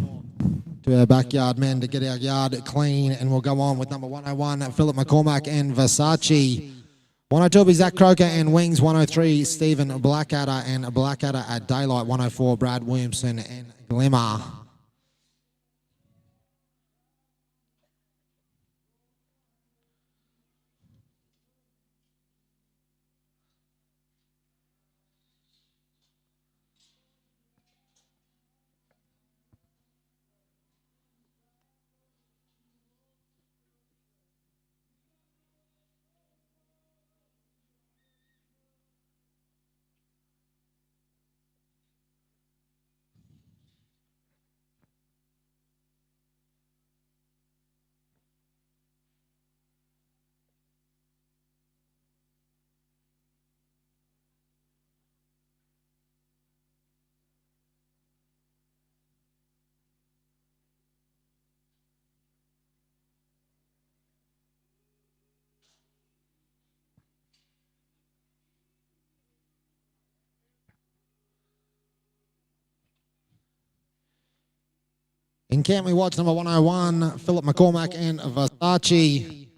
to our backyard men to get our yard clean, and we'll go on with number 101, Philip McCormack and Versace. 102 will be Zach Croker and Wings. 103, Stephen Blackadder and Blackadder at Daylight. 104, Brad Williamson and Glimmer. In camp, we watch number 101, Philip McCormack and Versace.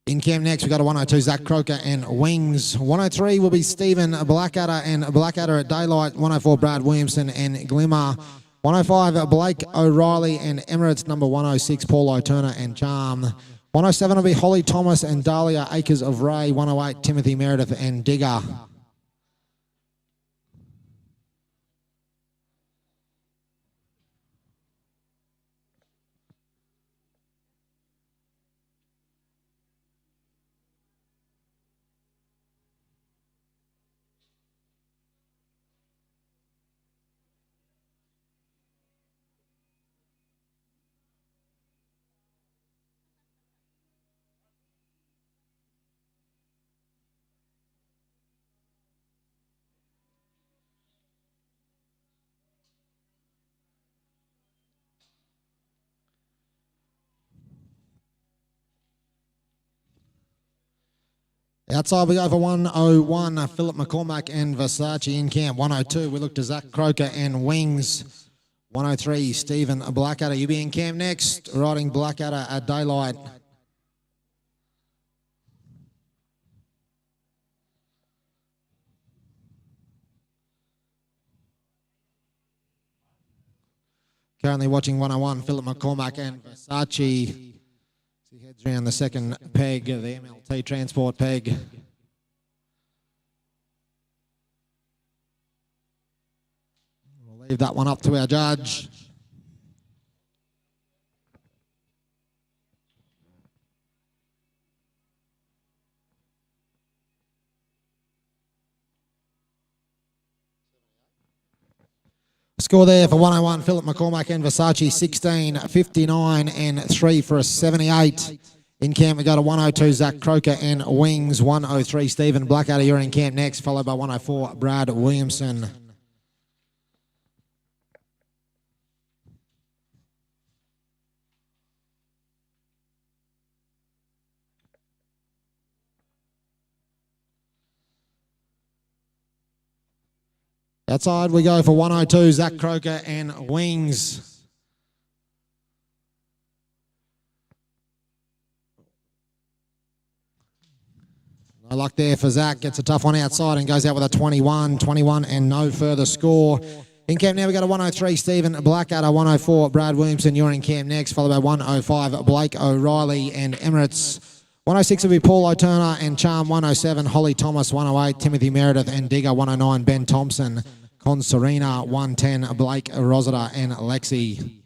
In camp next, we got a 102, Zach Croker and Wings. 103 will be Stephen Blackadder and Blackadder at Daylight. 104, Brad Williamson and Glimmer. 105, Blake O'Reilly and Emirates. Number 106, Paulo Turner and Charm. 107 will be Holly Thomas and Dahlia Acres of Ray. 108, Timothy Meredith and Digger. Outside we go for 101, Philip McCormack and Versace. In camp. 102, we look to Zach Croker and Wings. 103, Stephen Blackadder. You be in camp next, riding Blackadder at Daylight. Currently watching 101, Philip McCormack and Versace. He heads around the second peg, the MLT transport peg. We'll leave that one up to our judge. Score there for 101, Philip McCormack and Versace, 16, 59 and 3 for a 78. In camp, we go to 102, Zach Croker and Wings. 103, Stephen Blackadder. You're in camp next, followed by 104, Brad Williamson. Outside we go for 102, Zach Croker and Wings. No luck there for Zach. Gets a tough one outside and goes out with a 21 and no further score. In camp now we go to 103, Stephen Blackadder. 104, Brad Williamson. You're in camp next, followed by 105, Blake O'Reilly and Emirates. 106 will be Paulo Turner and Charm. 107, Holly Thomas. 108, Timothy Meredith and Digger. 109, Ben Thompson. Conserina. 110, Blake Rosetta and Lexi.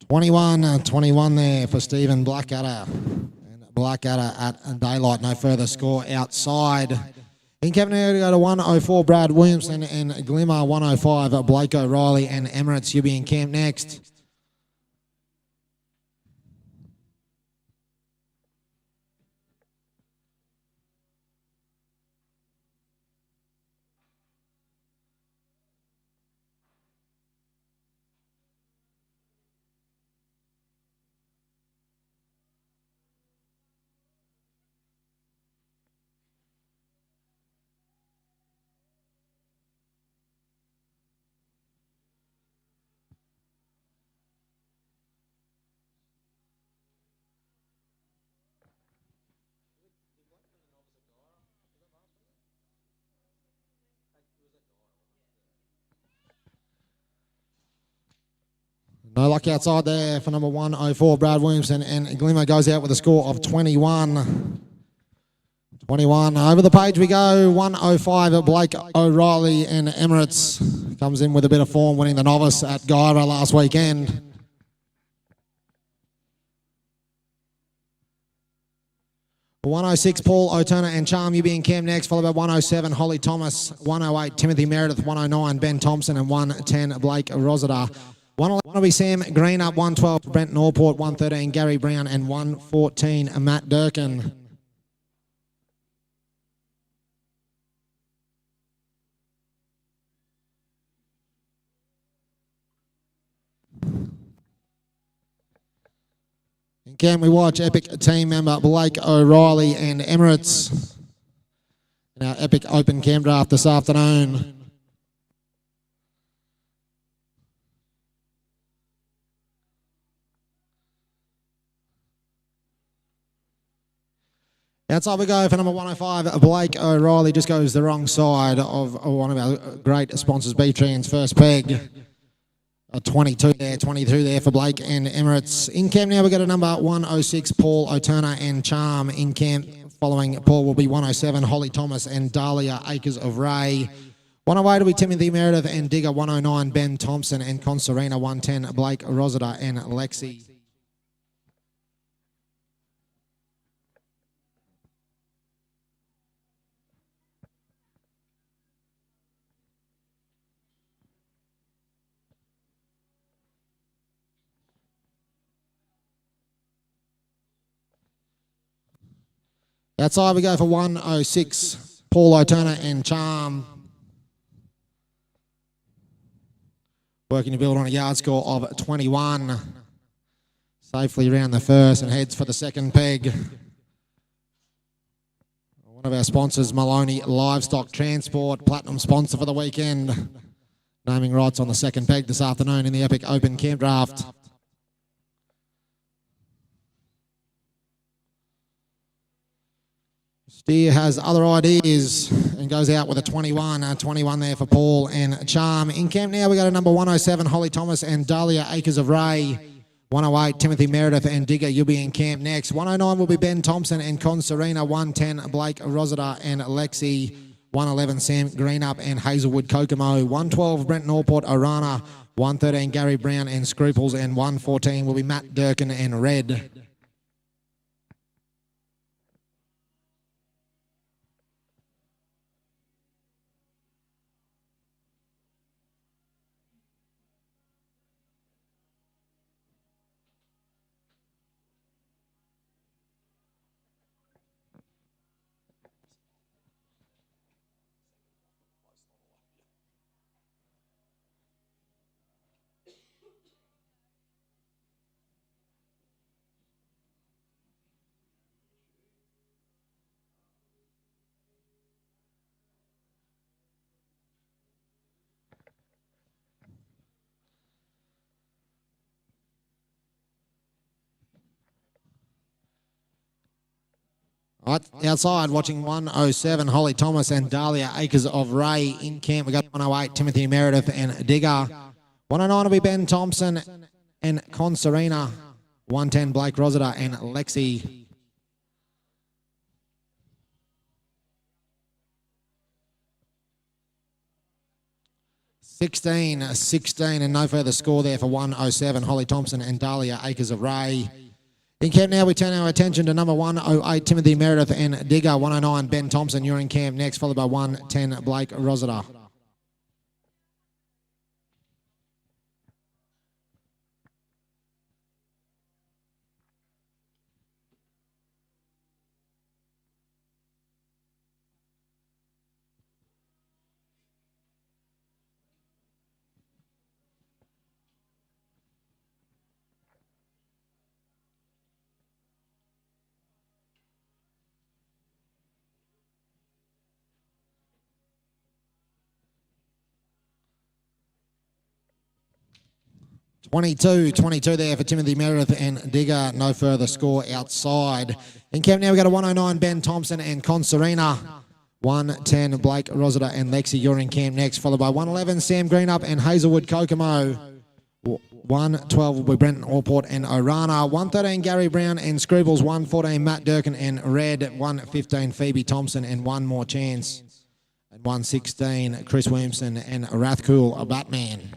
21 there for Stephen Blackadder. And Blackadder at daylight, no further score outside. In Kevin, now to go to 104, Brad Williamson and Glimmer, 105, Blake O'Reilly and Emirates. You'll be in camp next. No luck outside there for number 104, Brad Williamson, and Glimmer goes out with a score of 21. 21. Over the page we go. 105, Blake O'Reilly and Emirates comes in with a bit of form, winning the novice at Guyra last weekend. For 106, Paul O'Turner and Charm, you be in camp next, followed by 107, Holly Thomas, 108, Timothy Meredith, 109, Ben Thompson, and 110, Blake Rossiter. 111 will be Sam Green up, 112, Brent Norport, 113, Gary Brown, and 114, Matt Durkin. In camp we watch Epic team member Blake O'Reilly and Emirates in our Epic Open Camp Draft this afternoon. Outside we go for number 105, Blake O'Reilly. Just goes the wrong side of one of our great sponsors, B-Trans, first peg. 22 there for Blake and Emirates. In camp now we go to number 106, Paul O'Turner and Charm. In camp following Paul will be 107, Holly Thomas and Dahlia Acres of Ray. 108 will be Timothy Meredith and Digger, 109, Ben Thompson and Conserina, 110, Blake Rossiter and Lexi. Outside we go for 106, Paul O'Turner and Charm. Working to build on a yard score of 21. Safely around the first and heads for the second peg. One of our sponsors, Maloney Livestock Transport, platinum sponsor for the weekend. Naming rights on the second peg this afternoon in the Epic Open Camp Draft. Steer has other ideas and goes out with a 21. 21 there for Paul and Charm. In camp now we go to number 107, Holly Thomas and Dahlia Acres of Ray. 108, Timothy Meredith and Digger, you'll be in camp next. 109 will be Ben Thompson and Conserina. 110, Blake Rossiter and Lexi. 111, Sam Greenup and Hazelwood Kokomo. 112, Brent Norport, Orana. 113, Gary Brown and Scruples. And 114 will be Matt Durkin and Red. Right, outside watching 107, Holly Thomas and Dahlia Acres of Ray. In camp we got 108, Timothy Meredith and Digger. 109 will be Ben Thompson and Conserina. 110, Blake Rossiter and Lexi. 16, and no further score there for 107, Holly Thompson and Dahlia Acres of Ray. In camp now, we turn our attention to number 108, Timothy Meredith and Digger. 109, Ben Thompson. You're in camp next, followed by 110, Blake Rosita. Twenty-two there for Timothy Meredith and Digger. No further score outside. In camp now, we got a 109, Ben Thompson and Conserina. 110, Blake Rosita and Lexi. You're in camp next, followed by 111, Sam Greenup and Hazelwood Kokomo. 112 will be Brenton Allport and Orana. 113, Gary Brown and Scruples. 114, Matt Durkin and Red. 115, Phoebe Thompson and One More Chance. And 116, Chris Williamson and Rathcool, a Batman.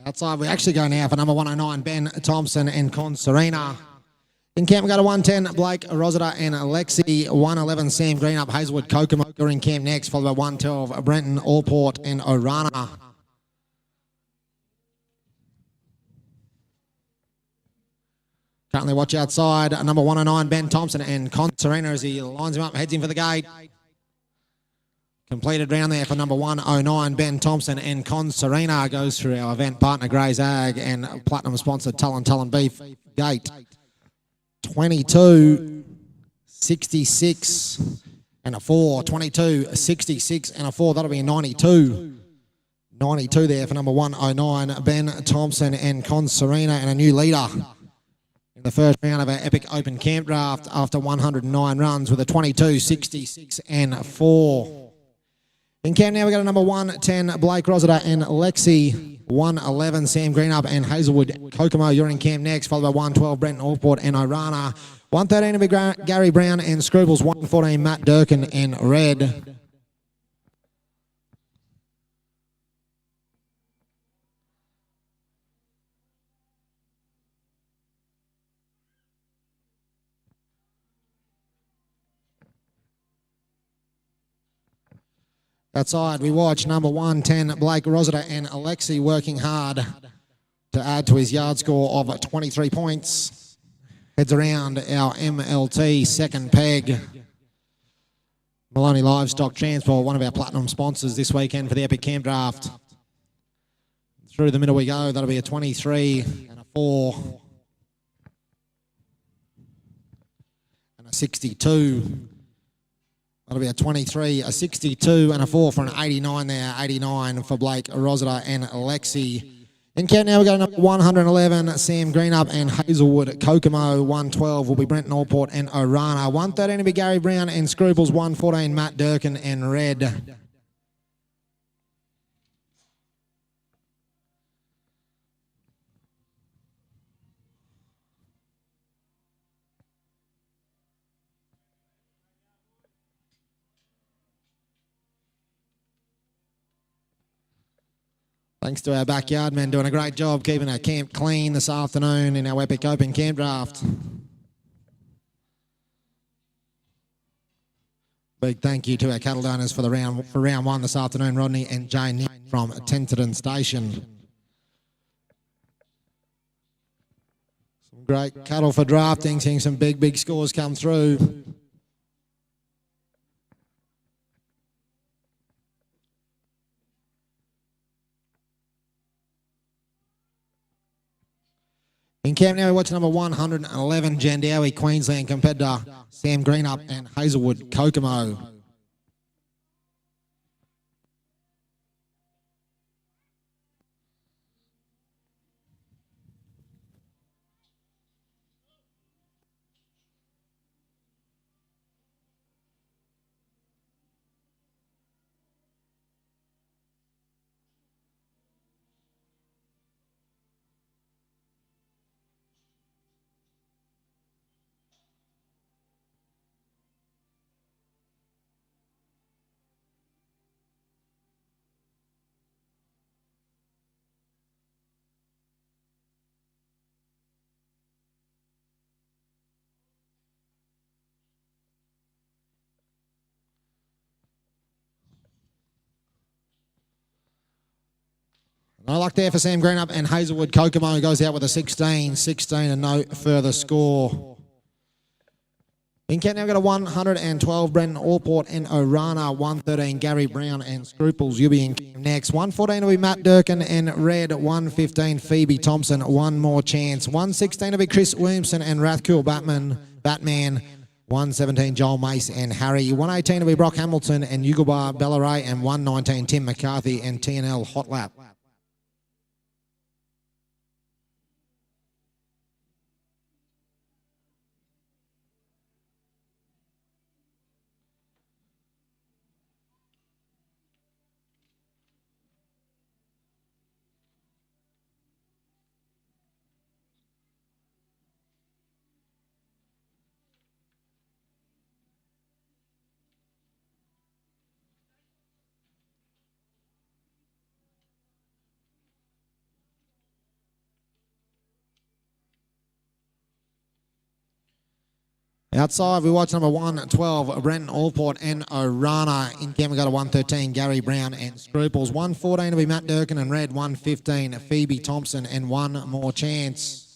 Outside, we actually go now for number 109, Ben Thompson and Conserina. In camp, we go to 110, Blake Rosita and Alexi. 111, Sam Greenup, Hazelwood Kokomo. You're in camp next, followed by 112, Brenton Allport and Orana. Currently watch outside, number 109, Ben Thompson and Conserina as he lines him up, heads in for the gate. Completed round there for number 109, Ben Thompson and Conserina. Goes through our event partner, Grey's Ag, and platinum sponsor, Tullin Beef Gate. 22, 66 and a 4. 22, 66 and a 4. That'll be a 92. 92 there for number 109, Ben Thompson and Conserina, and a new leader in the first round of our Epic Open Camp Draft after 109 runs with a 22, 66 and 4. In camp now, we got a number 110, Blake Rosita and Lexi. 111, Sam Greenup and Hazelwood Kokomo. You're in camp next, followed by 112, Brenton Allport and Orana. 113 will be Gary Brown and Scruples. 114, Matt Durkin and Red. Outside, we watch number 110, Blake Rosita and Alexi working hard to add to his yard score of 23 points. Heads around our MLT second peg. Maloney Livestock Transport, one of our platinum sponsors this weekend for the Epic Camp Draft. Through the middle we go. That'll be a 23 and a 4. And a 62. That'll be a 23, a 62 and a 4 for an 89 there. 89 for Blake Rosita and Alexi. In camp now we got number 111, Sam Greenup and Hazelwood Kokomo. 112 will be Brenton Allport and Orana. 113 will be Gary Brown and Scruples. 114 Matt Durkin and Red. Thanks to our backyard men doing a great job keeping our camp clean this afternoon in our Epic Open Camp Draft. Big thank you to our cattle donors for round one this afternoon, Rodney and Jane Nick from Tenterden Station. Some great cattle for drafting, seeing some big scores come through. In camp now, we watch number 111, Jandowie, Queensland competitor, Sam Greenup and Hazelwood Kokomo. No luck there for Sam Greenup and Hazelwood Kokomo goes out with a 16 and no further score. In camp now we've got a 112 Brenton Allport and Orana, 113 Gary Brown and Scruples. You'll be in camp next. 114 will be Matt Durkin and Red. 115 Phoebe Thompson. One more chance. 116 will be Chris Williamson and Rathcool Batman. 117 Joel Mace and Harry. 118 will be Brock Hamilton and Yugobar Bellaray, and 119 Tim McCarthy and TNL Hotlap. Outside, we watch number 112, Brenton Allport and Orana. In camp, we got a 113, Gary Brown and Scruples. 114 will be Matt Durkin and Red. 115, Phoebe Thompson, and one more chance.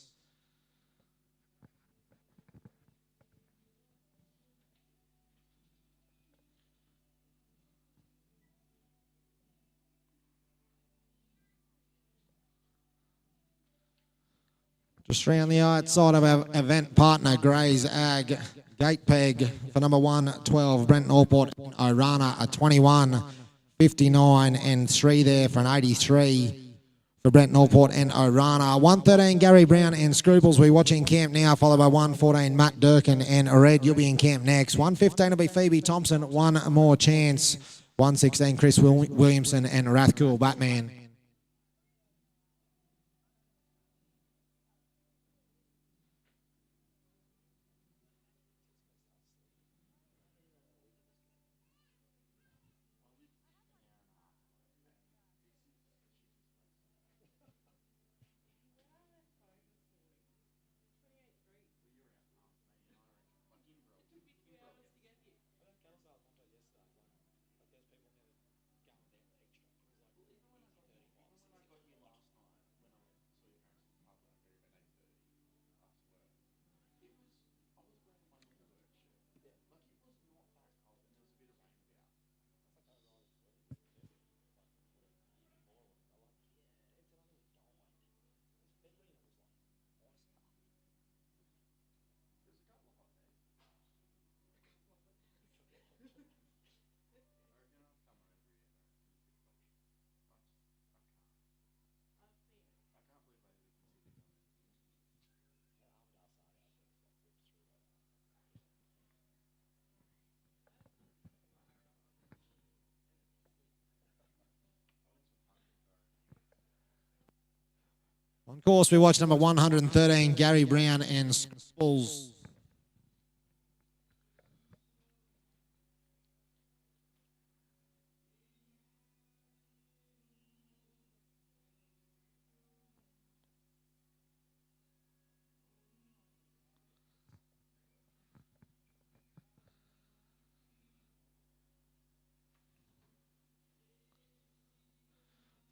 Just round the outside of our event partner, Gray's Ag Gate Peg for number 112, Brenton Allport, Orana, a 21, 59 and 3 there for an 83 for Brenton Allport and Orana. 113, Gary Brown and Scruples. We're watching camp now, followed by 114, Matt Durkin and Red. You'll be in camp next. 115 will be Phoebe Thompson, one more chance. 116, Chris Williamson and Rathcool Batman. On course, we watch number 113, Gary Brown and Skulls.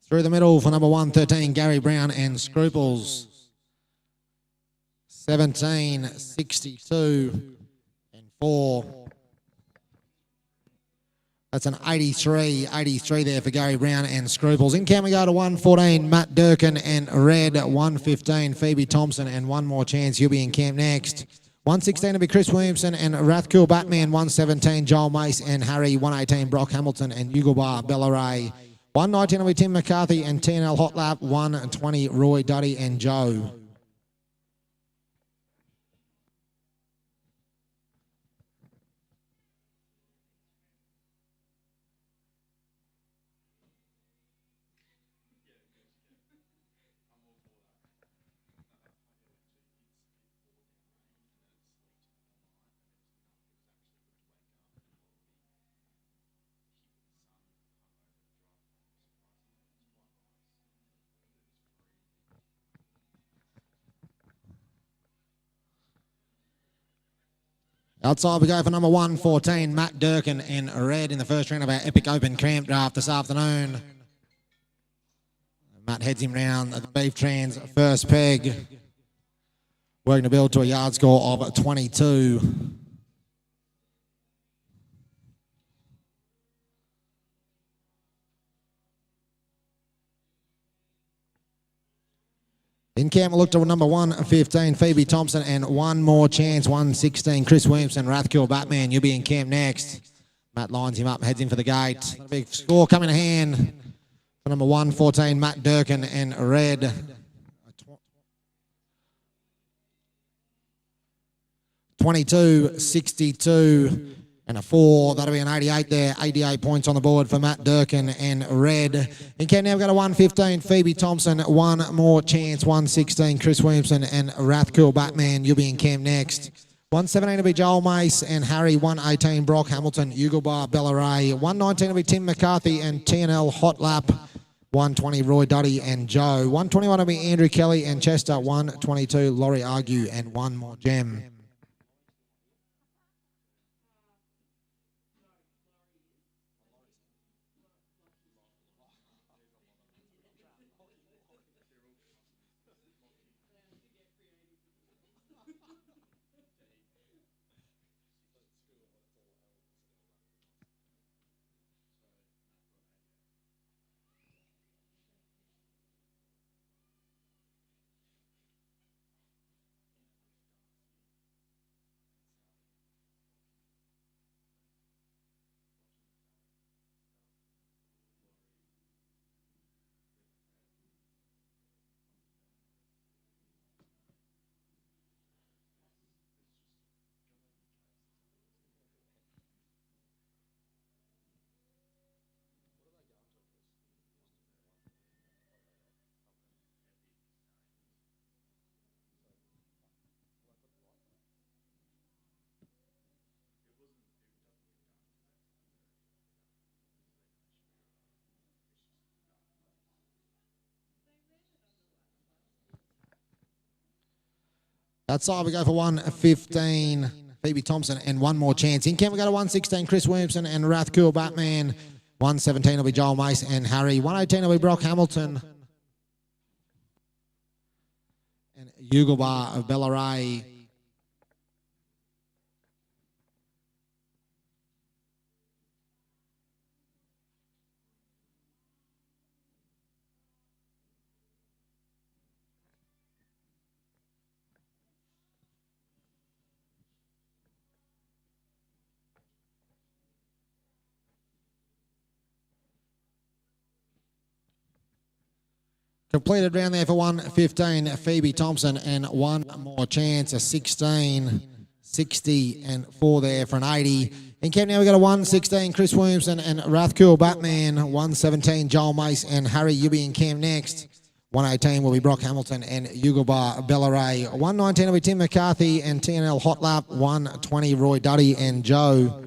Through the middle for number 113, Gary Brown and Scruples. 17, 62, and 4. That's an 83 there for Gary Brown and Scruples. In can we go to 114, Matt Durkin and Red. 115, Phoebe Thompson, and one more chance. You'll be in camp next. 116 will be Chris Williamson and Rathcool Batman. 117, Joel Mace and Harry. 118, Brock Hamilton and Yugelbar Bellaray. 119 will be Tim McCarthy and TNL Hot Lap. 120, Roy Duddy and Joe. Outside we go for number 114, Matt Durkin and Red in the first round of our Epic Open Camp Draft this afternoon. Matt heads him round the Beef Trans first peg, working to build to a yard score of 22. In camp, we'll look to number 115, Phoebe Thompson, and one more chance, 116, Chris Williamson, Rathkill Batman. You'll be in camp next. Matt lines him up, heads in for the gate. A big score coming to hand for number 114, Matt Durkin and Red. 22, 62, and a 4. That'll be an 88 there. 88 points on the board for Matt Durkin and Red. In camp now, we've got a 115, Phoebe Thompson. One more chance, 116, Chris Williamson and Rathcool Batman. You'll be in camp next. 117 will be Joel Mace and Harry. 118, Brock Hamilton, Yugelbar Bellaray. 119 will be Tim McCarthy and TNL Hot Lap. 120, Roy Duddy and Joe. 121 will be Andrew Kelly and Chester. 122, Laurie Argue, and one more gem. Outside we go for 115, Phoebe Thompson, and one more chance. In camp we go to 116, Chris Williamson and Rathcool Batman. 117 will be Joel Mace and Harry. 118 will be Brock Hamilton and Yugelbar of Bellaray. Completed round there for 115, Phoebe Thompson, and one more chance, a 16, 60, and 4 there for an 80. In camp now, we've got a 116, Chris Williamson and Rathcool Batman. 117, Joel Mace and Harry Yubi in camp next. 118 will be Brock Hamilton and Yugelbar Bellaray. 119 will be Tim McCarthy and TNL Hot Lap. 120 Roy Duddy and Joe.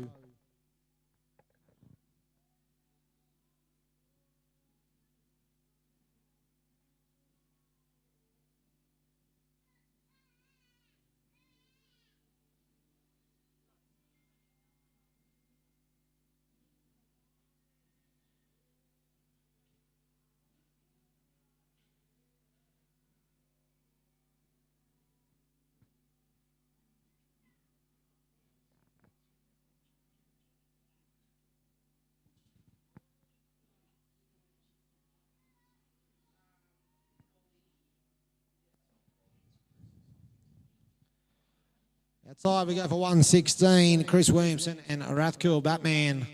Outside we go for 116, Chris Williamson and Rathcool Batman.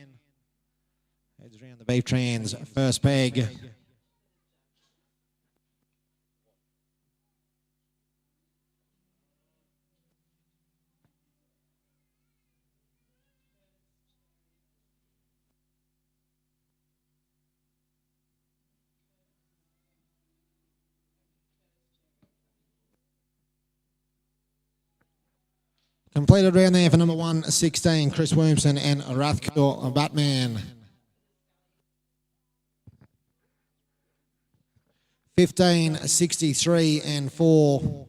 Heads around the beef trans, first peg. Completed round there for number 116, Chris Williamson and Rathcool Batman. 15, 63 and 4.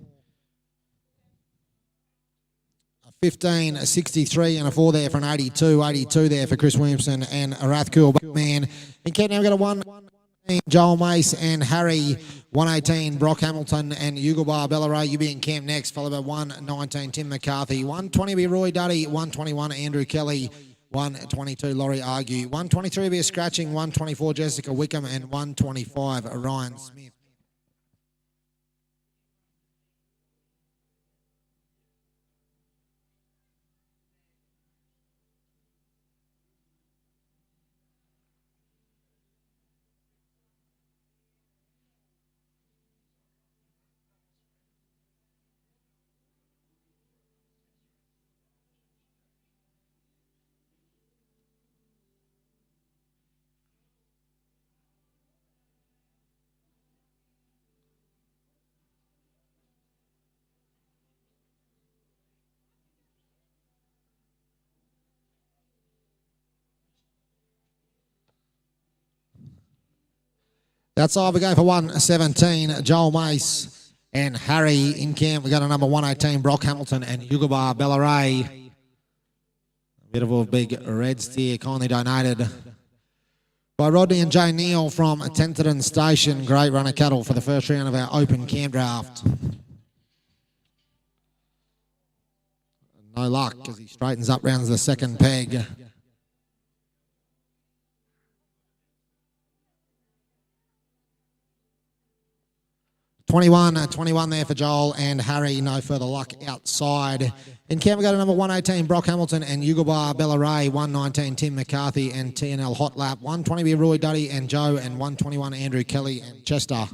15, 63 and a 4 there for an 82. 82 there for Chris Williamson and Rathcool Batman. In Kent now we've got a 118, Joel Mace and Harry. 118, Brock Hamilton and Yugelbar Bellaray. You be in camp next, followed by 119, Tim McCarthy. 120 will be Roy Duddy. 121, Andrew Kelly. 122, Laurie Argue. 123 will be a scratching. 124, Jessica Wickham. And 125, Ryan Smith. That's all. We're going for 117, Joel Mace and Harry. In camp, we got a number 118, Brock Hamilton and Yugelbar Bellaray. A bit of a big red steer, kindly donated by Rodney and Jane Neal from Tenterden Station. Great run of cattle for the first round of our open camp draft. No luck as he straightens up, rounds the second peg. 21 there for Joel and Harry. No further luck outside. In camp, we go to number 118, Brock Hamilton and Yugelbar Bellaray. 119, Tim McCarthy and TNL Hot Lap. 120 be Roy Duddy and Joe. And 121, Andrew Kelly and Chester.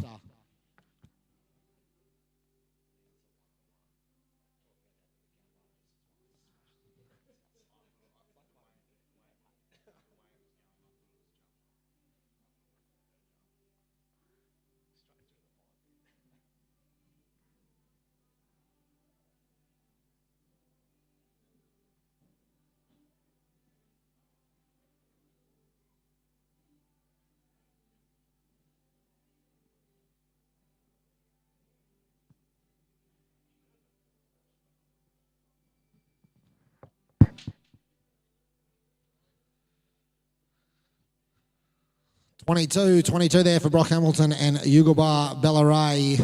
Twenty-two there for Brock Hamilton and Yugelbar Bellaray.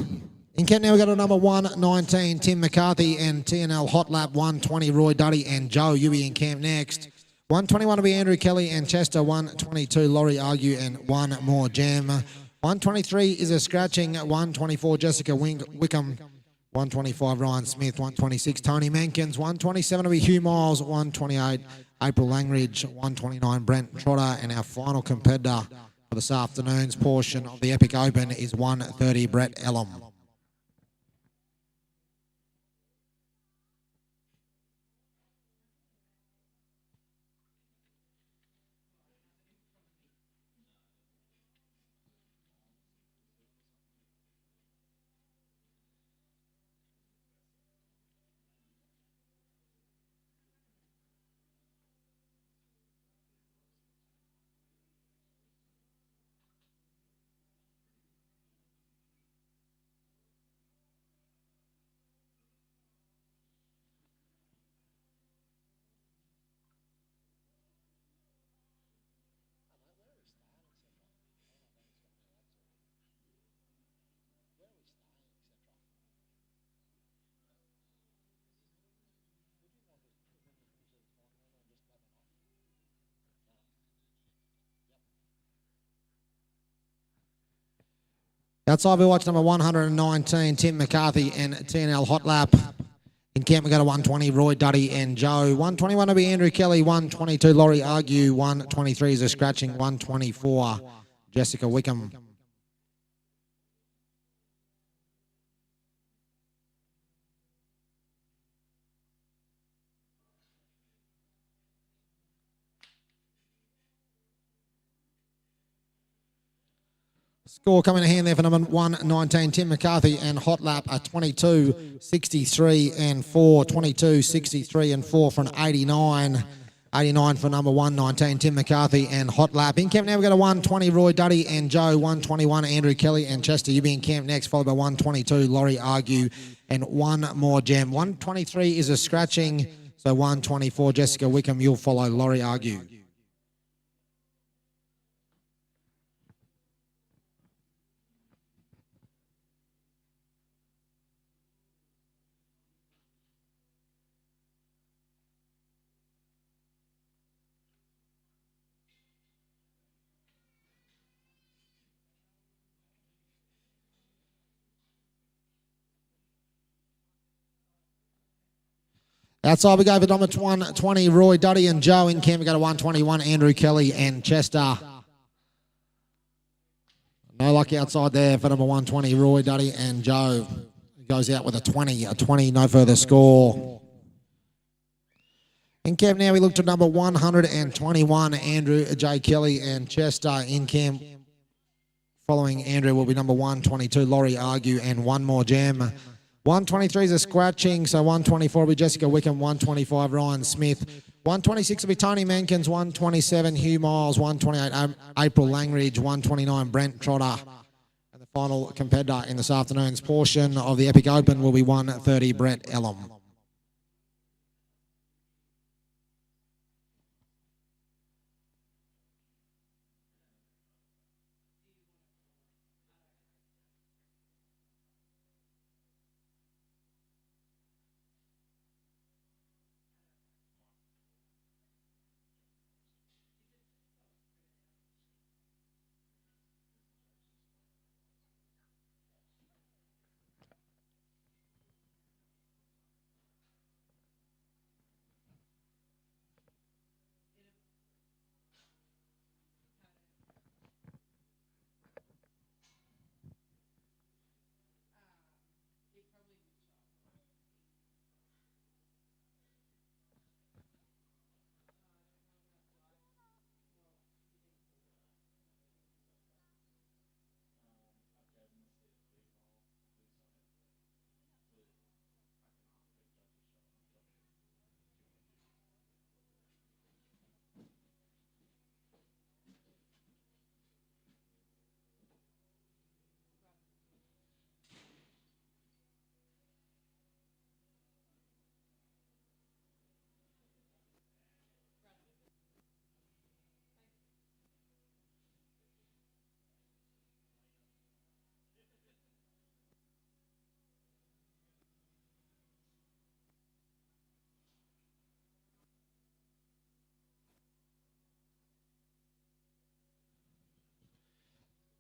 In Kent now we've got a number 119, Tim McCarthy and TNL Hot Lap. 120, Roy Duddy and Joe. You be in camp next. 121 will be Andrew Kelly and Chester. 122, Laurie Argue and one more Gem. 123 is a scratching. 124, Jessica Wickham. 125, Ryan Smith. 126, Tony Mankins. 127 will be Hugh Miles. 128, April Langridge. 129, Brent Trotter. And our final competitor for this afternoon's portion of the Epic Open is 130, Brett Ellum. Outside we watch number 119, Tim McCarthy and TNL Hot Lap. In camp we go to 120, Roy Duddy and Joe. 121 will be Andrew Kelly. 122, Laurie Argue. 123 is a scratching. 124, Jessica Wickham. Score coming in hand there for number 119, Tim McCarthy and Hot Lap, a 22, 63 and 4, 22, 63 and 4 for an 89. 89 for number 119, Tim McCarthy and Hot Lap. In camp now we go to 120, Roy Duddy and Joe. 121, Andrew Kelly and Chester. You be in camp next, followed by 122, Laurie Argue and one more gem. 123 is a scratching, so 124, Jessica Wickham. You'll follow Laurie Argue. Outside we go for number 120, Roy Duddy and Joe. In camp we go to 121, Andrew Kelly and Chester. No luck outside there for number 120, Roy Duddy and Joe. Goes out with a 20, no further score. In camp now we look to number 121, Andrew J. Kelly and Chester. In camp following Andrew will be number 122, Laurie Argue and one more gem. 123 is a scratching, so 124 will be Jessica Wickham, 125 Ryan Smith, 126 will be Tony Mankins, 127 Hugh Miles, 128 April Langridge, 129 Brent Trotter. And the final competitor in this afternoon's portion of the Epic Open will be 130 Brett Ellum.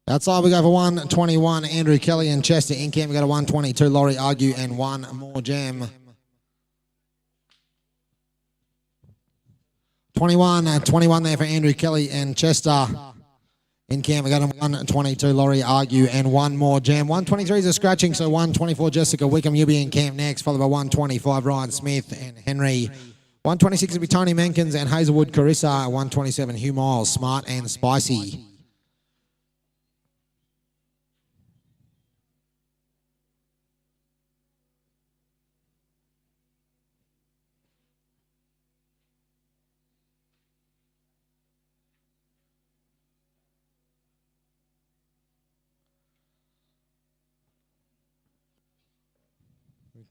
Outside we go for 121, Andrew Kelly and Chester. In camp we go to 122, Laurie Argue and one more gem. 21 there for Andrew Kelly and Chester. In camp we go to 122, Laurie Argue and one more jam. 123 is a scratching, so 124, Jessica Wickham. You'll be in camp next, followed by 125, Ryan Smith and Henry. 126 will be Tony Mankins and Hazelwood Carissa. 127, Hugh Miles, Smart and Spicy.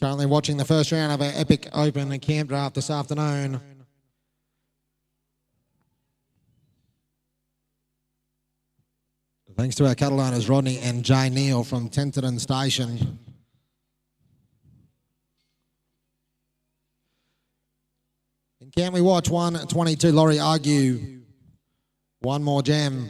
Currently watching the first round of our Epic Open camp draft this afternoon. Thanks to our cattle owners, Rodney and Jay Neal from Tenterden Station. In camp we watch 122, Laurie Argue. One more gem.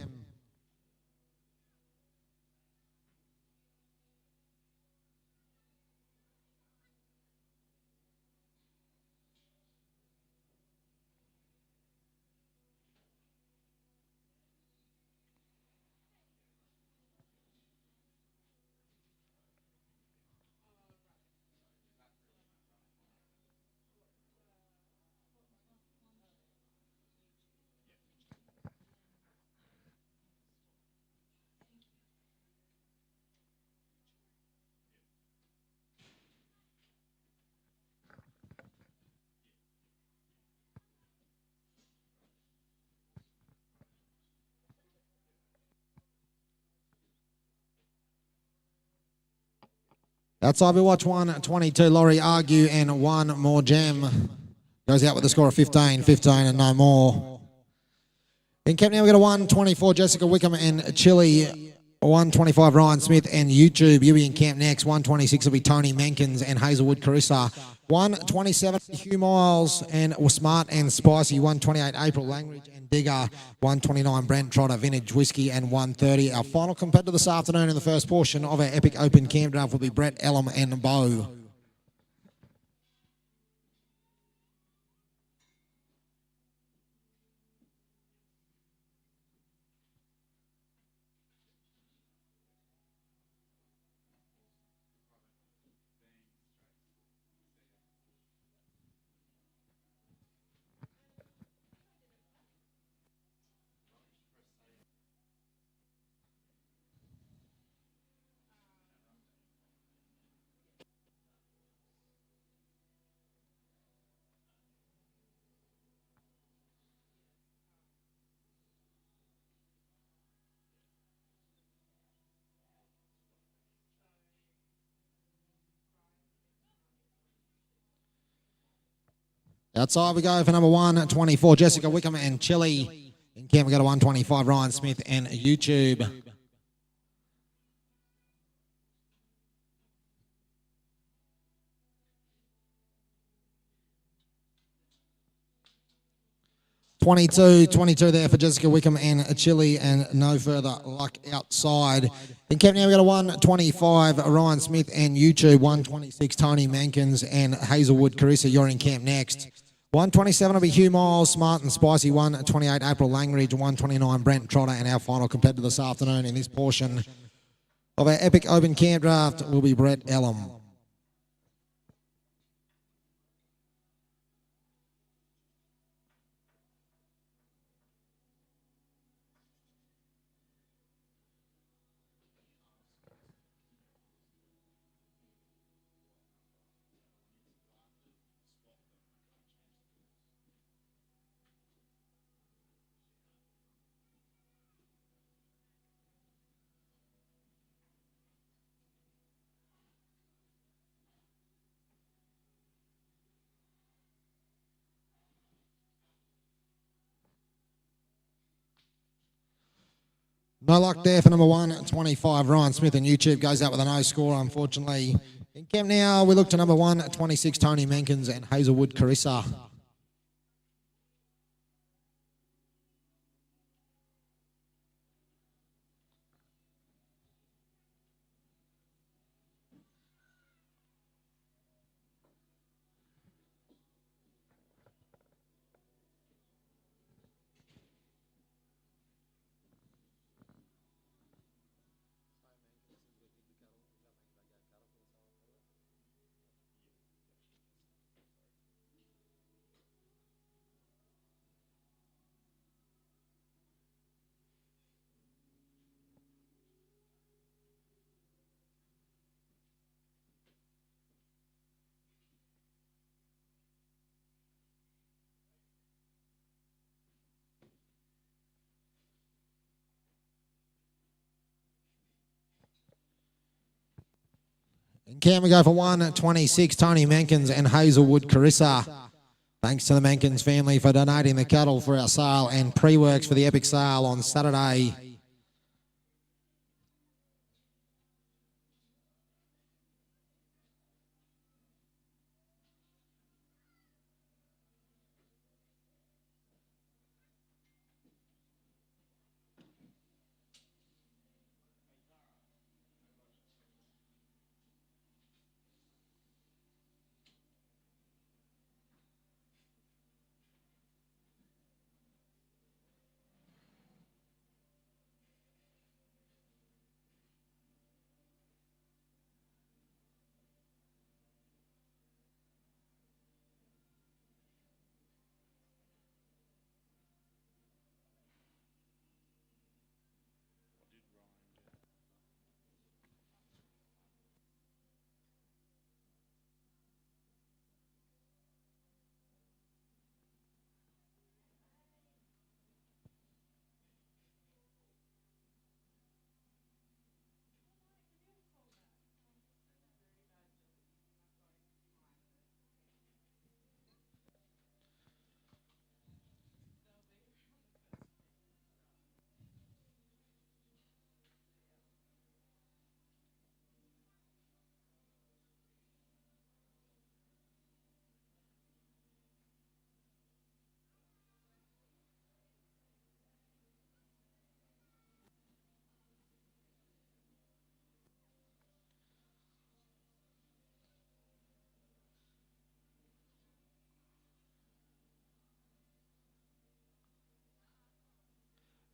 Outside we watch 122, Laurie Argue, and one more gem. Goes out with a score of 15, 15 and no more. In camp now we got a 124, Jessica Wickham and Chile. 125, Ryan Smith and YouTube. You'll be in camp next. 126 will be Tony Menkins and Hazelwood Carissa. 127, Hugh Miles and Smart and Spicy. 128, April Langridge and Digger. 129, Brent Trotter, Vintage Whiskey. And 130. Our final competitor this afternoon in the first portion of our Epic Open Camp Draft will be Brett Ellum and Bo. Outside we go for number 124, Jessica Wickham and Chile. In camp we got a 125, Ryan Smith and YouTube. $22 there for Jessica Wickham and Chile, and no further luck outside. In camp now we got a 125, Ryan Smith and YouTube. 126, Tony Mankins and Hazelwood Carissa. You're in camp next. 127 will be Hugh Miles, Smart and Spicy. 128, April Langridge. 129, Brent Trotter. And our final competitor this afternoon in this portion of our Epic Open Camp Draft will be Brett Ellum. No luck there for number 125, Ryan Smith and YouTube. Goes out with a no score, unfortunately. In camp now, we look to number 126, Tony Menkins and Hazelwood Carissa. In camp we go for 126, Tony Menkins and Hazelwood Carissa. Thanks to the Menkins family for donating the cattle for our sale and pre-works for the epic sale on Saturday.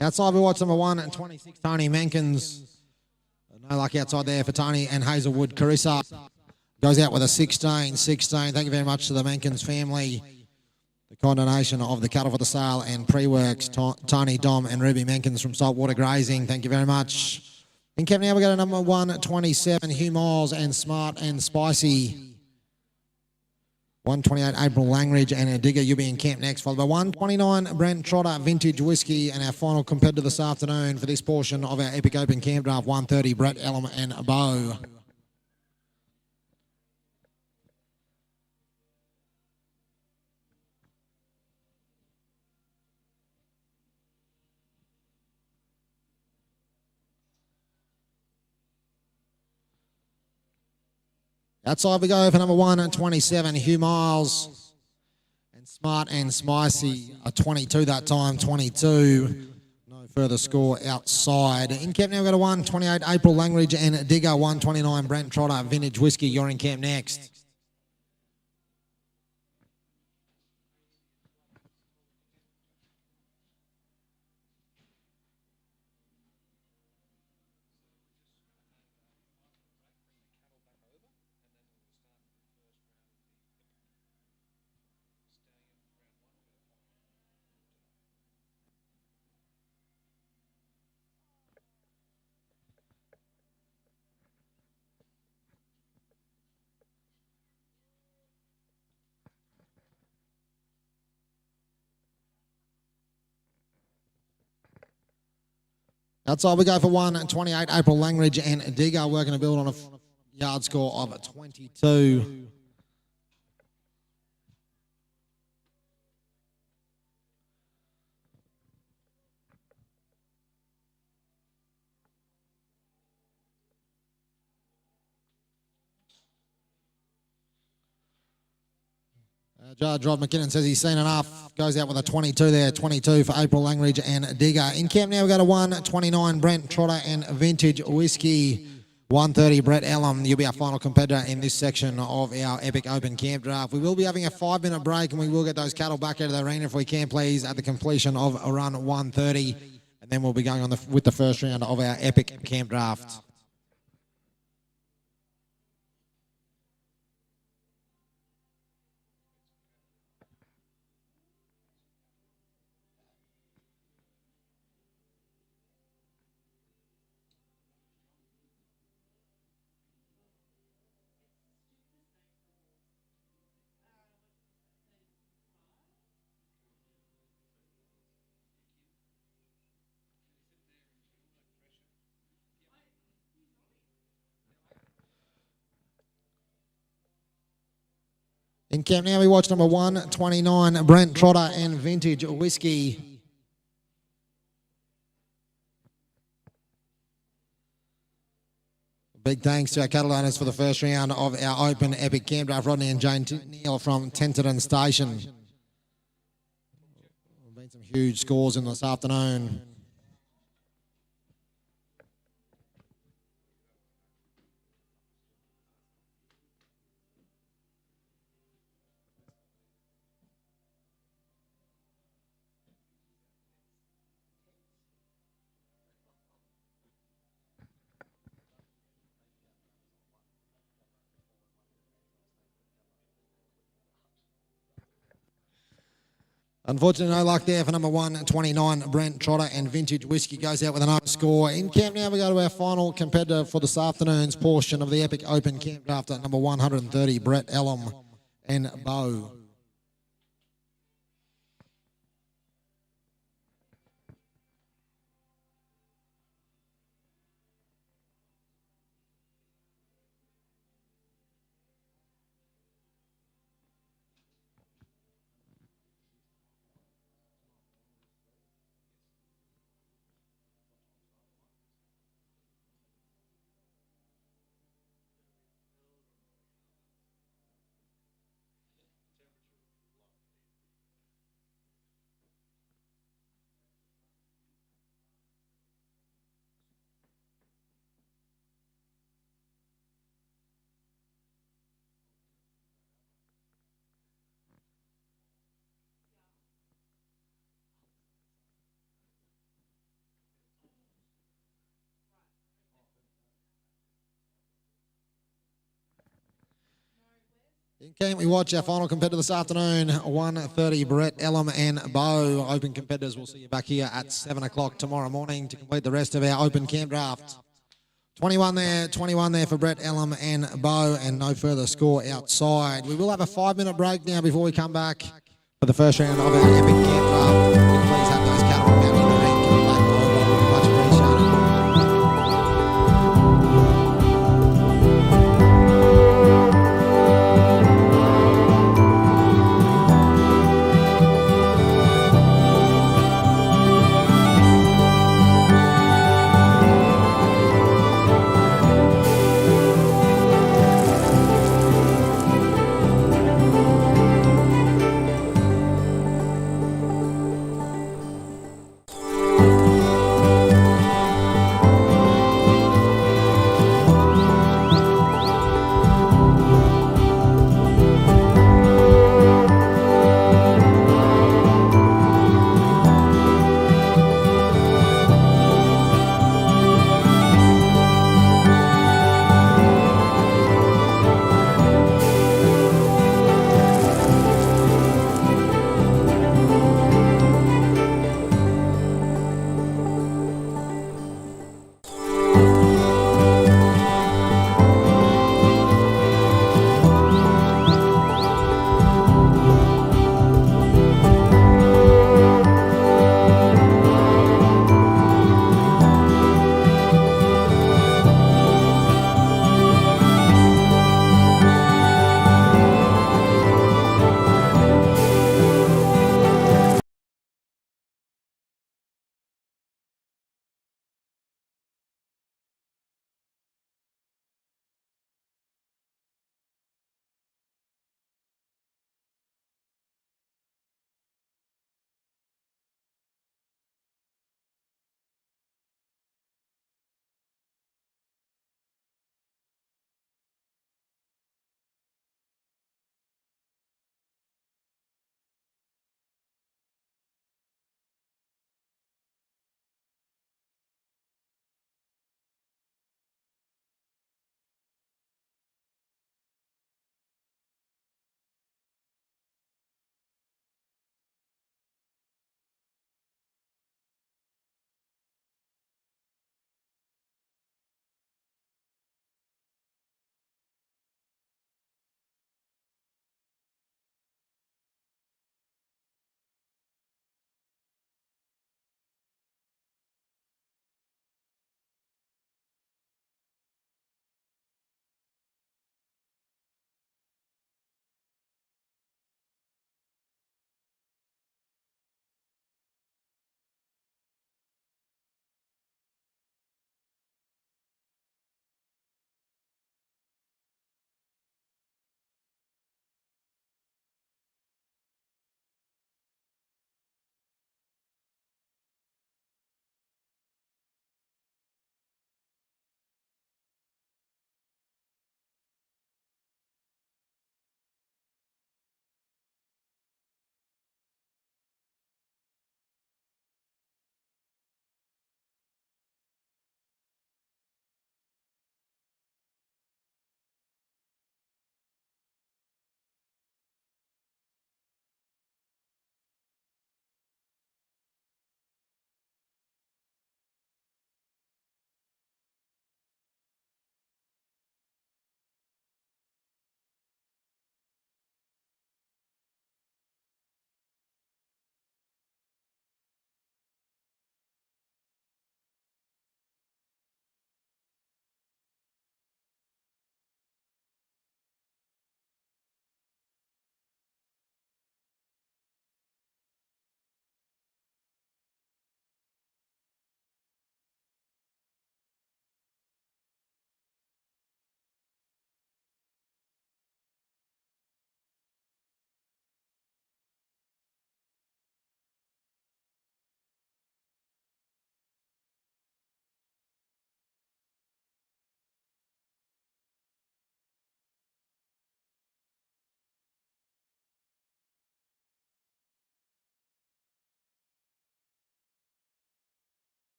Outside, we watch number 1 and 26, Tony Menkins. No luck outside there for Tony and Hazelwood. Carissa goes out with a 16-16. Thank you very much to the Menkins family. The coordination of the cattle for the sale and pre-works, Tony, Dom and Ruby Menkins from Saltwater Grazing. Thank you very much. In camp now, we go to number 127, Hugh Miles and Smart and Spicy. 128, April Langridge and a Digger. You'll be in camp next, followed by 129, Brent Trotter, Vintage Whiskey, and our final competitor this afternoon for this portion of our Epic Open Camp Draft, 130, Brett Ellum and Bo. Outside we go for number 127, Hugh Miles and Smart and Spicy, a 22 that time, 22. No further score outside. In camp now we've got a 128, April Langridge and Digger, 129, Brent Trotter, Vintage Whiskey. You're in camp next. Outside we go for 128, April Langridge and Digger, working to build on a yard score of 22. Judge Rod McKinnon says he's seen enough. Goes out with a 22 there. 22 for April Langridge and Digger. In camp now we go to 129, Brent Trotter and Vintage Whiskey. 130, Brett Ellum. You'll be our final competitor in this section of our Epic Open Camp Draft. We will be having a 5-minute break and we will get those cattle back out of the arena if we can, please, at the completion of a run 130. And then we'll be going on with the first round of our Epic Camp Draft. In camp now, we watch number 129, Brent Trotter and Vintage Whiskey. Big thanks to our cattle owners for the first round of our Open Epic Camp Draft, Rodney and Jane Neal from Tenterden Station. Been some huge scores in this afternoon. Unfortunately, no luck there for number 129, Brent Trotter and Vintage Whiskey. Goes out with an up score. In camp now, we go to our final competitor for this afternoon's portion of the Epic Open Camp Draft at number 130, Brett Ellum and Bo. In camp, we watch our final competitor this afternoon, 1:30, Brett, Ellum and Bo. Open competitors, we'll see you back here at 7 o'clock tomorrow morning to complete the rest of our open camp draft. 21 there for Brett, Ellum and Bo, and no further score outside. We will have a 5-minute break now before we come back for the first round of our epic camp draft. Please have those cattle out in the ring. Come back over. Much appreciated.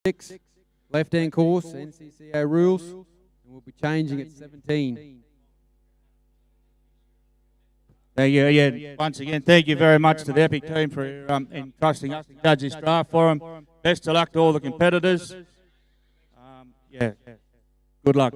6, left-hand course, NCCA rules, and we'll be changing at 17. Thank you. Yeah, once again, thank you very much to the Epic team for entrusting us to judge this draft for them. Best of luck to all the competitors. Yeah, good luck.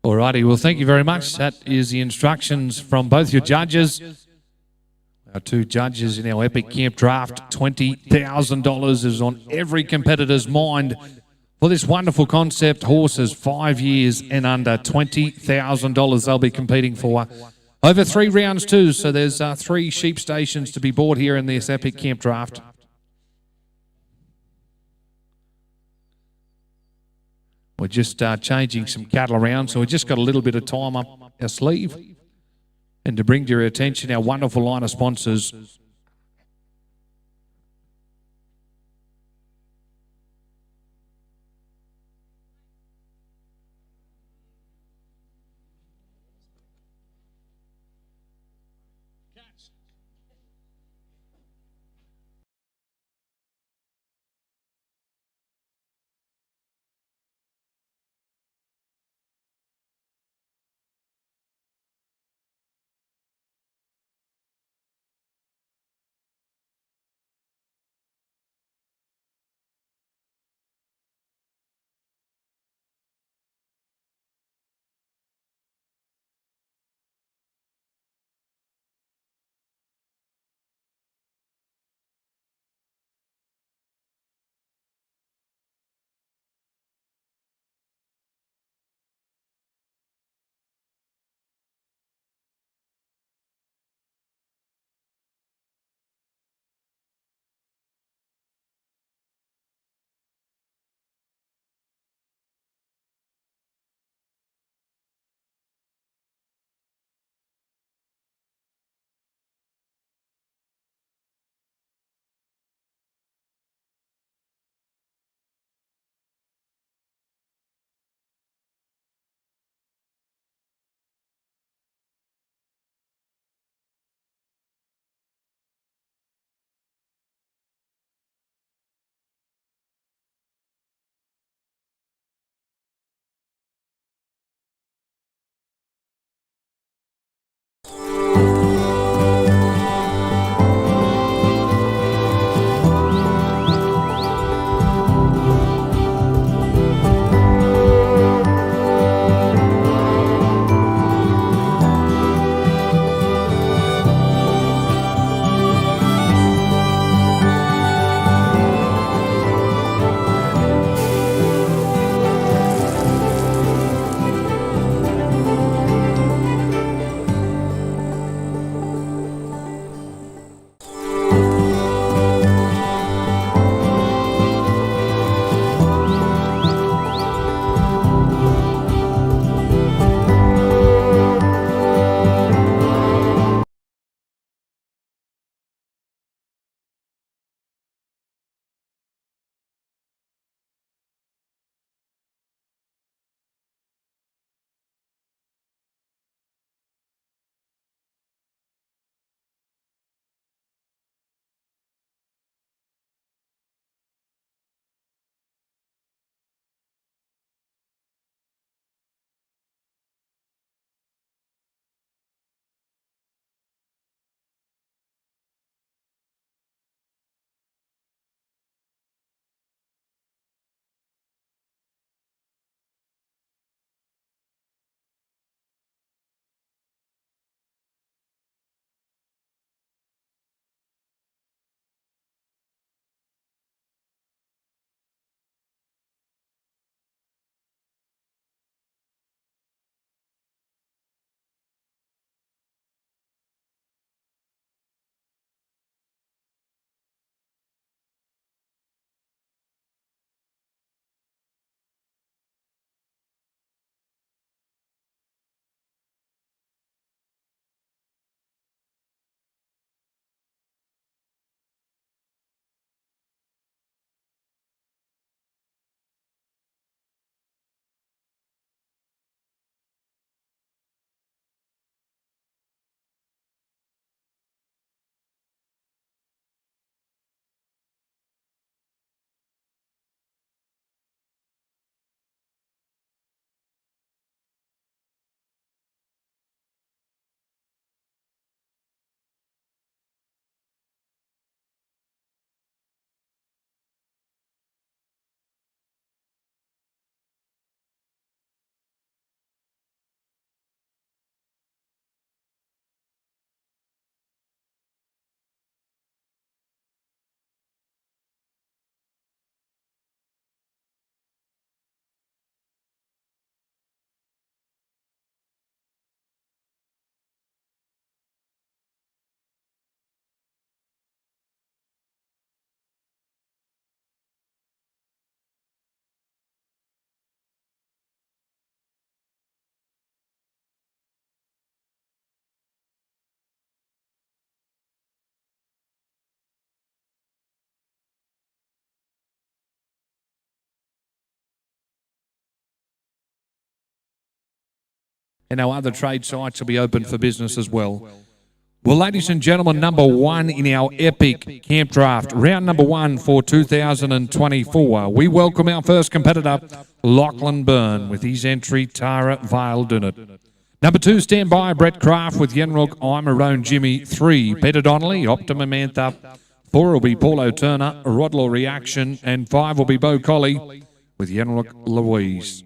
Alrighty, well, thank you very much. That is the instructions from both your judges. Our two judges in our Epic Camp Draft. $20,000 is on every competitor's mind for this wonderful concept. Horses 5 years and under, $20,000 they'll be competing for. Over 3 rounds too, so there's 3 sheep stations to be bought here in this Epic Camp Draft. We're just changing some cattle around, so we've just got a little bit of time up our sleeve. And to bring to your attention our wonderful line of sponsors, and our other trade sites will be open for business as well. Well, ladies and gentlemen, number one in our epic camp draft, round number one for 2024. We welcome our first competitor, Lachlan Byrne, with his entry, Tara Vale Dunnett. Number two, stand by, Brett Craft with Yenrook, I'm Around Jimmy. 3, Peter Donnelly, Optimum Antha. 4 will be Paulo Turner, Rodlaw Reaction. And 5 will be Bo Collie with Yenrook Louise.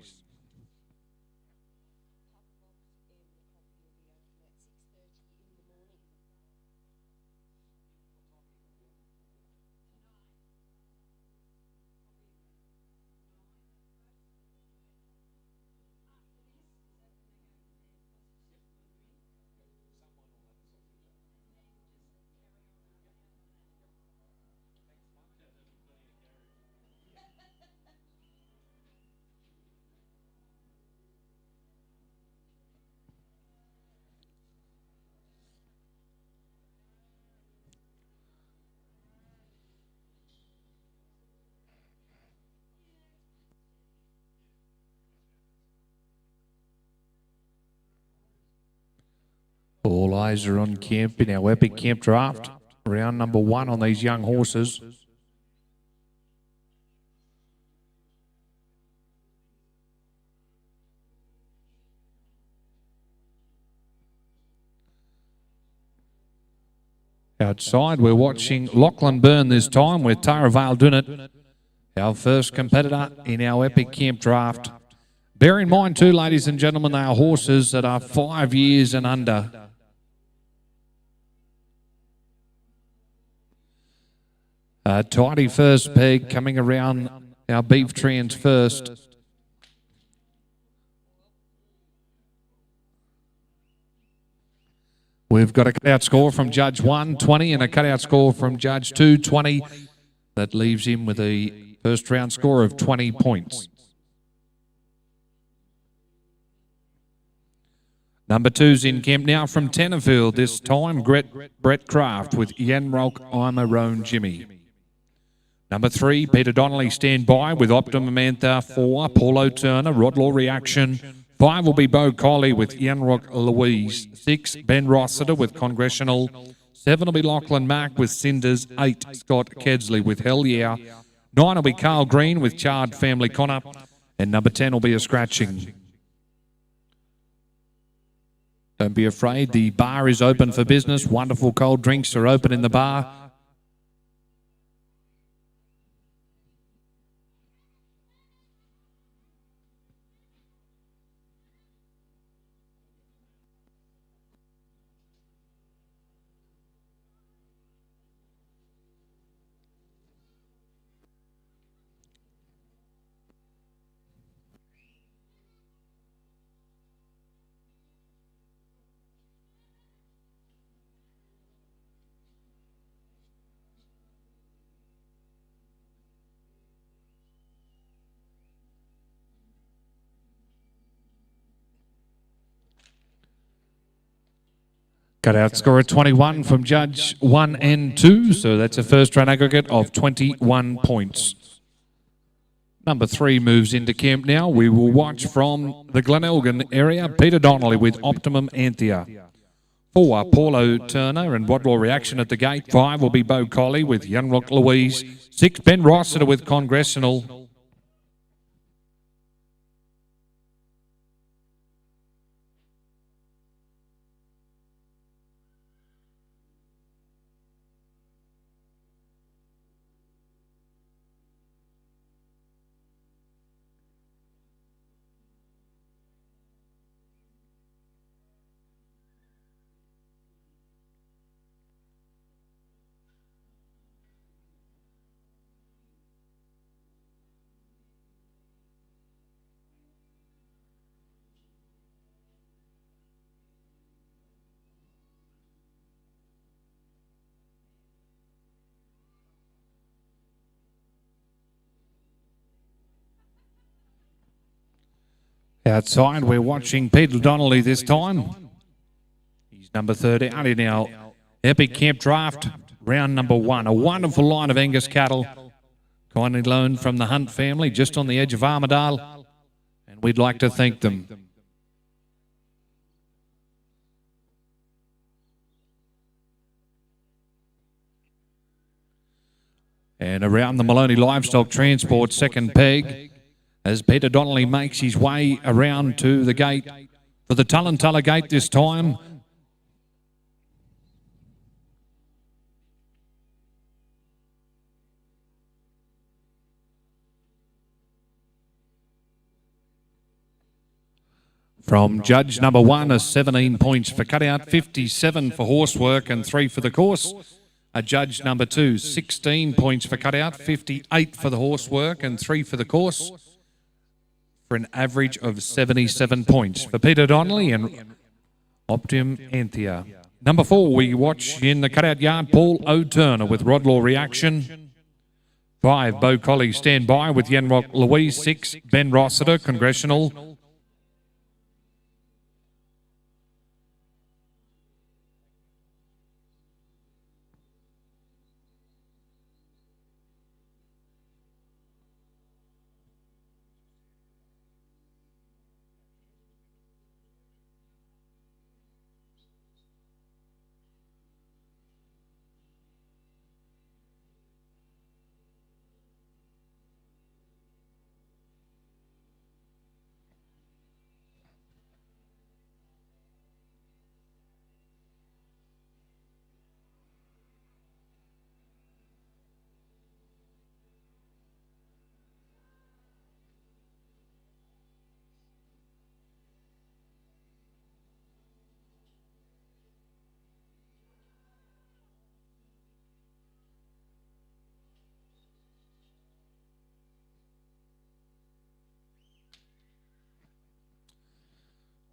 All eyes are on camp in our epic camp draft. Round number one on these young horses. Outside, we're watching Lachlan Byrne this time with Tara Vale Dunnett, our first competitor in our epic camp draft. Bear in mind too, ladies and gentlemen, they are horses that are 5 years and under. Tidy first peg coming around our beef trans first. We've got a cutout score from Judge 1, 20, and a cutout score from Judge 2, 20. That leaves him with a first round score of 20 points. Number two's in camp now from Tenterfield, this time Brett Craft with Yenrock, I'm Around Jimmy. Number 3, Peter Donnelly, Stand By with Optimum Antha. 4, Paulo Turner, Rodlaw Reaction. 5 will be Bo Collie with Yenrock Louise. 6, Ben Rossiter with Congressional. 7 will be Lachlan Mack with Cinders. 8, Scott Kedsley with Hell Yeah. 9 will be Carl Green with Chard Family Connor. And number 10 will be a scratching. Don't be afraid, the bar is open for business. Wonderful cold drinks are open in the bar. Cutout score of 21 from Judge 1 and 2, so that's a first round aggregate of 21 points. Number 3 moves into camp now. We will watch from the Glenelgan area, Peter Donnelly with Optimum Anthea. 4, Paulo Turner and Rodlaw Reaction at the gate. 5 will be Bo Collie with Yenrock Louise. 6, Ben Rossiter with Congressional. Outside, we're watching Peter Donnelly this time. He's number 30 out in our epic camp draft, round number 1. A wonderful line of Angus cattle, kindly loaned from the Hunt family, just on the edge of Armidale, and we'd like to thank them. And around the Maloney Livestock Transport second peg as Peter Donnelly makes his way around to the gate for the Tullantalla gate this time. From judge number 1 is 17 points for cutout, 57 for horsework and 3 for the course. A judge number 2, 16 points for cutout, 58 for the horsework and 3 for the course, for an average of 77 points for Peter Donnelly and Optimum Anthea. Number 4, we watch in the cutout yard, Paul O'Turner with Rodlaw Reaction. 5, Bo Collie Stand By with Yenrock Louise. 6, Ben Rossiter, Congressional.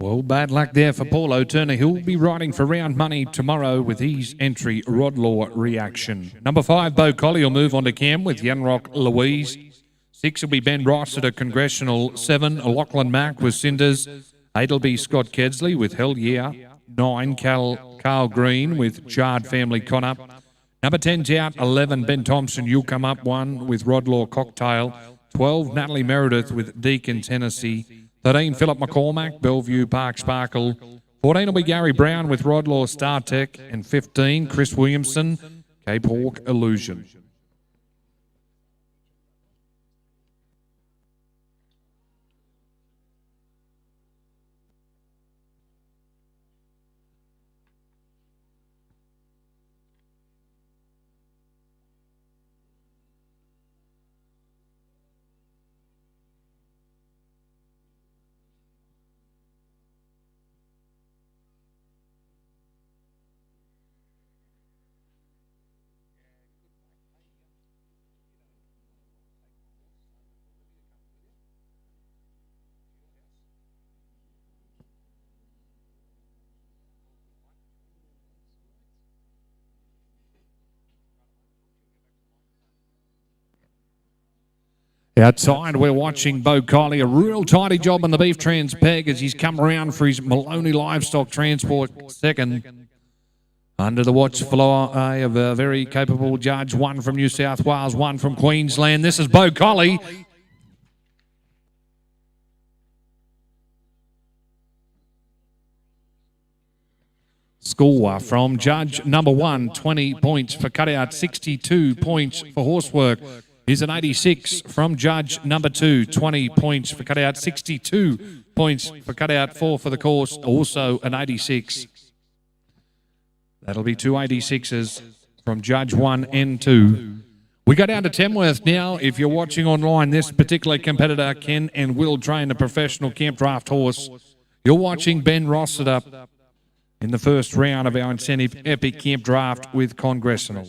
Well, bad luck there for Paul O'Turner. He'll be riding for round money tomorrow with his entry, Rodlaw Reaction. Number 5, Bo Collie will move on to Cam with Yenrock Louise. 6 will be Ben Rossiter, Congressional. 7, Lachlan Mack with Cinders. 8 will be Scott Kedsley with Hell Yeah. 9, Carl Green with Chard Family Connor. Number 10's out. 11, Ben Thompson, You'll Come Up. 1 with Rodlaw Cocktail. 12, Natalie Meredith with Deacon Tennessee. 13, Philip McCormack, Bellevue Park Sparkle. 14 will be Gary Brown with Rodlaw Star Tech. And 15, Chris Williamson, Cape Hawk Illusion. Outside, we're watching Bo Collie, a real tidy job on the beef trans peg as he's come around for his Maloney Livestock Transport second. Under the watchful eye of a very capable judge, 1 from New South Wales, 1 from Queensland. This is Bo Collie. Score from judge number 1, 20 points for cutout, 62 points for horsework. Is an 86 from judge number 2, 20 points for cutout, 62 points for cutout, 4 for the course, also an 86. That'll be 2 86s from judge 1 and 2. We go down to Tamworth now. If you're watching online, this particular competitor can and will train a professional camp draft horse. You're watching Ben Rossiter in the first round of our incentive epic camp draft with Congressional.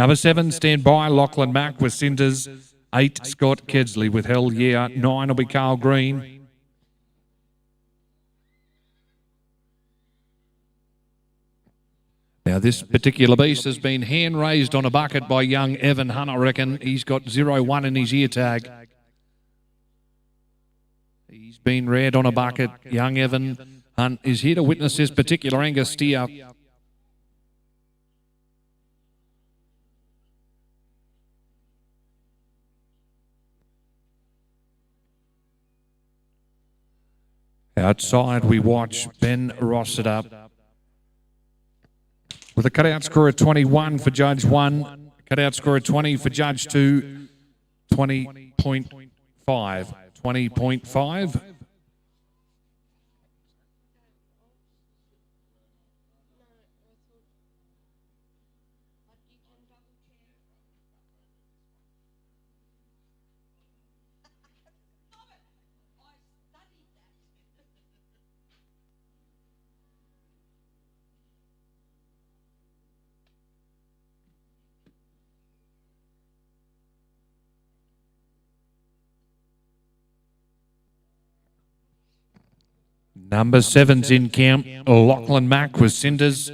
Number 7, Stand By, Lachlan Mack with Cinders. 8, Scott Kedsley with Hell Yeah. 9 will be Carl Green. Now, this particular beast has been hand-raised on a bucket by young Evan Hunt, I reckon. He's got 0-1 in his ear tag. He's been reared on a bucket. Young Evan Hunt is here to witness this particular Angus steer. Outside, we watch Ben Rossiter with a cutout score of 21 for judge 1, Cutout score of 20 for Judge 2, 20.5. 20.5. Number 7's in camp. Lachlan Mack with Cinders.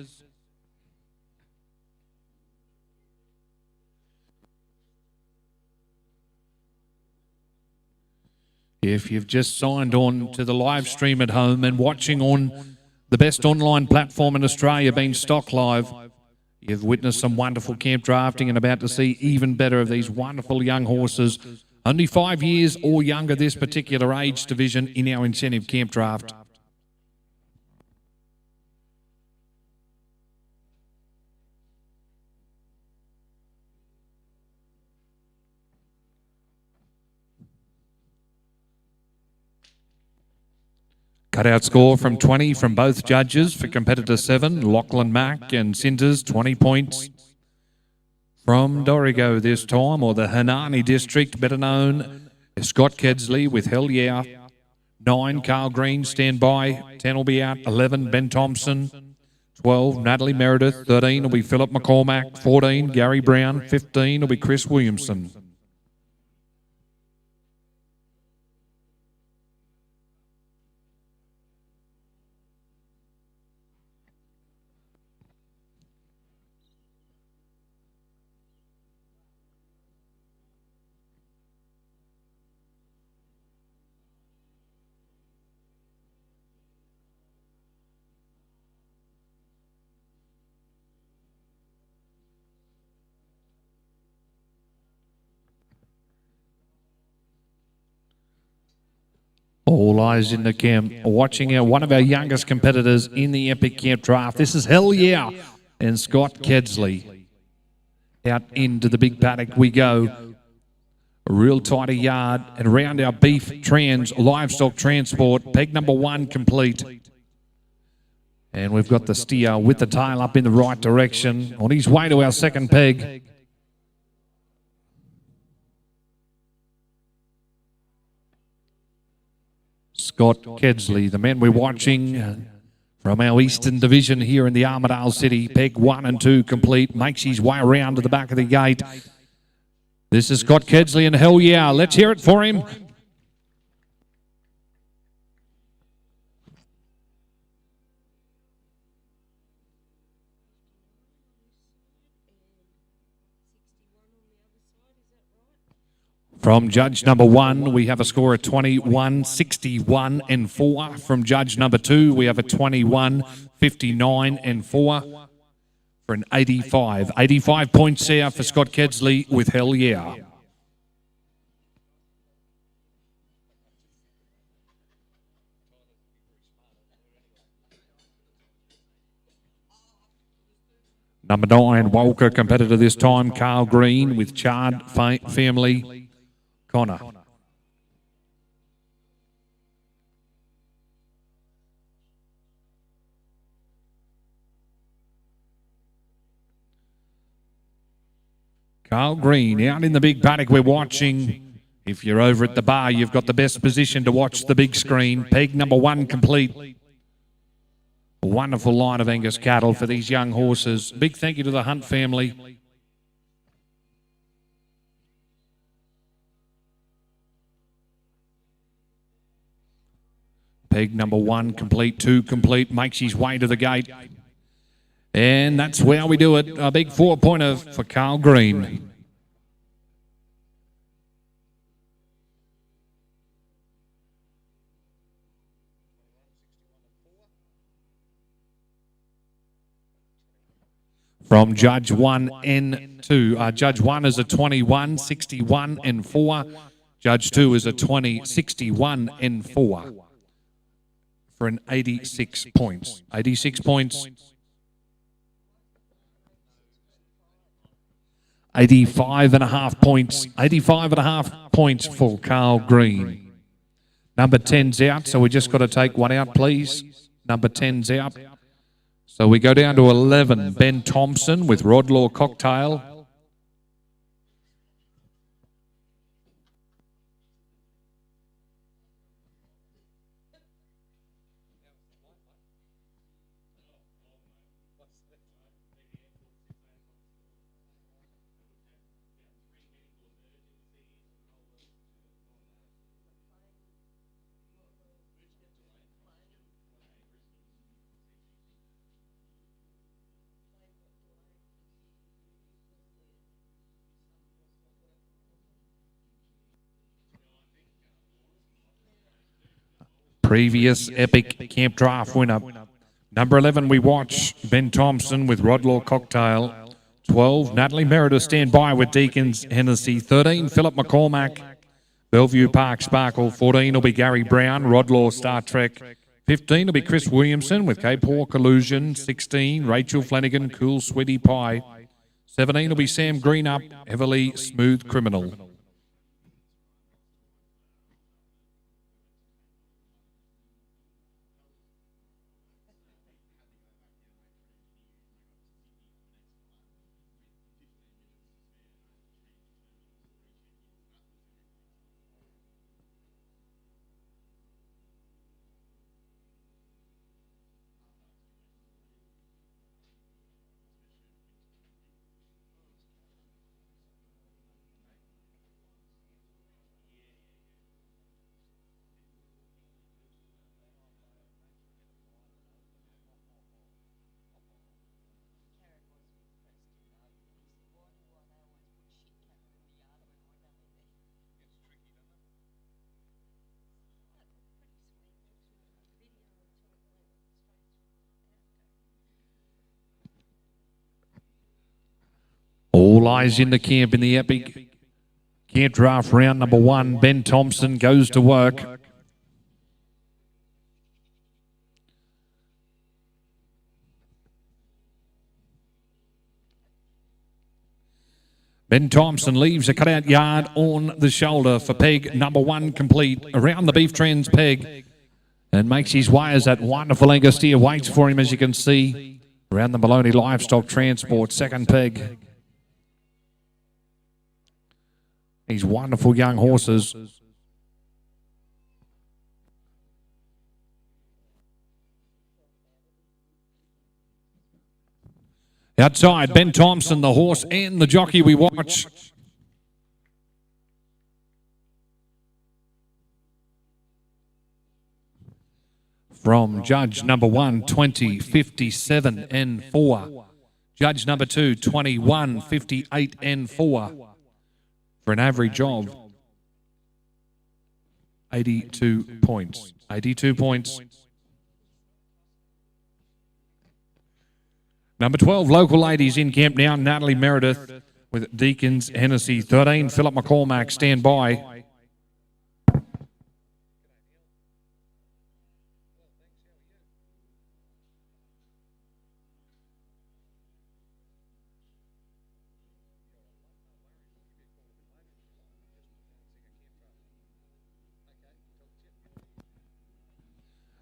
If you've just signed on to the live stream at home and watching on the best online platform in Australia, being Stock Live, you've witnessed some wonderful camp drafting and about to see even better of these wonderful young horses. Only 5 years or younger this particular age division in our incentive camp draft. Cutout score from 20 from both judges for competitor 7, Lachlan Mack and Cinders, 20 points. From Dorrigo this time, or the Hernani district, better known as Scott Kedsley with Hell Yeah. 9, Carl Green, stand by. 10 will be out. 11, Ben Thompson. 12, Natalie Meredith. 13 will be Philip McCormack. 14, Gary Brown. 15 will be Chris Williamson. All eyes in the camp, watching one of our youngest competitors in the Epic Camp Draft. This is Hell Yeah and Scott Kedsley. Out into the big paddock we go. A real tighty yard and around our beef trans livestock transport. Peg number 1 complete. And we've got the steer with the tail up in the right direction on his way to our second peg. Scott Kedsley, the man we're watching from our Eastern Division here in the Armidale City. Peg 1 and 2 complete. Makes his way around to the back of the gate. This is Scott Kedsley and Hell Yeah. Let's hear it for him. From judge number 1, we have a score of 21, 61 and 4. From judge number 2, we have a 21, 59 and 4 for an 85. 85 points there for Scott Kedsley with Hell Yeah. Number 9, Walker competitor this time, Carl Green with Chard family. Connor. Carl Green out in the big paddock we're watching. If you're over at the bar, you've got the best position to watch the big screen. Peg number 1 complete. A wonderful line of Angus cattle for these young horses. Big thank you to the Hunt family. Peg number 1 complete, 2 complete, makes his way to the gate. And that's where we do it. A big 4-pointer for Carl Green. From Judge 1 and 2. Judge 1 is a 21, 61 and 4. Judge 2 is a 20, 61 and 4. For an 86 points. 86 points. 85.5 points. 85.5 points for Carl Green. Number 10's out, so we just got to take one out, please. Number 10's out. So we go down to 11. Ben Thompson with Rodlaw Cocktail. Previous Epic Camp Draft winner. Number 11, we watch Ben Thompson with Rodlaw Cocktail. 12, Natalie Meredith, Stand By with Deacons Hennessy. 13, Philip McCormack, Bellevue Park Sparkle. 14 will be Gary Brown, Rodlaw Star Trek. 15 will be Chris Williamson with Cape Hawk Illusion. 16, Rachel Flanagan, Cool Sweetie Pie. 17 will be Sam Greenup, Heavily Smooth Criminal. All eyes in the camp in the Epic Camp Draft round number 1. Ben Thompson goes to work. Ben Thompson leaves a cutout yard on the shoulder for peg number 1 complete. Around the Beef Trends peg and makes his way as that wonderful Angus steer waits for him, as you can see. Around the Maloney Livestock Transport, second peg. These wonderful young horses. Outside, Ben Thompson, the horse and the jockey we watch. From judge number 1, 20, 57 and 4. Judge number 2, 21, 58 and 4. For an average of 82 points. 82 points. Number 12, local ladies in camp now. Natalie Meredith with Deacons Hennessy. 13, Philip McCormack, Stand By.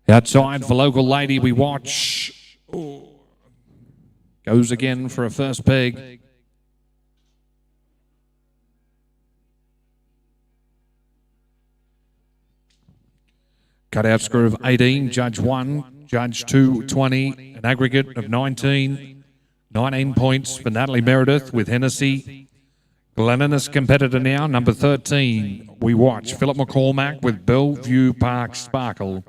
Outside for local lady, we watch. Ooh. Goes again for a first peg. Cutout score of 18, judge 1, judge 2, 20, an aggregate of 19. 19 points for Natalie Meredith with Hennessy. Glenninus competitor now, number 13. We watch Philip McCormack with Bellevue Park Sparkle.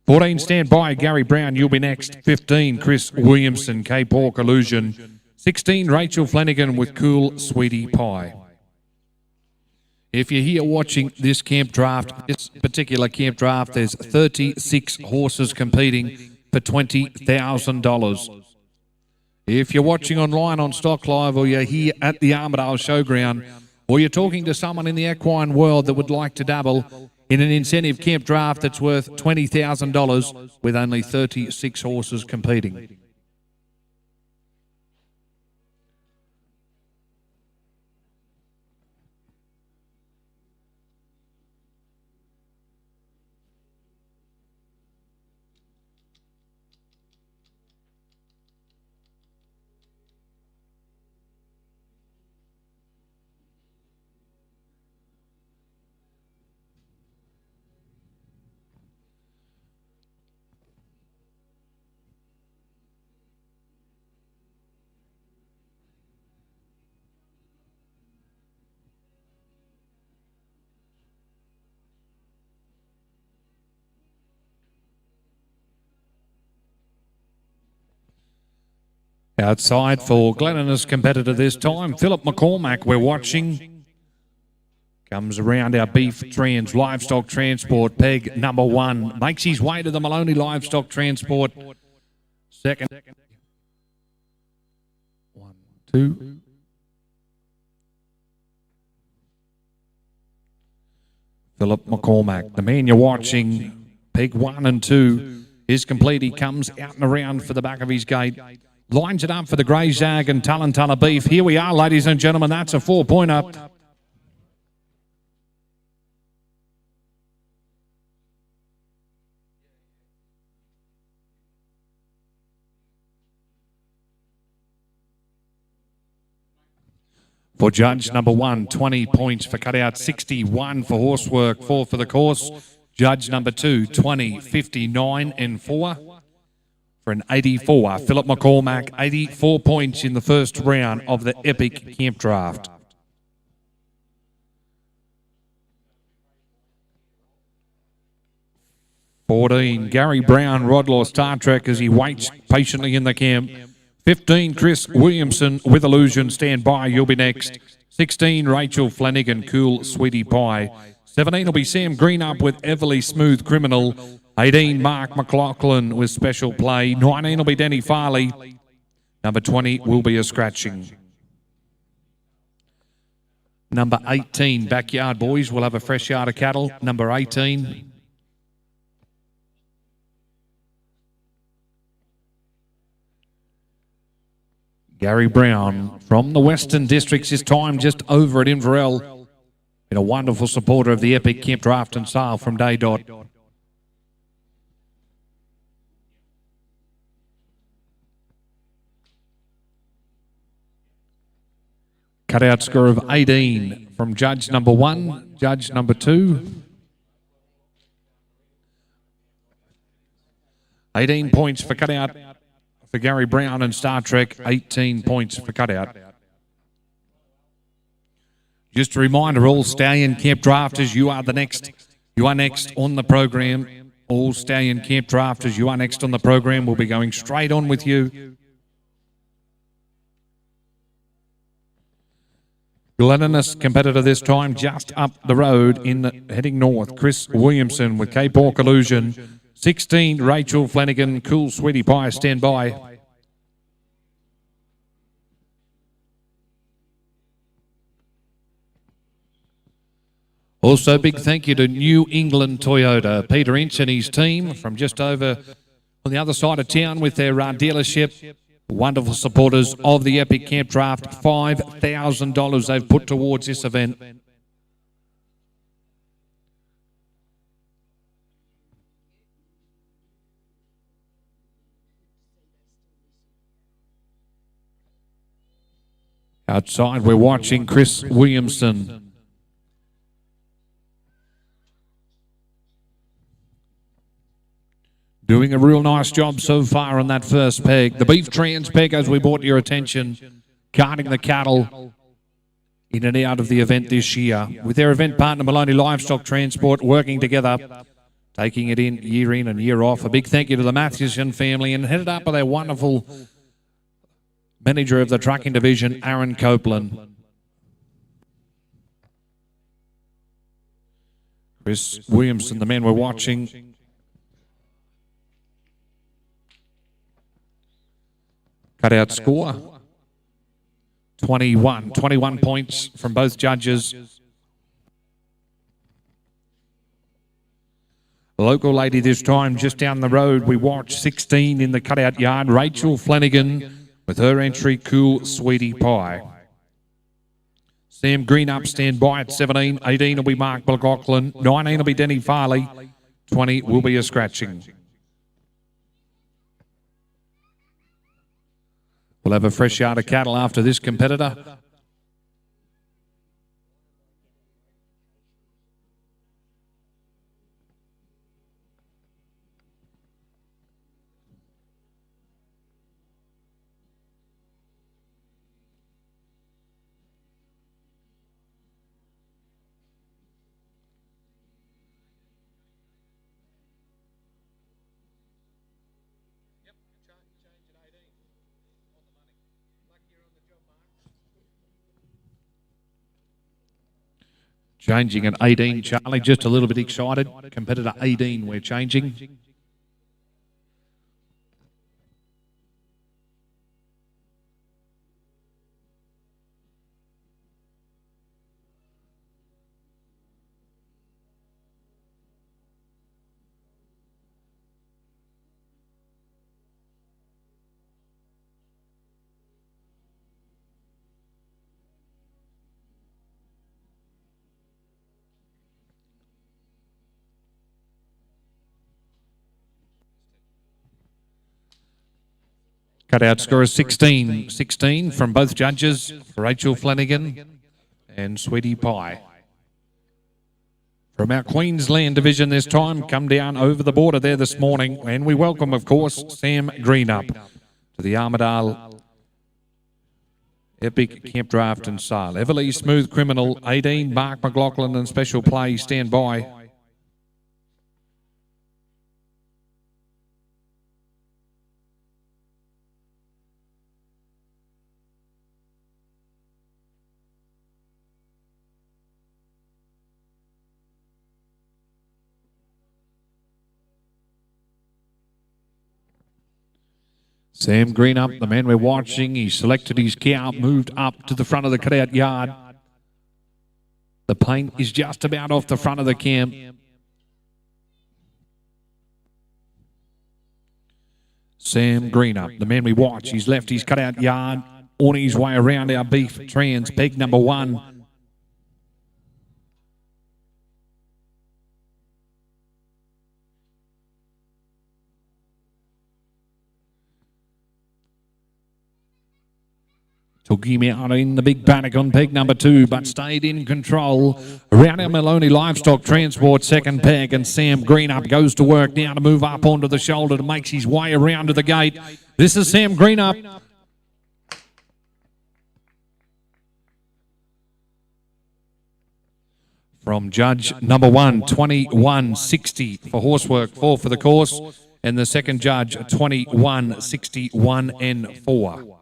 14, Stand By, Gary Brown, you'll be next. 15, Chris Williamson, Cape Hawk Illusion. 16, Rachel Flanagan with Cool Sweetie Pie. If you're here watching this camp draft, this particular camp draft, there's 36 horses competing for $20,000. If you're watching online on Stock Live, or you're here at the Armidale Showground, or you're talking to someone in the equine world that would like to dabble in an incentive camp draft that's worth $20,000 with only 36 horses competing. Outside for Glennin's competitor this time, Philip McCormack, we're watching. Comes around our beef trans livestock transport, peg number 1. Makes his way to the Maloney livestock transport. Second. 1, 2. Philip McCormack, the man you're watching, peg 1 and 2 is complete. He comes out and around for the back of his gate. Lines it up for the Grey Zag and Tarantula Beef. Here we are, ladies and gentlemen. That's a 4-pointer. For judge number 1, 20 points for cutout, 61 for horsework, 4 for the course. Judge number 2, 20, 59 and 4 for an 84. Philip McCormack, 84 points in the first round of the Epic Camp Draft. $14, Gary Brown, Rodlaw Star Trek as he waits patiently in the camp. 15, Chris Williamson with Illusion, stand by, you'll be next. 16, Rachel Flanagan, Cool Sweetie Pie. 17 will be Sam Greenup with Everly Smooth Criminal. 18, Mark McLaughlin with Special Play. 19 will be Danny Farley. Number 20 will be a scratching. Number 18, Backyard Boys will have a fresh yard of cattle. Number 18. Gary Brown from the Western Districts, his time just over at Inverell. Been a wonderful supporter of the Epic Camp Draft and Sale from day dot. Cutout score of 18 from judge number 1, judge number 2. 18 points for cutout for Gary Brown and Star Trek, 18 points for cutout. Just a reminder, all Stallion Camp Drafters, you are next on the program. All Stallion Camp Drafters, you are next on the program. We'll be going straight on with you. Glennin's competitor this time, just up the road heading north. Chris Williamson with Cape Hawk Illusion. 16, Rachel Flanagan, Cool Sweetie Pie, stand by. Also, big thank you to New England Toyota. Peter Inch and his team from just over on the other side of town with their dealership. Wonderful supporters of the Epic Camp Draft. $5,000 they've put towards this event. Outside, we're watching Chris Williamson. Doing a real nice job so far on that first peg. The beef trans peg, as we brought to your attention, carting the cattle in and out of the event this year. With their event partner, Maloney Livestock Transport, working together, taking it in and year off. A big thank you to the Mathewson family, and headed up by their wonderful manager of the trucking division, Aaron Copeland. Chris Williamson, the man we're watching. Cutout score, 21 points from both judges. The local lady this time just down the road, we watch 16 in the cutout yard, Rachel Flanagan with her entry, Cool Sweetie Pie. Sam Greenup, stand by at 17. 18 will be Mark McLaughlin. 19 will be Denny Farley. 20 will be a scratching. We'll have a fresh yard of cattle after this competitor. Changing at 18, Charlie, just a little bit excited. Competitor 18, we're changing. Cutout score is 16. 16 from both judges, Rachel Flanagan and Sweetie Pie. From our Queensland division this time, come down over the border there this morning, and we welcome, of course, Sam Greenup to the Armidale Epic Camp Draft and Sale. Everly Smooth Criminal, 18, Mark McLaughlin and Special Play, stand by. Sam Greenup, the man we're watching, he selected his cow, moved up to the front of the cutout yard. The paint is just about off the front of the camp. Sam Greenup, the man we watch, he's left his cutout yard, on his way around our beef trans, peg number 1. Took him out in the big panic on peg number 2, but stayed in control. Around our Maloney Livestock Transport, second peg, and Sam Greenup goes to work now to move up onto the shoulder to make his way around to the gate. This is Sam Greenup. From judge number 1, 21.60 for horsework, 4 for the course, and the second judge, 21.61 and 4.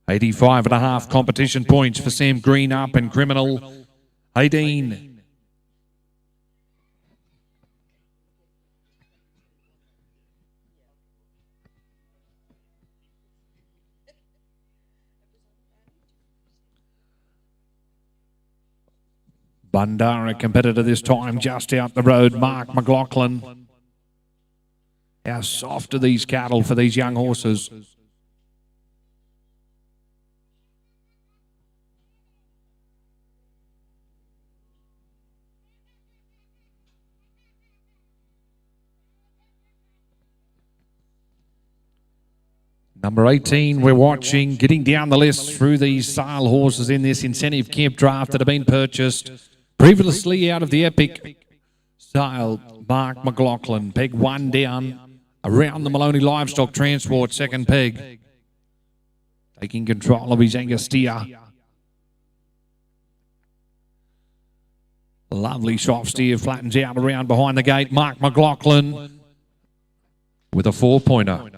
$85.5 competition points for Sam Greenup and Criminal, 18. Bundara competitor this time, just out the road, Mark McLaughlin. How soft are these cattle for these young horses? Number 18, we're watching, getting down the list through these sale horses in this incentive camp draft that have been purchased. Previously out of the Epic sale, Mark McLaughlin, peg 1 down, around the Maloney Livestock Transport, second peg. Taking control of his Angus steer. Lovely soft steer, flattens out around behind the gate. Mark McLaughlin with a 4-pointer.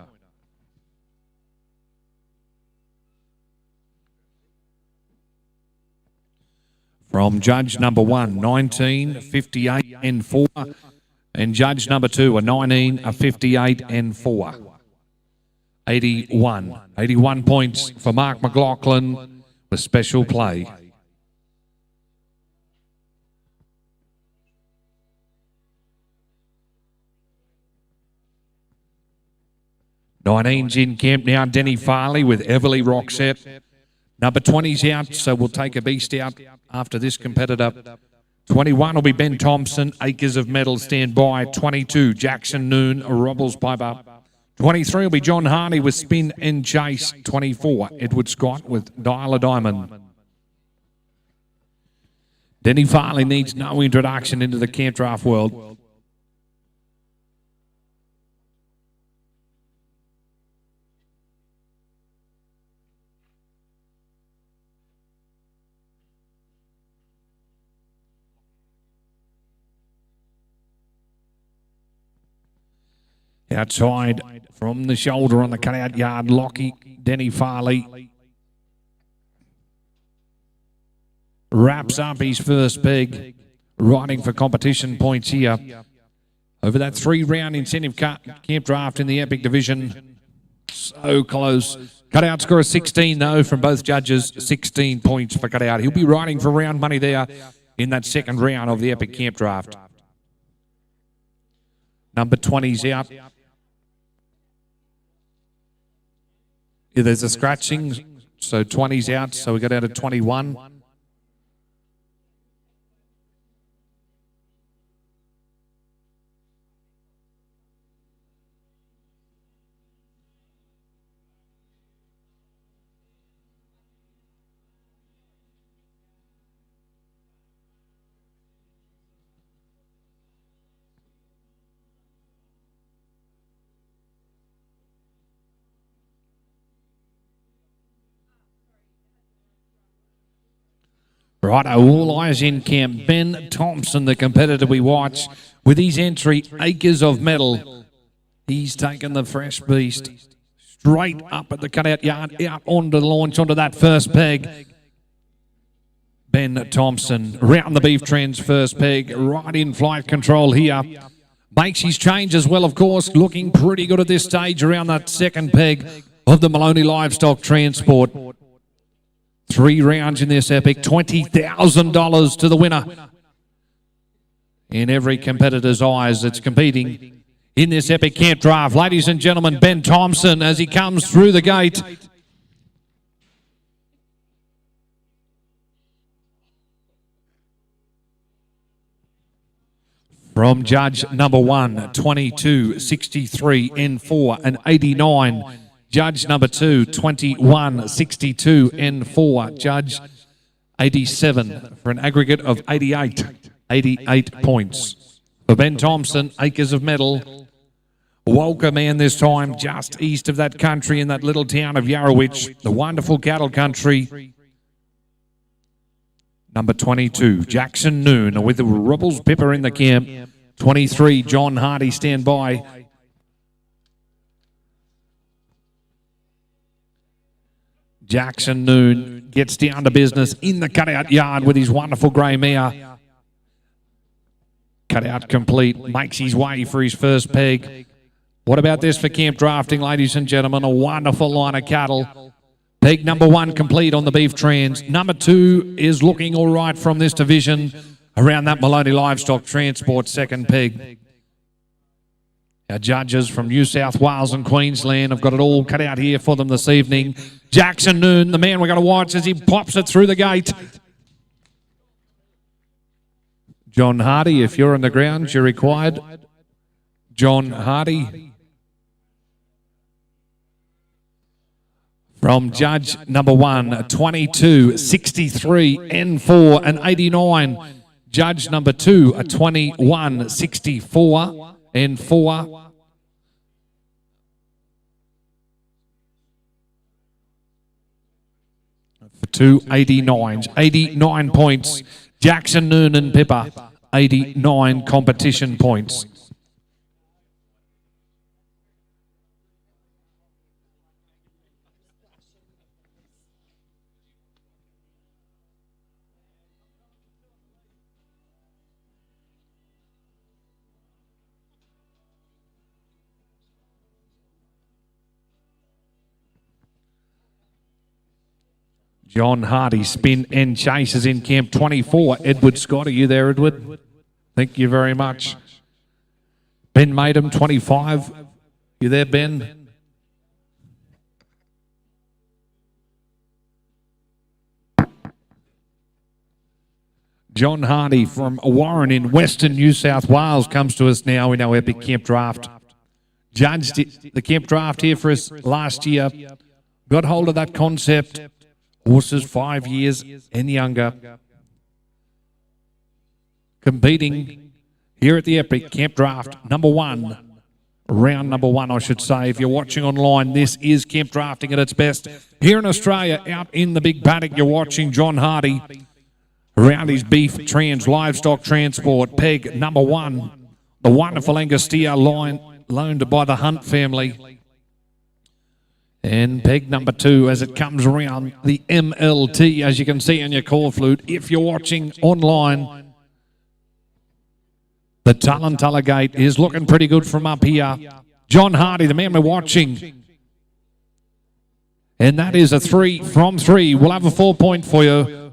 From judge number 1, 19, 58 and 4. And judge number 2, a 19, a 58 and 4. 81. 81 points for Mark McLaughlin with Special Play. Nineteen's in camp now, Denny Farley with Everly Roxette. Number 20's out, so we'll take a beast out after this competitor. 21 will be Ben Thompson, Acres of Metal, stand by. 22, Jackson Noon, Robbles Piper. 23 will be John Harney with Spin and Chase. 24, Edward Scott with Dial a Diamond. Denny Farley needs no introduction into the camp draft world. Outside from the shoulder on the cutout yard, Lockie, Denny Farley. Wraps up his first peg, riding for competition points here. Over that 3-round incentive camp draft in the Epic division. So close. Cutout score of 16 though from both judges. 16 points for Cutout. He'll be riding for round money there in that second round of the Epic camp draft. Number 20's out. Yeah, there's a scratching, so 20's out, so we got out of 21. Right, all eyes in camp. Ben Thompson, the competitor we watch, with his entry, Acres of Metal. He's taken the fresh beast straight up at the cutout yard, out onto the launch, onto that first peg. Ben Thompson, round the beef trends, first peg, right in flight control here. Makes his change as well, of course, looking pretty good at this stage around that second peg of the Maloney Livestock Transport. 3 rounds in this Epic, $20,000 to the winner. In every competitor's eyes that's competing in this Epic camp draft. Ladies and gentlemen, Ben Thompson as he comes through the gate. From judge number 1, 22, 63, N4 and 89. Judge number 2, 21, 62, N4. Judge 87 for an aggregate of 88. 88 points. For Ben Thompson, Acres of Metal. Walker man this time, just east of that country in that little town of Yarrowitch, the wonderful cattle country. Number 22, Jackson Noon with the Rebels Pipper in the camp. 23, John Hardy, stand by. Jackson Noon gets down to business in the cutout yard with his wonderful grey mare. Cutout complete, makes his way for his first peg. What about this for camp drafting, ladies and gentlemen? A wonderful line of cattle. Peg number 1 complete on the beef trans. Number 2 is looking all right from this division around that Maloney Livestock Transport second peg. Our judges from New South Wales and Queensland have got it all cut out here for them this evening. Jackson Noon, the man we're going to watch as he pops it through the gate. John Hardy, if you're on the ground, you're required. John Hardy. From judge number 1, 22, 63, N4 and 89. Judge number 2, 21, 64, N4. For 2 89s, 89 points. Jackson, Noon and Pipper, 89 competition points. John Hardy, spin and chases in camp 24. Edward Scott, are you there, Edward? Thank you very much. Ben Maidham, 25. You there, Ben? John Hardy from Warren in Western New South Wales comes to us now in our Epic Camp Draft. Judged the camp draft here for us last year. Got hold of that concept. Horses 5 years and younger. Competing here at the Epic Camp Draft number 1. Round number 1, I should say. If you're watching online, this is camp drafting at its best. Here in Australia, out in the big paddock, you're watching John Hardy around his beef trans livestock transport. Peg number 1, the wonderful Angus steer line loaned by the Hunt family. And peg number 2 as it comes around the MLT, as you can see on your call flute. If you're watching online, the Tullantalla Gate is looking pretty good from up here. John Hardy, the man we're watching. And that is a 3 from 3. We'll have a 4-point for you.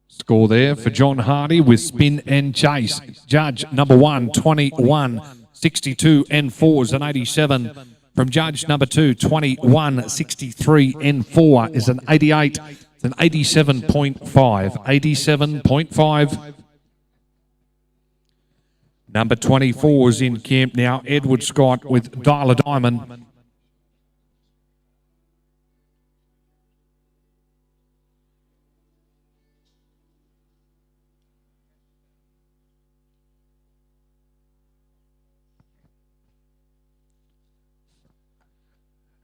Score there for John Hardy with spin and chase. Judge number 1, 21, 62 and 4 is an 87. From judge number 2, 21, 63 and 4 is an 88. It's an 87.5. 87.5. Number 24 is in camp now. Edward Scott with Dial a Diamond.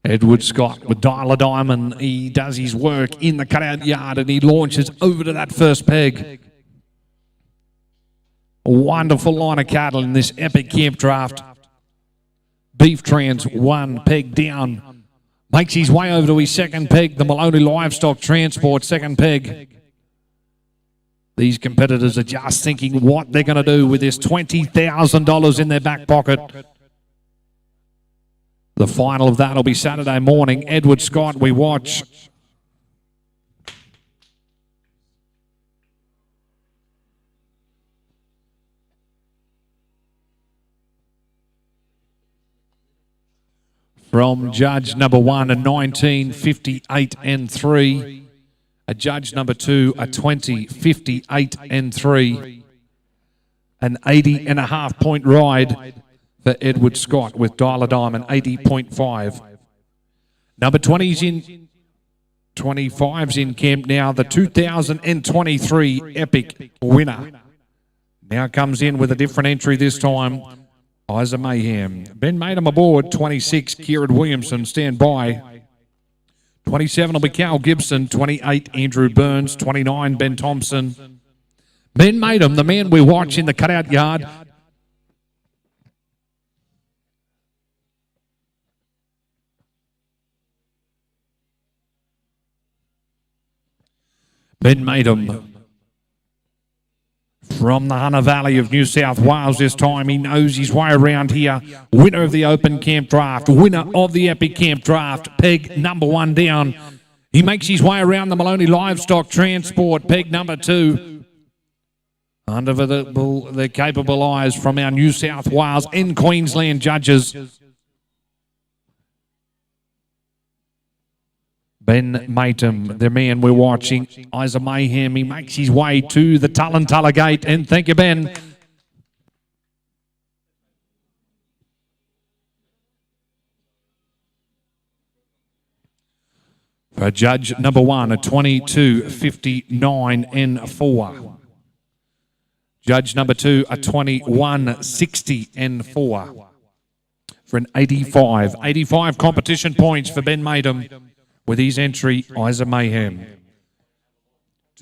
Edward Scott with Dial a Diamond. He does his work in the cutout yard and he launches over to that first peg. A wonderful line of cattle in this epic camp draft. Beef Trans 1 peg down. Makes his way over to his second peg. The Maloney Livestock Transport second peg. These competitors are just thinking what they're going to do with this $20,000 in their back pocket. The final of that will be Saturday morning. Edward Scott, we watch. From judge number 1, a 19, 58 and 3. A judge number 2, a 20, 58 and 3. An 80.5-point ride for Edward Scott with Dial a Diamond, 80.5. Number 20's in, 25's in camp now. The 2023 Epic winner now comes in with a different entry this time. Eyes of Mayhem. Ben Matum aboard. 26, Kieran Williamson, stand by. 27 will be Cal Gibson. 28, Andrew Burns. 29, Ben Thompson. Ben Matum, the man we watch in the cutout yard. Ben Matum from the Hunter Valley of New South Wales this time. He knows his way around here. Winner of the Open Camp Draft. Winner of the Epic Camp Draft. Peg number 1 down. He makes his way around the Maloney Livestock Transport. Peg number 2. Under the capable eyes from our New South Wales and Queensland judges. Ben Matum, the man we're watching, Eyes of Mayhem. He makes his way to the Tullantalla Gate. And thank you, Ben. For judge number 1, a 22, 59 and 4. Judge number 2, a 21, 60 and 4. For an 85. 85 competition points for Ben Matum. With his entry, Eyes of Mayhem.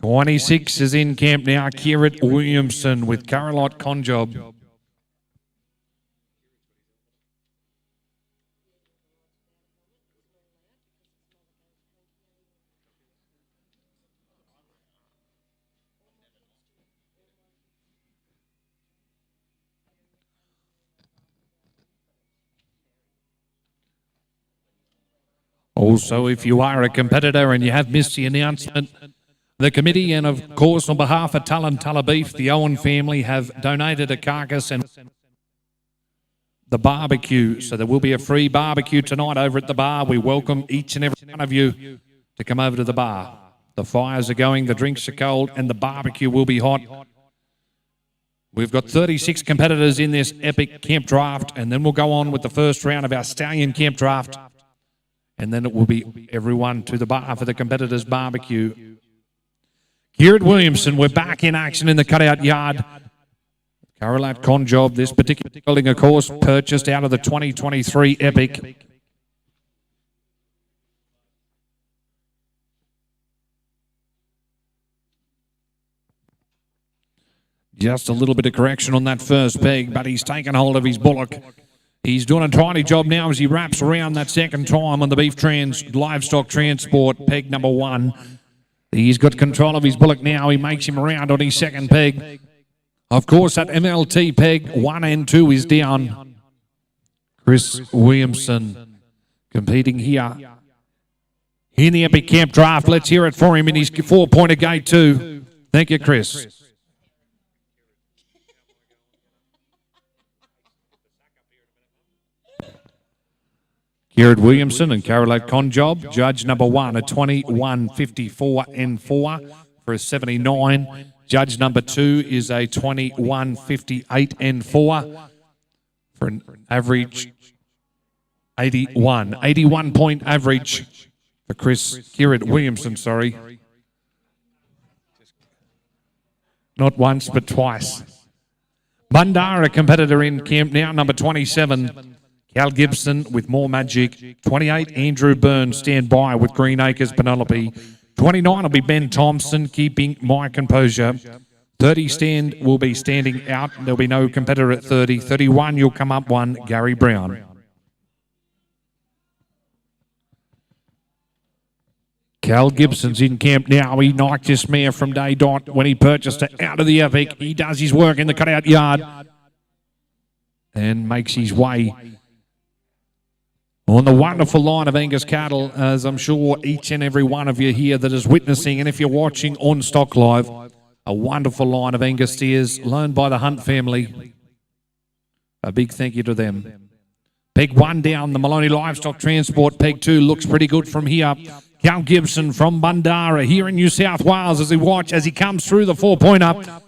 26 is in camp now. Kieran Williamson with Carolot Conjob. Also, if you are a competitor and you have missed the announcement, the committee and, of course, on behalf of Tullantalla Beef, the Owen family have donated a carcass and the barbecue. So there will be a free barbecue tonight over at the bar. We welcome each and every one of you to come over to the bar. The fires are going, the drinks are cold, and the barbecue will be hot. We've got 36 competitors in this epic camp draft, and then we'll go on with the first round of our Stallion camp draft. And then it will be everyone to the bar for the competitors' barbecue. Kieran Williamson, we're back in action in the cutout yard. Carolat Conjob, this particular building, of course, purchased out of the 2023 Epic. Just a little bit of correction on that first peg, but he's taken hold of his bullock. He's doing a tidy job now as he wraps around that second time on the beef livestock transport, peg number 1. He's got control of his bullock now. He makes him around on his second peg. Of course, that MLT peg 1 and 2 is down. Chris Williamson competing here in the Epic Camp Draft. Let's hear it for him in his 4-pointer gate 2. Thank you, Chris. Garrett Williamson and Caroline Conjob, judge number 1 at 21.54 and 4 for a 79. Judge number 2 is a 21.58 and 4 for an average 81. 81-point average for Garrett Williamson, sorry. Not once, but twice. Bundara, competitor in camp now, number 27. Cal Gibson with More Magic. 28, Andrew Burns, stand by with Green Acres, Penelope. 29 will be Ben Thompson, keeping my composure. 30 will be standing out. There'll be no competitor at 30. 31, you'll come up 1, Gary Brown. Cal Gibson's in camp now. He knocked this mare from day dot when he purchased it out of the Epic. He does his work in the cutout yard and makes his way on the wonderful line of Angus cattle, as I'm sure each and every one of you here that is witnessing, and if you're watching on Stock Live, a wonderful line of Angus steers loaned by the Hunt family. A big thank you to them. Peg 1 down, the Maloney Livestock Transport. Peg 2 looks pretty good from here. Cal Gibson from Bundara here in New South Wales as he comes through the 4-pointer.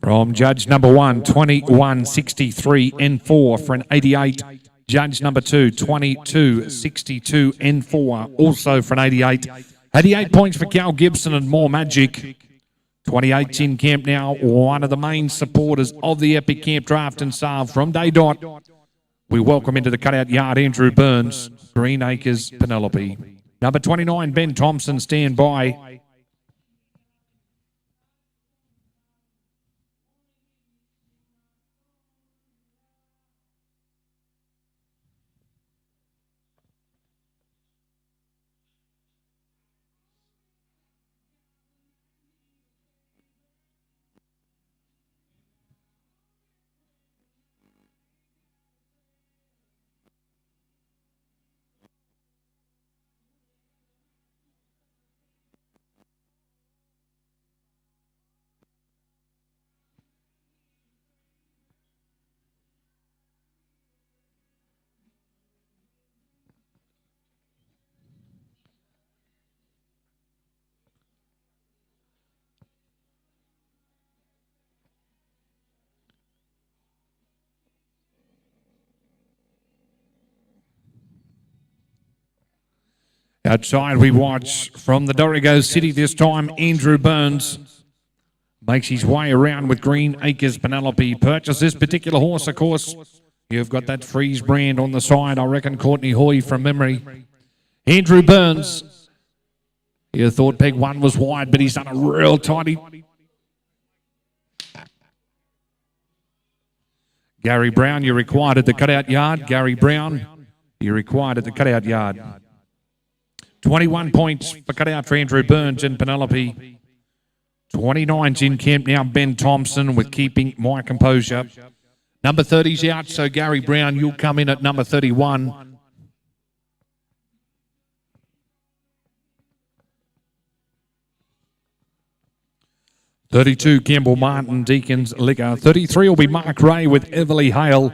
From judge number 1, 21.63 and 4 for an 88. Judge number 2, 22.62 and 4, also for an 88. 88 points for Cal Gibson and More Magic. 28's in camp now, one of the main supporters of the Epic Camp Draft and Sale from day dot. We welcome into the cutout yard Andrew Burns, Green Acres, Penelope. Number 29, Ben Thompson, stand by. Outside we watch from the Dorrigo City this time, Andrew Burns makes his way around with Green Acres Penelope. Purchase this particular horse, of course. You've got that Freeze brand on the side. I reckon Courtney Hoy from memory. Andrew Burns. You thought peg 1 was wide, but he's done a real tidy. Gary Brown, you're required at the cutout yard. Gary Brown, you're required at the cutout yard. 21 points for cutout for Andrew Burns and Penelope. 29's in camp now, Ben Thompson with Keeping My Composure. Number 30's out, so Gary Brown, you'll come in at number 31. (32) Campbell Martin, Deacons Liquor. 33 will be Mark Ray with Everly Hale.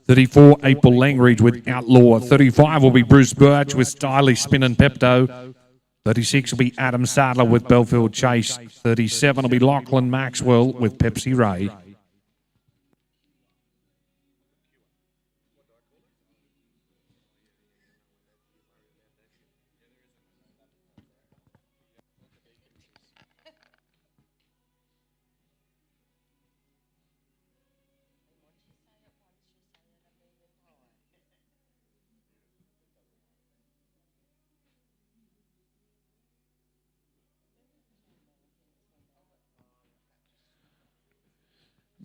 34, April Langridge with Outlaw. 35 will be Bruce Birch with Stylish Spin and Pepto. 36 will be Adam Sadler with Belfield Chase. 37 will be Lachlan Maxwell with Pepsi Ray.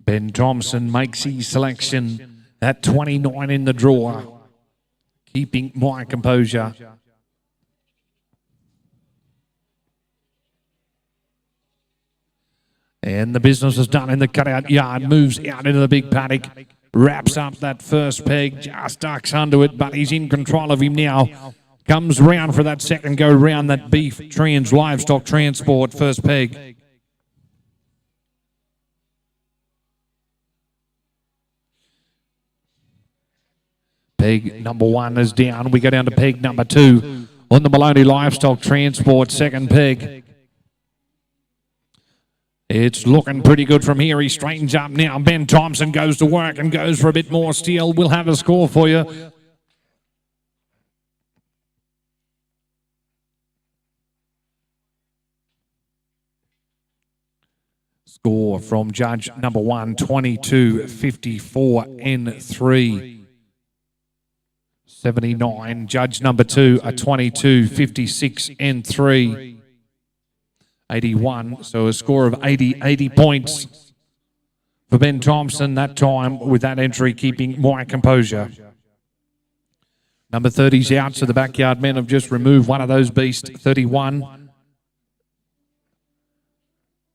Ben Thompson makes his selection at 29 in the draw, keeping my composure. And the business is done in the cutout yard, moves out into the big paddock, wraps up that first peg, just ducks under it, but he's in control of him now. Comes round for that second go round, that beef livestock transport first peg. Peg number 1 is down. We go down to peg number 2 on the Maloney Livestock Transport, second peg. It's looking pretty good from here. He straightens up now. Ben Thompson goes to work and goes for a bit more steel. We'll have a score for you. Score from judge number 1, 22.54 and 3. 79. Judge number 2, a 22.56 and 3. 81, so a score of 80 points for Ben Thompson that time with that entry, keeping my composure. Number 30's out, so the backyard men have just removed one of those beasts. 31.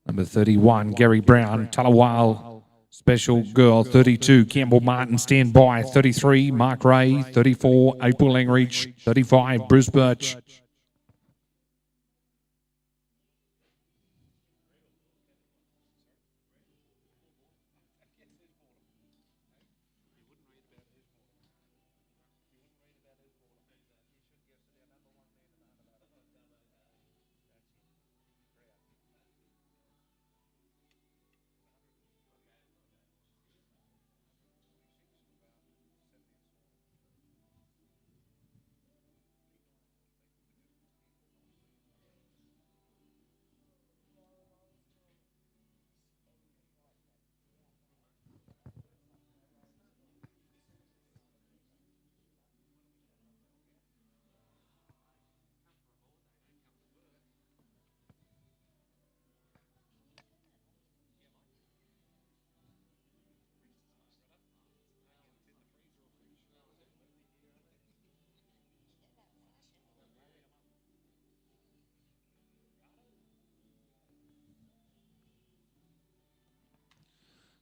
Number 31, Gary Brown, Tullawale Special Girl. 32, Campbell Martin, stand by. 33, Mark Ray. 34, April Langreach. 35, Bruce Birch.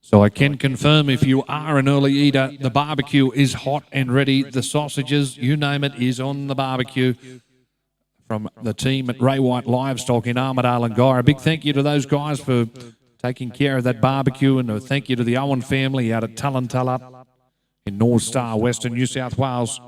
So I can confirm, if you are an early eater, the barbecue is hot and ready. The sausages, you name it, is on the barbecue from the team at Ray White Livestock in Armidale and Guy. A big thank you to those guys for taking care of that barbecue, and a thank you to the Owen family out at Tullantalla in North Star, Western New South Wales.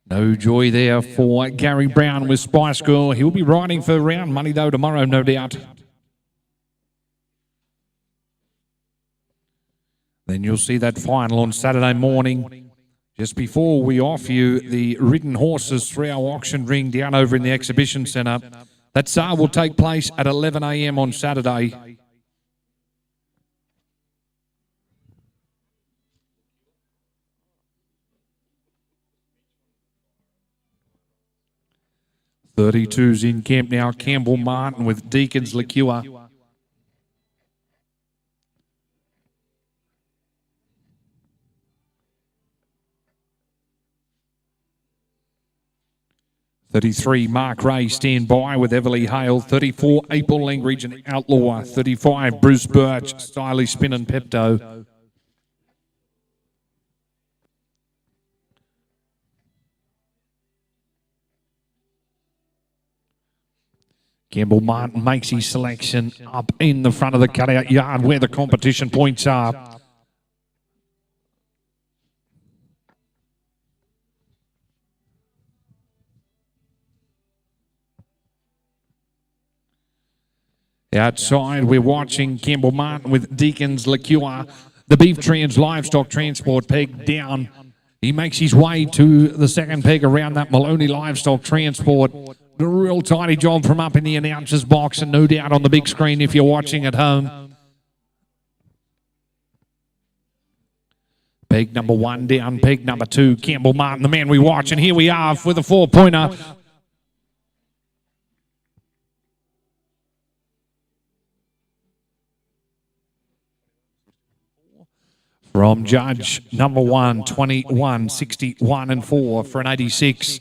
No joy there for Gary Brown with Spice Girl. He'll be riding for round money, though, tomorrow, no doubt. Then you'll see that final on Saturday morning. Just before we offer you the ridden horses 3-hour auction ring down over in the exhibition centre. That sale will take place at 11 a.m. on Saturday. .32's in camp now. Campbell Martin with Deacon's Liqueur. 33, Mark Ray, stand by with Everly Hale. 34, April Langridge and Outlaw. 35, Bruce Birch, Stylish, Spin and Pepto. Campbell Martin makes his selection up in the front of the cutout yard where the competition points are. Outside, we're watching Campbell Martin with Deacon's Liqueur. The Beef Trans Livestock Transport peg down. He makes his way to the second peg around that Maloney Livestock Transport. A real tidy job from up in the announcer's box and no doubt on the big screen if you're watching at home. Peg number 1 down, peg number 2, Campbell Martin, the man we watch. And here we are with a 4-pointer. From judge number 1, 21, 61 and 4 for an 86.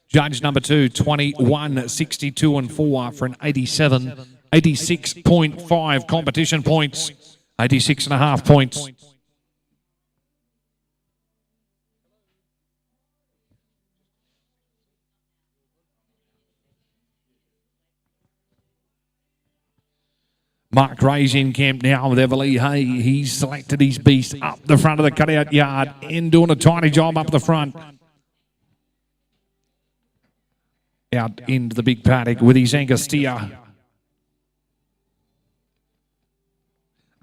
Judge number 2, 21, 62 and 4 for an 87. 86.5 competition points. 86.5 points. Mark Ray's in camp now with Everly Hay. He's selected his beast up the front of the cutout yard and doing a tiny job up the front. Out into the big paddock with his anchor steer.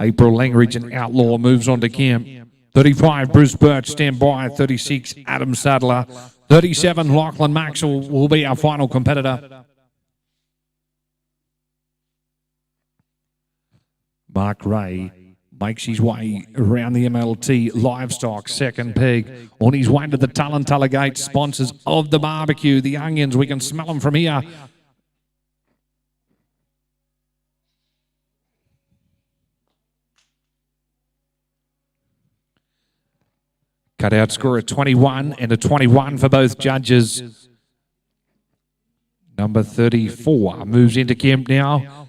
April Langridge and Outlaw moves on to camp. 35, Bruce Birch, stand by. 36, Adam Sadler. 37, Lachlan Maxwell will be our final competitor. Mark Ray makes his way around the MLT Livestock second peg. On his way to the Tullantalla Gate, sponsors of the barbecue, the onions. We can smell them from here. Cutout score of 21 and a 21 for both judges. Number 34 moves into camp now.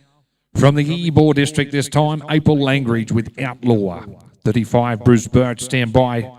From the Ebor district this time, April Langridge with Outlaw. 35, Bruce Birch, stand by.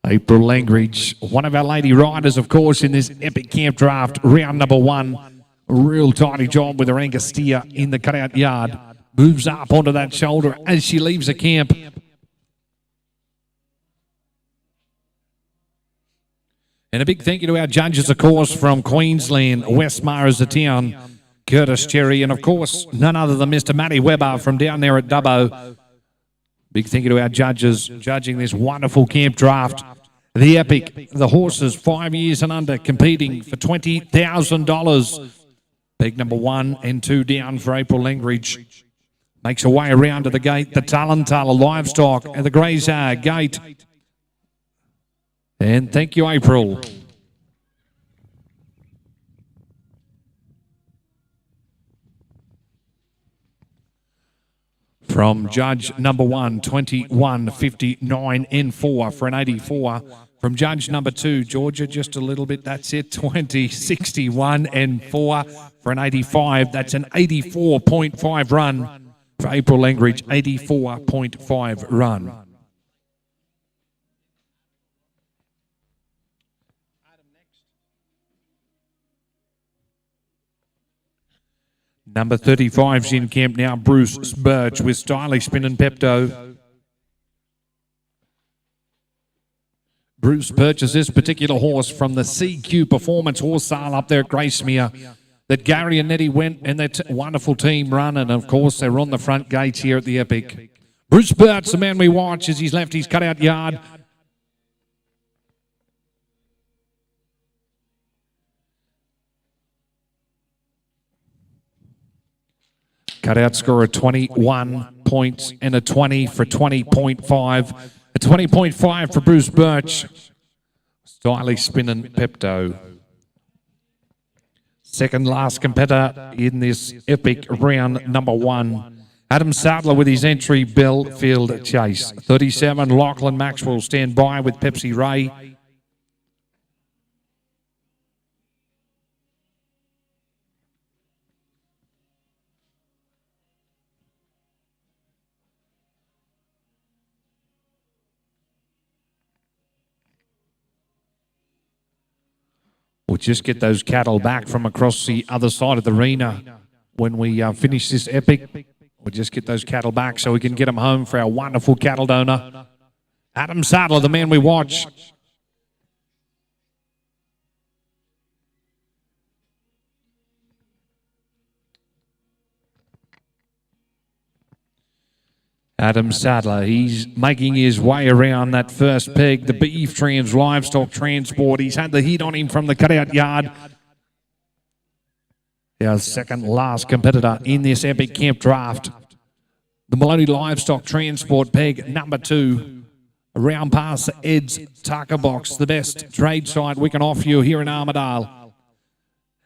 April Langridge, one of our lady riders, of course, in this epic camp draft, round number 1. A real tidy job with her anchor steer in the cutout yard. Moves up onto that shoulder as she leaves the camp. And a big thank you to our judges, of course, from Queensland, Westmar is the town, Curtis Cherry, and of course, none other than Mr. Matty Webber from down there at Dubbo. Big thank you to our judges judging this wonderful camp draft. The Epic, the horses 5 years and under, competing for $20,000. Peg number 1 and 2 down for April Langridge. Makes her way around to the gate, the Tullantalla Livestock and the Graysar Gate. And thank you, April. From judge number 1, 21, 59 and 4 for an 84. From judge number 2, Georgia, just a little bit, that's it, 20, 61 and 4 for an 85. That's an 84.5 run for April Langridge, 84.5 run. Number 35's in camp now, Bruce Birch with Stalion spinning Pepto. Bruce purchased this particular horse from the CQ Performance Horse Sale up there at Gracemere that Gary and Nettie went and that wonderful team run, and of course they're on the front gates here at the Epic. Bruce Birch, the man we watch, as he's left his cutout yard. Cutout score of 21 points and a 20 for 20.5. A 20.5 for Bruce Birch. Stalion spinning Pepto. Second last competitor in this epic round number 1. Adam Sadler with his entry, Belfield Chase. 37, Lachlan Maxwell stand by with Pepsi Ray. We'll just get those cattle back from across the other side of the arena when we finish this epic. We'll just get those cattle back so we can get them home for our wonderful cattle donor, Adam Sadler, the man we watch. Adam Sadler, he's making his way around that first peg, the Beef Trans Livestock Transport. He's had the heat on him from the cutout yard. Our second last competitor in this epic camp draft, the Maloney Livestock Transport peg, number 2. Around past the Ed's Tucker Box, the best trade site we can offer you here in Armidale.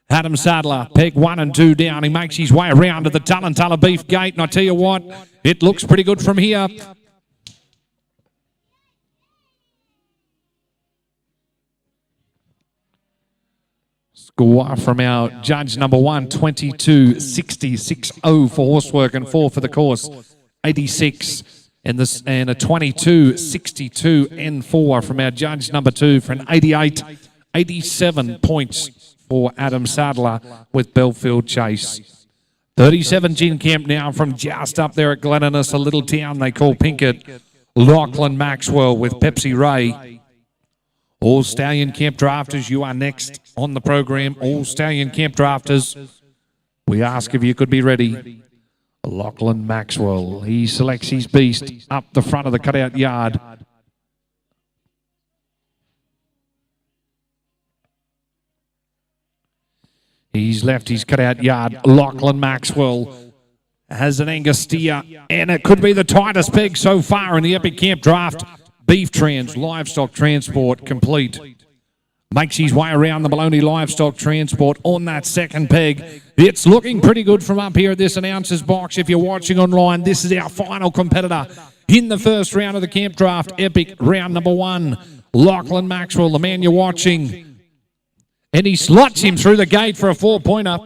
Adam Sadler, peg 1 and 2 down. He makes his way around to the Tullantalla Beef Gate, and I tell you what, it looks pretty good from here. Score from our judge number 1, 22.60 for horsework and 4 for the course, 86. And a 22.62 N4 from our judge number 2 for an 88, 87 points for Adam Sadler with Belfield Chase. 37 Gin Camp now from just up there at Glenninus, a little town they call Pinkett. Lachlan Maxwell with Pepsi Ray. All Stallion Camp Drafters, you are next on the program. All Stallion Camp Drafters, we ask if you could be ready. Lachlan Maxwell, he selects his beast up the front of the cutout yard. He's left his cutout yard. Lachlan Maxwell has an Angus steer, and it could be the tightest peg so far in the Epic Camp Draft. Beef Trans Livestock Transport complete. Makes his way around the Maloney Livestock Transport on that second peg. It's looking pretty good from up here at this announcer's box. If you're watching online, this is our final competitor in the first round of the Camp Draft Epic round number 1. Lachlan Maxwell, the man you're watching. And he slots him through the gate for a 4-pointer.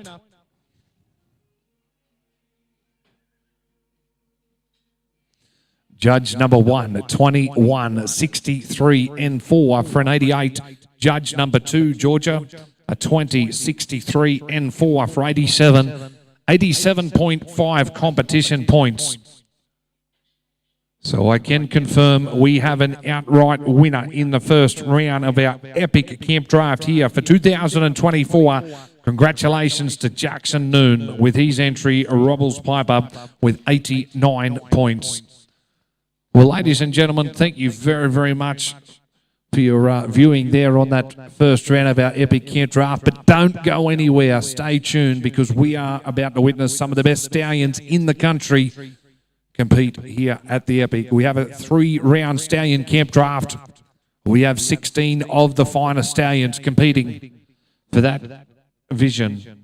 Judge number 1, 21.63 N4 for an 88. Judge number 2, Georgia, a 20.63 N4 for 87. 87.5 competition points. So I can confirm we have an outright winner in the first round of our epic camp draft here for 2024. Congratulations to Jackson Noon with his entry, Robbles Piper with 89 points. Well, ladies and gentlemen, thank you very, very much for your viewing there on that first round of our epic camp draft. But don't go anywhere. Stay tuned because we are about to witness some of the best stallions in the country compete here at the Epic. We have a 3-round Stallion Camp Draft. We have 16 of the finest stallions competing for that vision.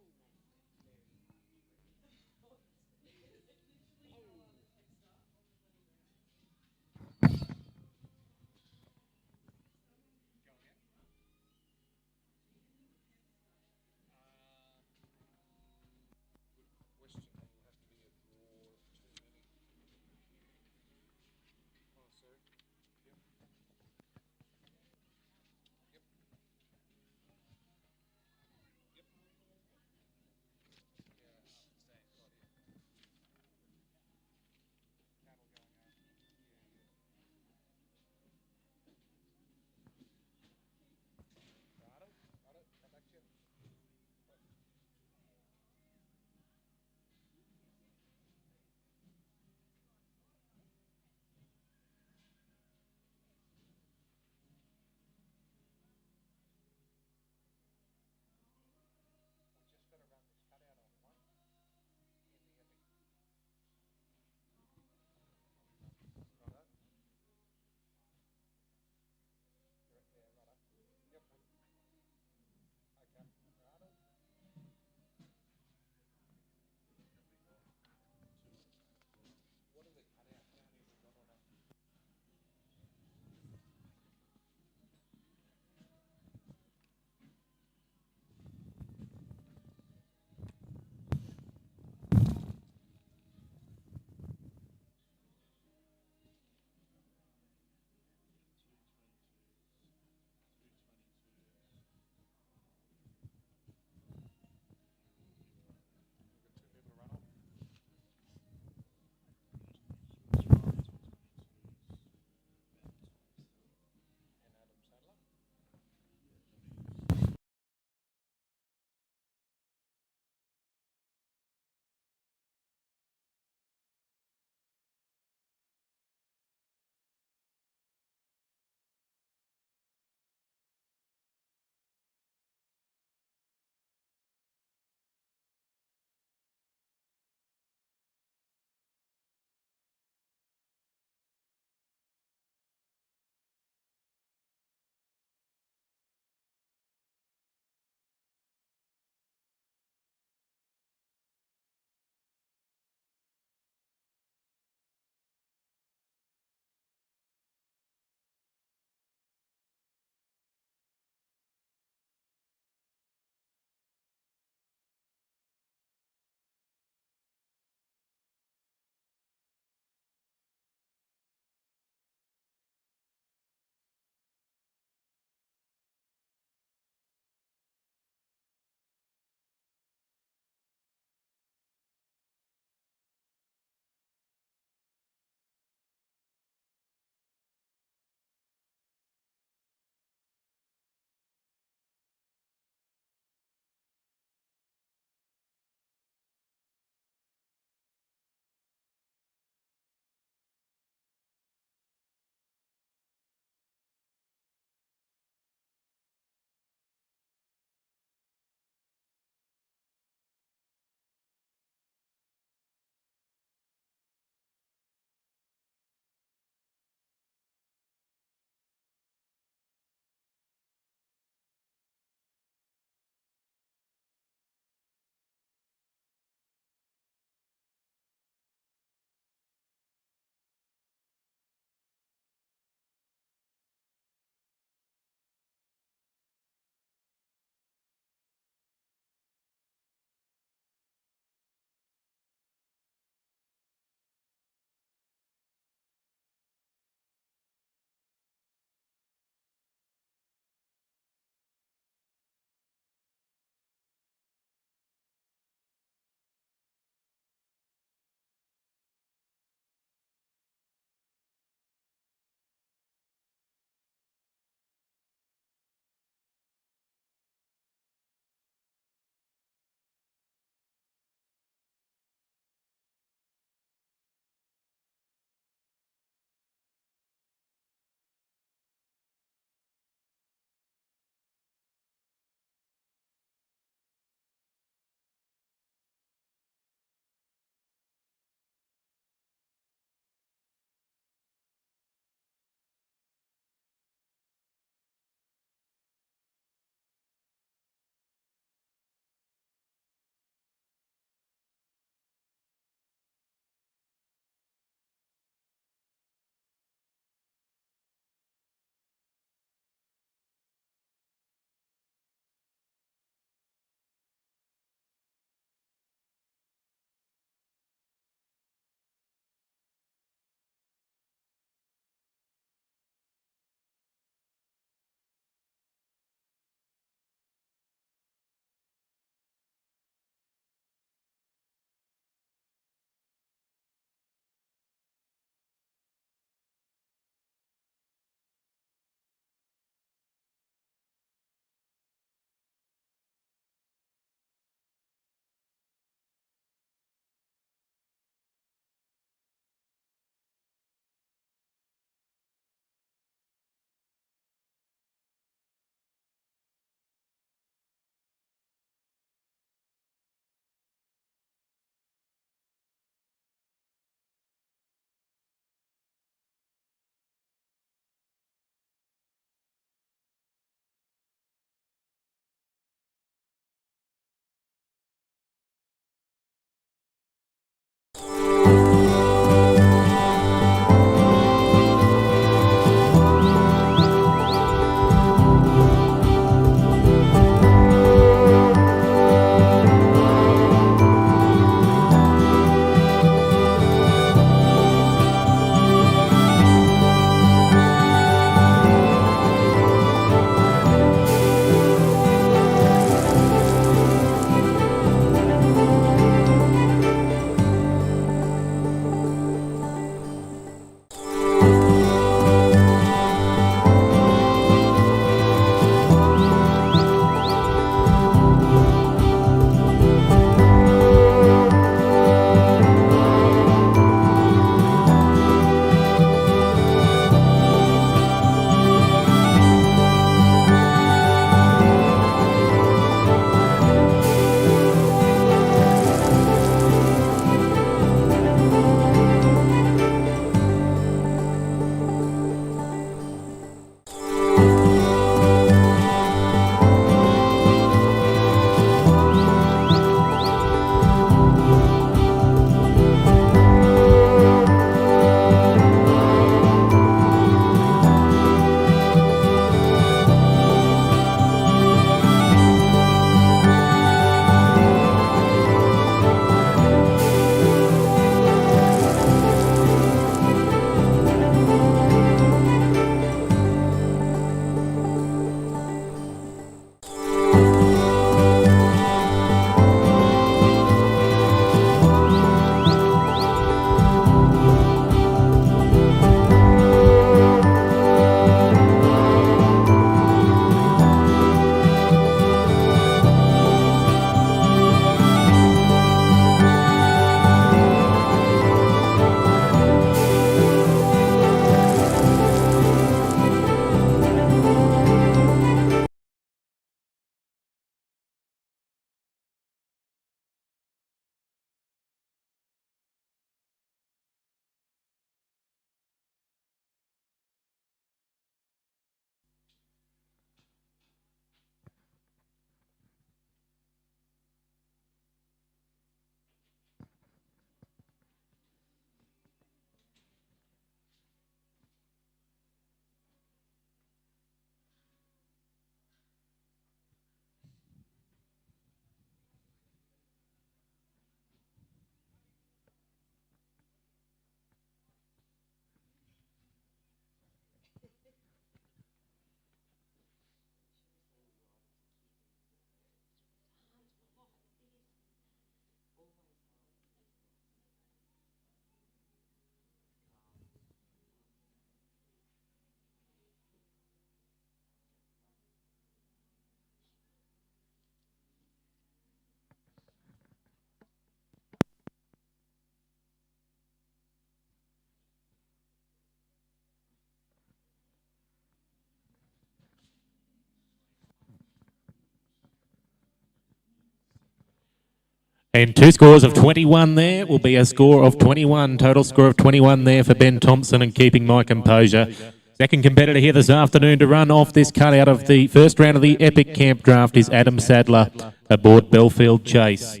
And two scores of 21 there will be a score of 21. Total score of 21 there for Ben Thompson and keeping my composure. Second competitor here this afternoon to run off this cutout of the first round of the Epic Camp Draft is Adam Sadler aboard Belfield Chase.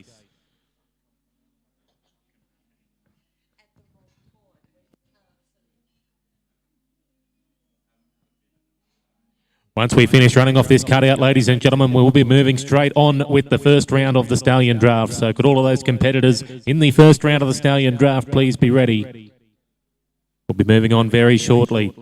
Once we finish running off this cutout, ladies and gentlemen, we will be moving straight on with the first round of the Stallion Draft. So could all of those competitors in the first round of the Stallion Draft please be ready? We'll be moving on very shortly.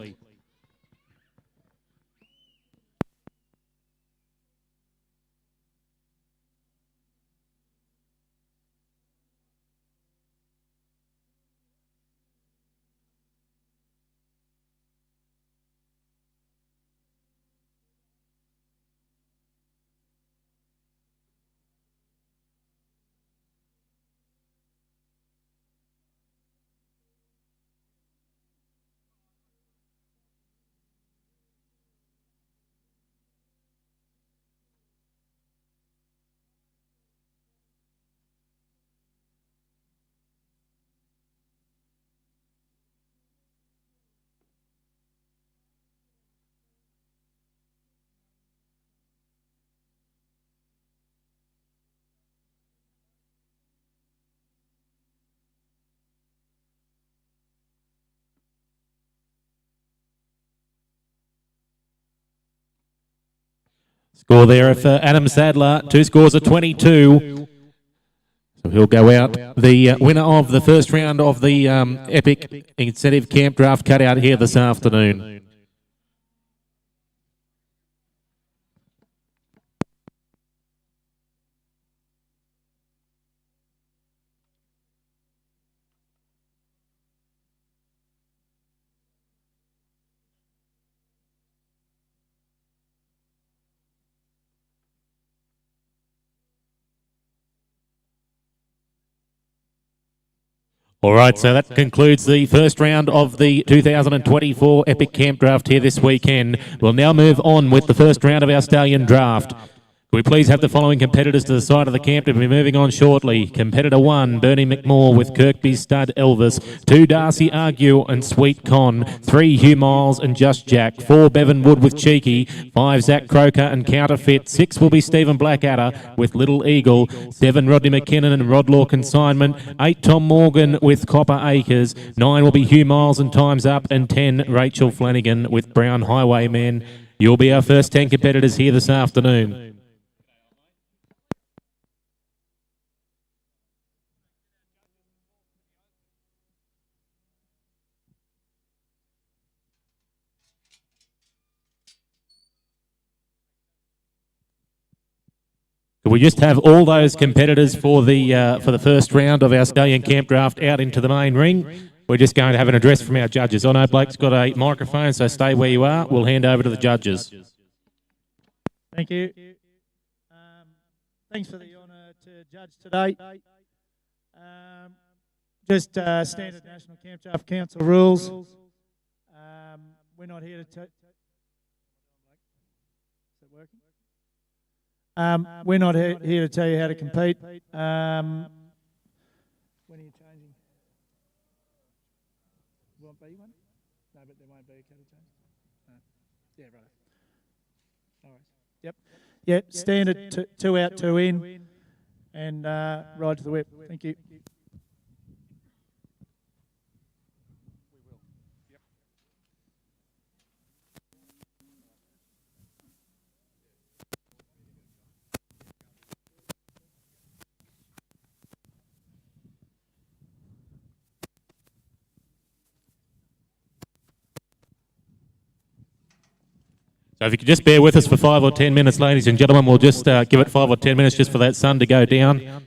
Score there for Adam Sadler, two scores of 22. So he'll go out the winner of the first round of the Epic Incentive Camp Draft cutout here this afternoon. All right, so that concludes the first round of the 2024 Epic Camp Draft here this weekend. We'll now move on with the first round of our Stallion Draft. Could we please have the following competitors to the side of the camp to be moving on shortly? Competitor 1, Bernie McMorr with Kirkby's Stud Elvis. 2, Darcy Argue and Sweet Con. 3, Hugh Miles and Just Jack. 4, Bevan Wood with Cheeky. 5, Zach Croker and Counterfeit. 6 will be Stephen Blackadder with Little Eagle. 7, Rodney McKinnon and Rodlaw Consignment. 8, Tom Morgan with Copper Acres. 9 will be Hugh Miles and Time's Up. And 10, Rachel Flanagan with Brown Highwayman. You'll be our first 10 competitors here this afternoon. We just have all those competitors for the first round of our Stallion Camp Draft out into the main ring. We're just going to have an address from our judges. I know Blake's got a microphone, so stay where you are. We'll hand over to the judges. Thank you. Thanks for the honour to judge today. Just standard National Camp Draft Council rules. We're not here to... Is it working? We're not here to tell you how to compete. When are you changing? Won't be one? No, but there won't be a colour change. No. Yeah, right. All right. Yep. Yep. Standard 2 out, 2 in, and ride to the whip. Thank you. So if you could just bear with us for 5 or 10 minutes, ladies and gentlemen, we'll just give it 5 or 10 minutes just for that sun to go down.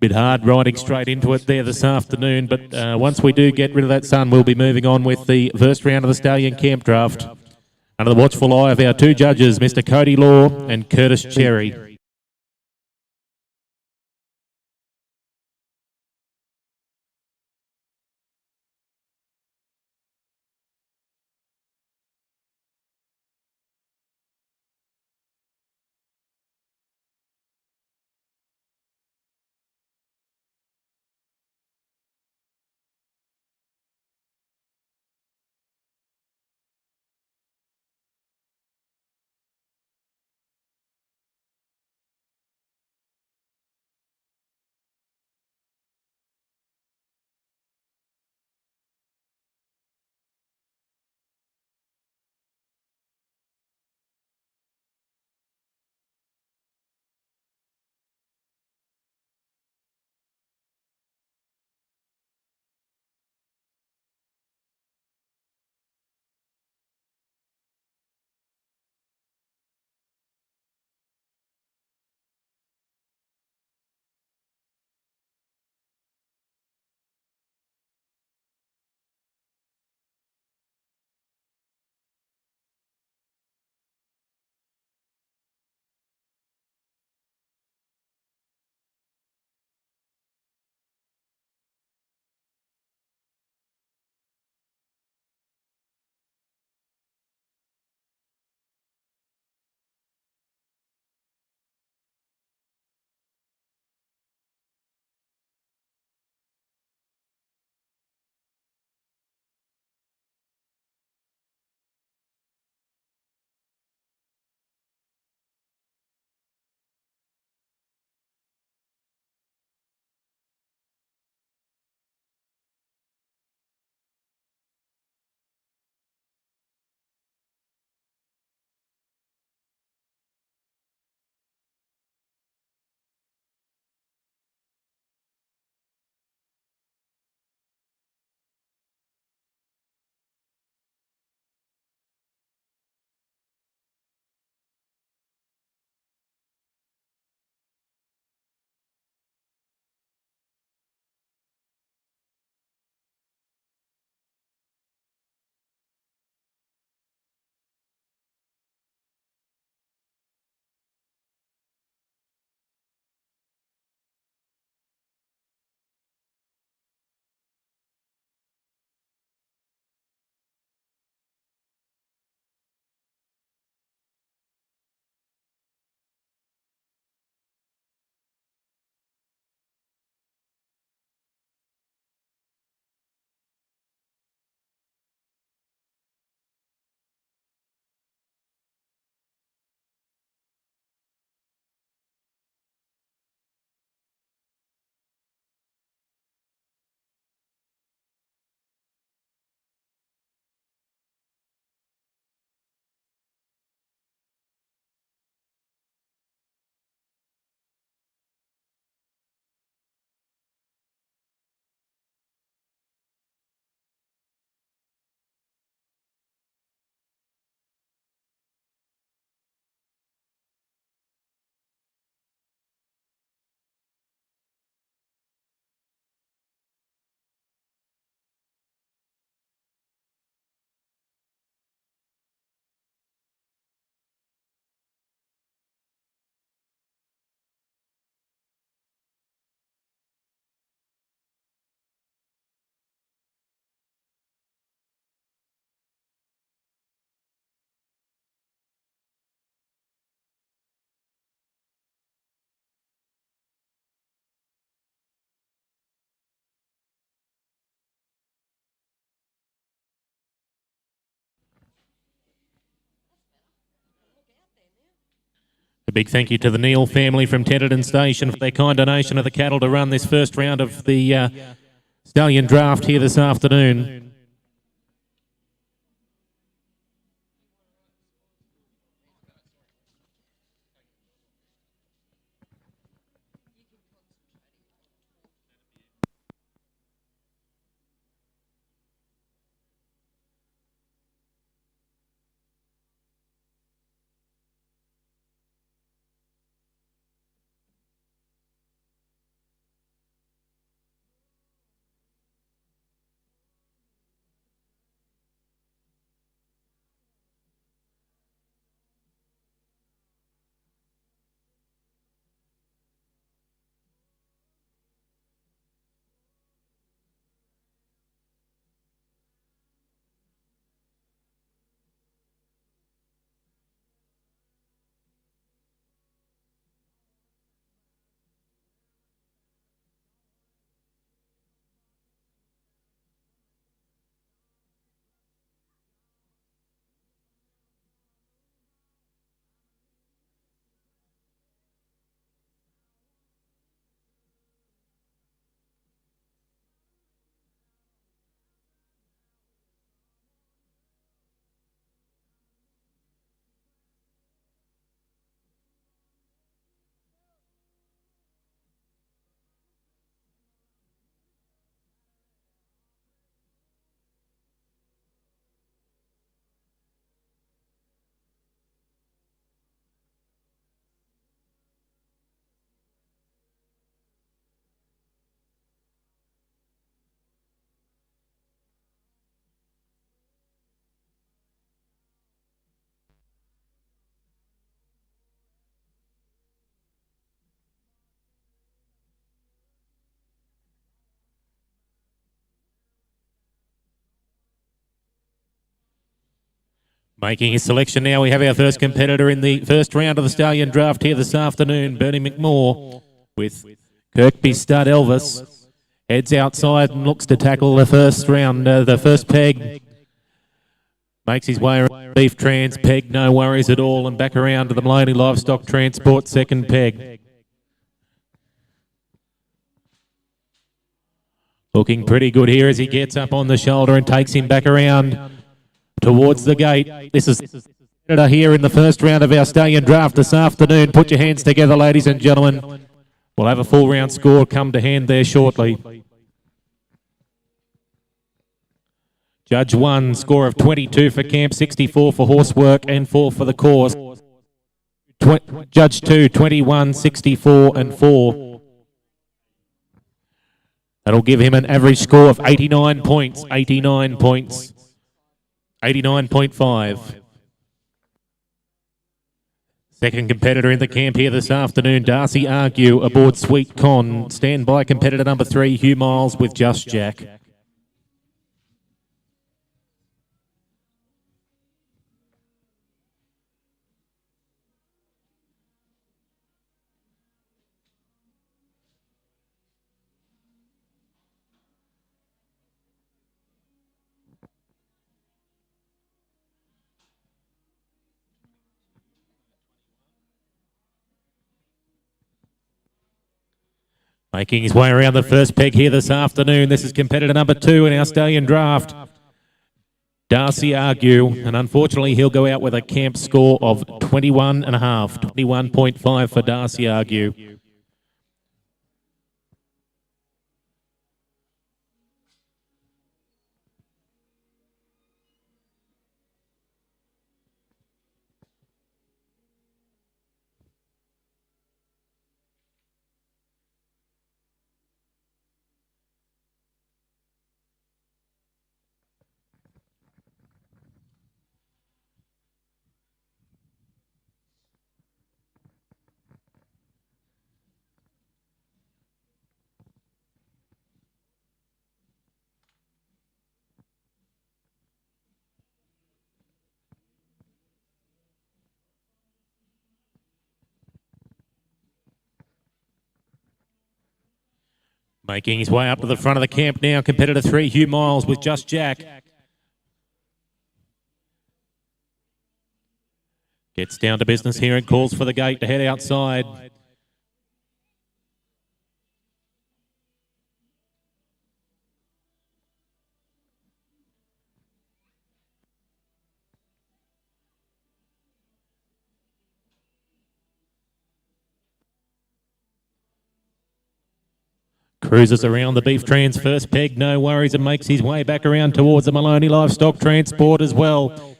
Bit hard riding straight into it there this afternoon, but once we do get rid of that sun, we'll be moving on with the first round of the Stallion Camp Draft. Under the watchful eye of our 2 judges, Mr. Cody Law and Curtis Cherry. A big thank you to the Neal family from Tenterden Station for their kind donation of the cattle to run this first round of the Stallion Draft here this afternoon. Making his selection now, we have our first competitor in the first round of the Stallion Draft here this afternoon, Bernie McMore, with Kirkby stud Elvis. Heads outside and looks to tackle the first round, the first peg. Makes his way around beef trans peg, no worries at all, and back around to the Maloney Livestock Transport second peg. Looking pretty good here as he gets up on the shoulder and takes him back around towards the gate. This is here in the first round of our Stallion Draft this afternoon. Put your hands together, ladies and gentlemen. We'll have a full round score come to hand there shortly. Judge 1, score of 22 for camp, 64 for horsework and 4 for the course. Judge 2, 21, 64 and 4. That'll give him an average score of 89 points, 89 points. 89.5. Second competitor in the camp here this afternoon, Darcy Argue aboard Sweet Con. Stand by competitor number 3, Hugh Miles with Just Jack. Making his way around the first peg here this afternoon. This is competitor number 2 in our Stallion Draft, Darcy Argue, and unfortunately he'll go out with a camp score of 21.5, 21.5 for Darcy Argue. Making his way up to the front of the camp now, competitor 3, Hugh Miles with Just Jack. Gets down to business here and calls for the gate to head outside. Cruises around the Beef Trans first peg, no worries, and makes his way back around towards the Maloney Livestock Transport as well.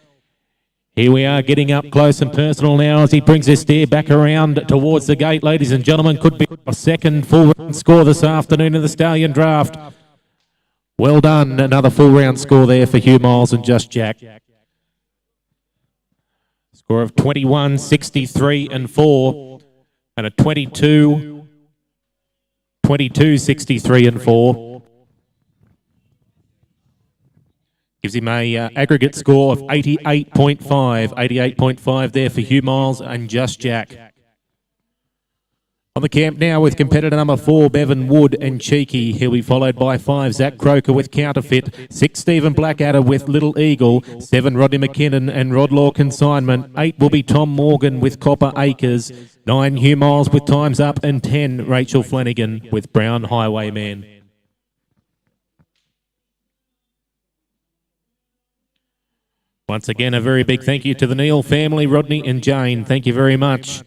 Here we are getting up close and personal now as he brings his steer back around towards the gate, ladies and gentlemen. Could be a second full round score this afternoon in the Stallion Draft. Well done. Another full round score there for Hugh Miles and Just Jack. Score of 21, 63 and 4 and a 22, 22, 63 and 4. Gives him a aggregate score of 88.5. 88.5 there for Hugh Miles and Just Jack. On the camp now with competitor number 4, Bevan Wood and Cheeky. He'll be followed by 5, Zach Croker with Counterfeit. 6, Stephen Blackadder with Little Eagle. 7, Rodney McKinnon and Rodlaw Consignment. 8 will be Tom Morgan with Copper Acres. 9, Hugh Miles with Time's Up. And 10, Rachel Flanagan with Brown Highwayman. Once again, a very big thank you to the Neal family, Rodney and Jane. Thank you very much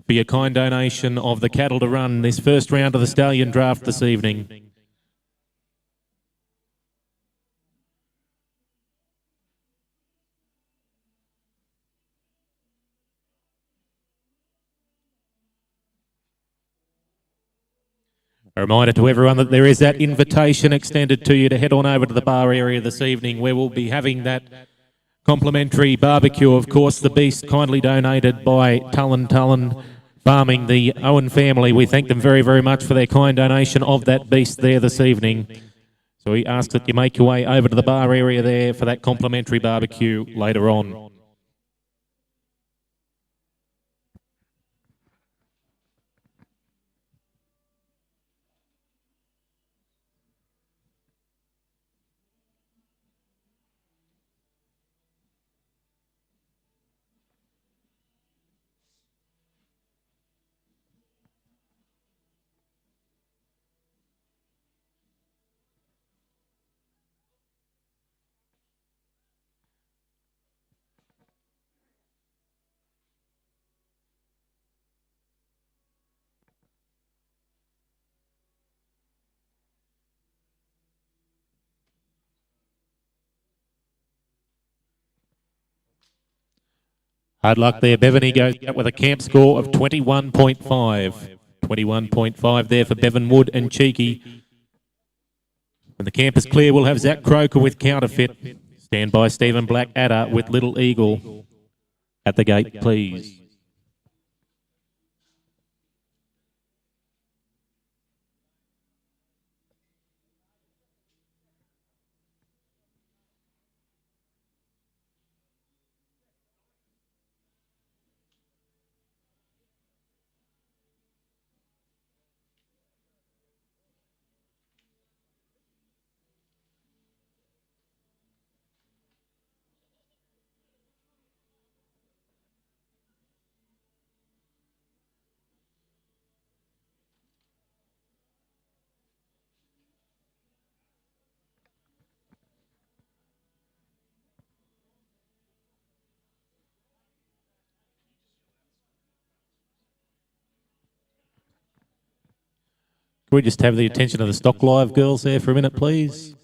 for your kind donation of the cattle to run this first round of the Stallion Draft this evening. A reminder to everyone that there is that invitation extended to you to head on over to the bar area this evening where we'll be having that complimentary barbecue. Of course, the beast kindly donated by Tullen Farming, the Owen family. We thank them very, very much for their kind donation of that beast there this evening. So we ask that you make your way over to the bar area there for that complimentary barbecue later on. Hard luck there. Bevan, goes out with a camp score of 21.5. 21.5 there for Bevan Wood and Cheeky. When the camp is clear, we'll have Zach Croker with Counterfeit. Stand by Stephen Blackadder with Little Eagle. At the gate, please. Can we just have the attention of the Stock Live girls there for a minute, please?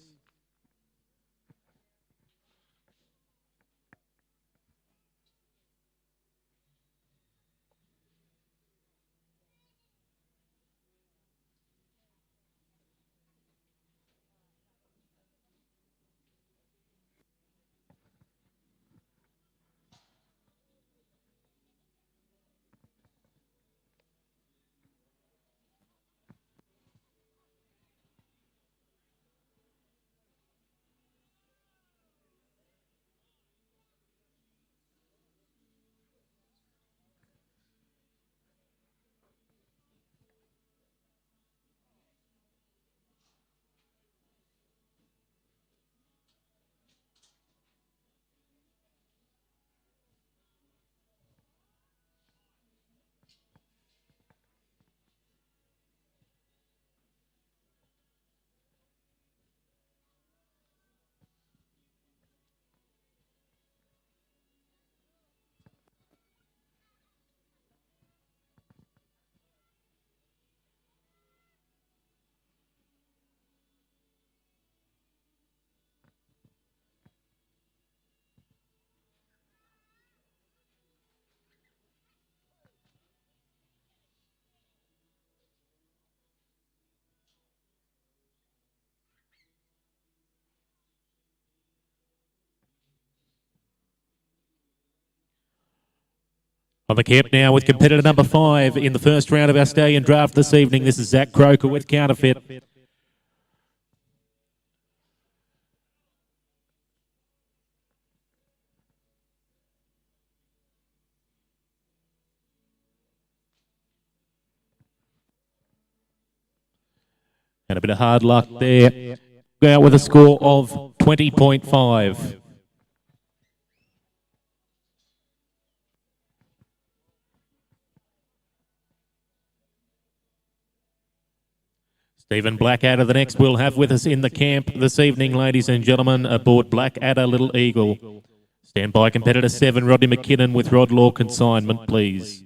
On the camp now with competitor number 5 in the first round of our Stallion draft this evening. This is Zach Croker with Counterfeit. And a bit of hard luck there. Go out with a score of 20.5. Stephen Blackadder, the next we'll have with us in the camp this evening, ladies and gentlemen, aboard Blackadder Little Eagle. Stand by competitor 7, Rodney McKinnon with Rod Law Consignment, please.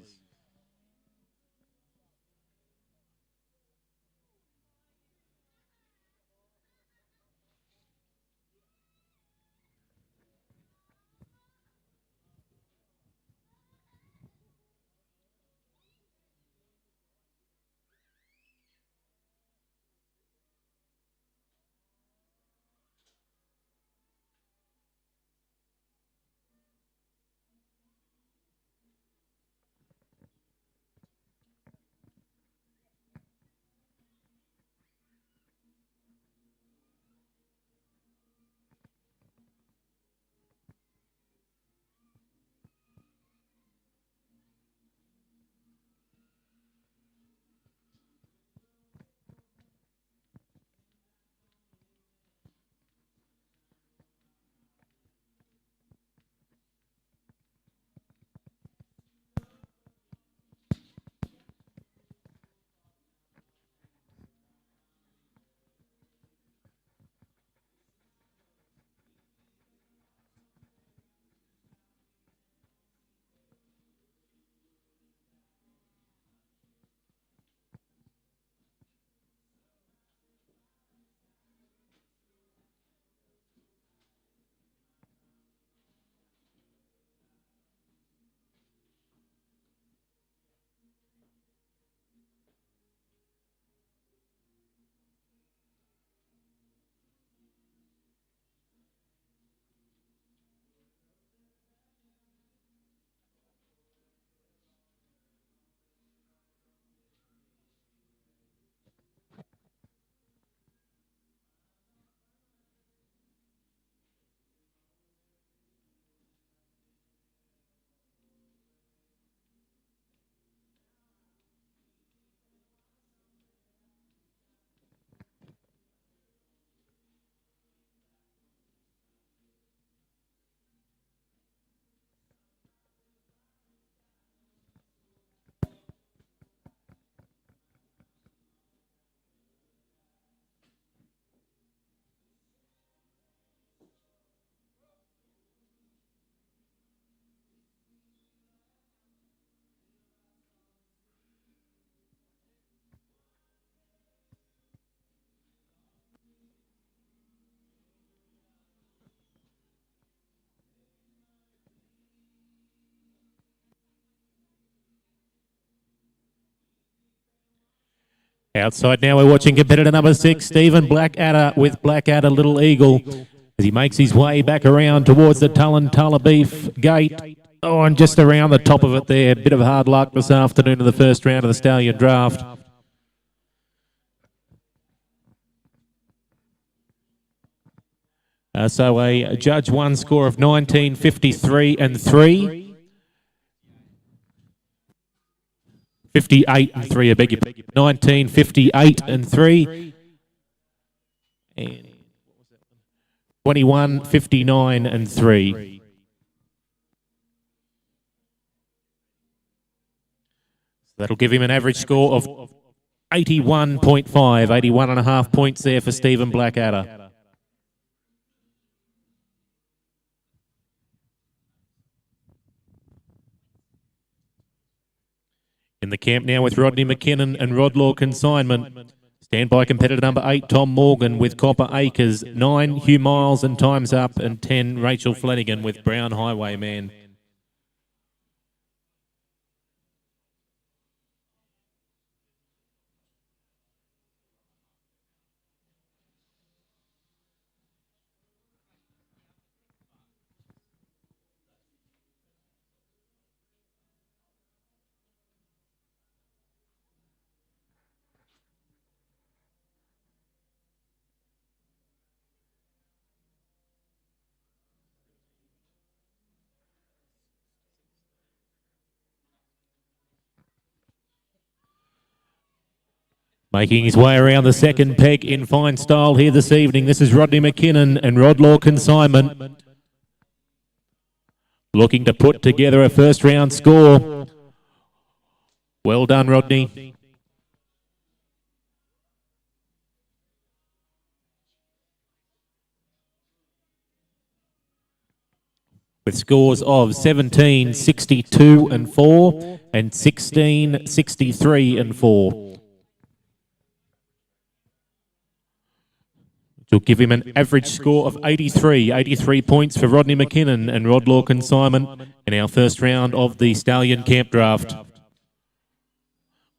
Outside now, we're watching competitor number 6, Stephen Blackadder with Blackadder Little Eagle, as he makes his way back around towards the Tulla Beef gate. Oh, and just around the top of it there. A bit of hard luck this afternoon in the first round of the Stallion draft. So a Judge 1 score of 19.53 and 3. 58 and 3, I beg your pardon. 1958 and 3. And 21.59 and 3. So that'll give him an average score of 81.5, 81 and a half points there for Stephen Blackadder. In the camp now with Rodney McKinnon and Rod Law Consignment. Stand by competitor number 8, Tom Morgan with Copper Acres. 9, Hugh Miles and Time's Up. And 10, Rachel Flanagan with Brown Highwayman. Making his way around the second peg in fine style here this evening. This is Rodney McKinnon and Rod Law Consignment. Looking to put together a first round score. Well done, Rodney. With scores of 17, 62 and 4 and 16, 63 and 4. Which will give him an average score of 83. 83 points for Rodney McKinnon and Rod Law Consignment in our first round of the Stallion Camp Draft.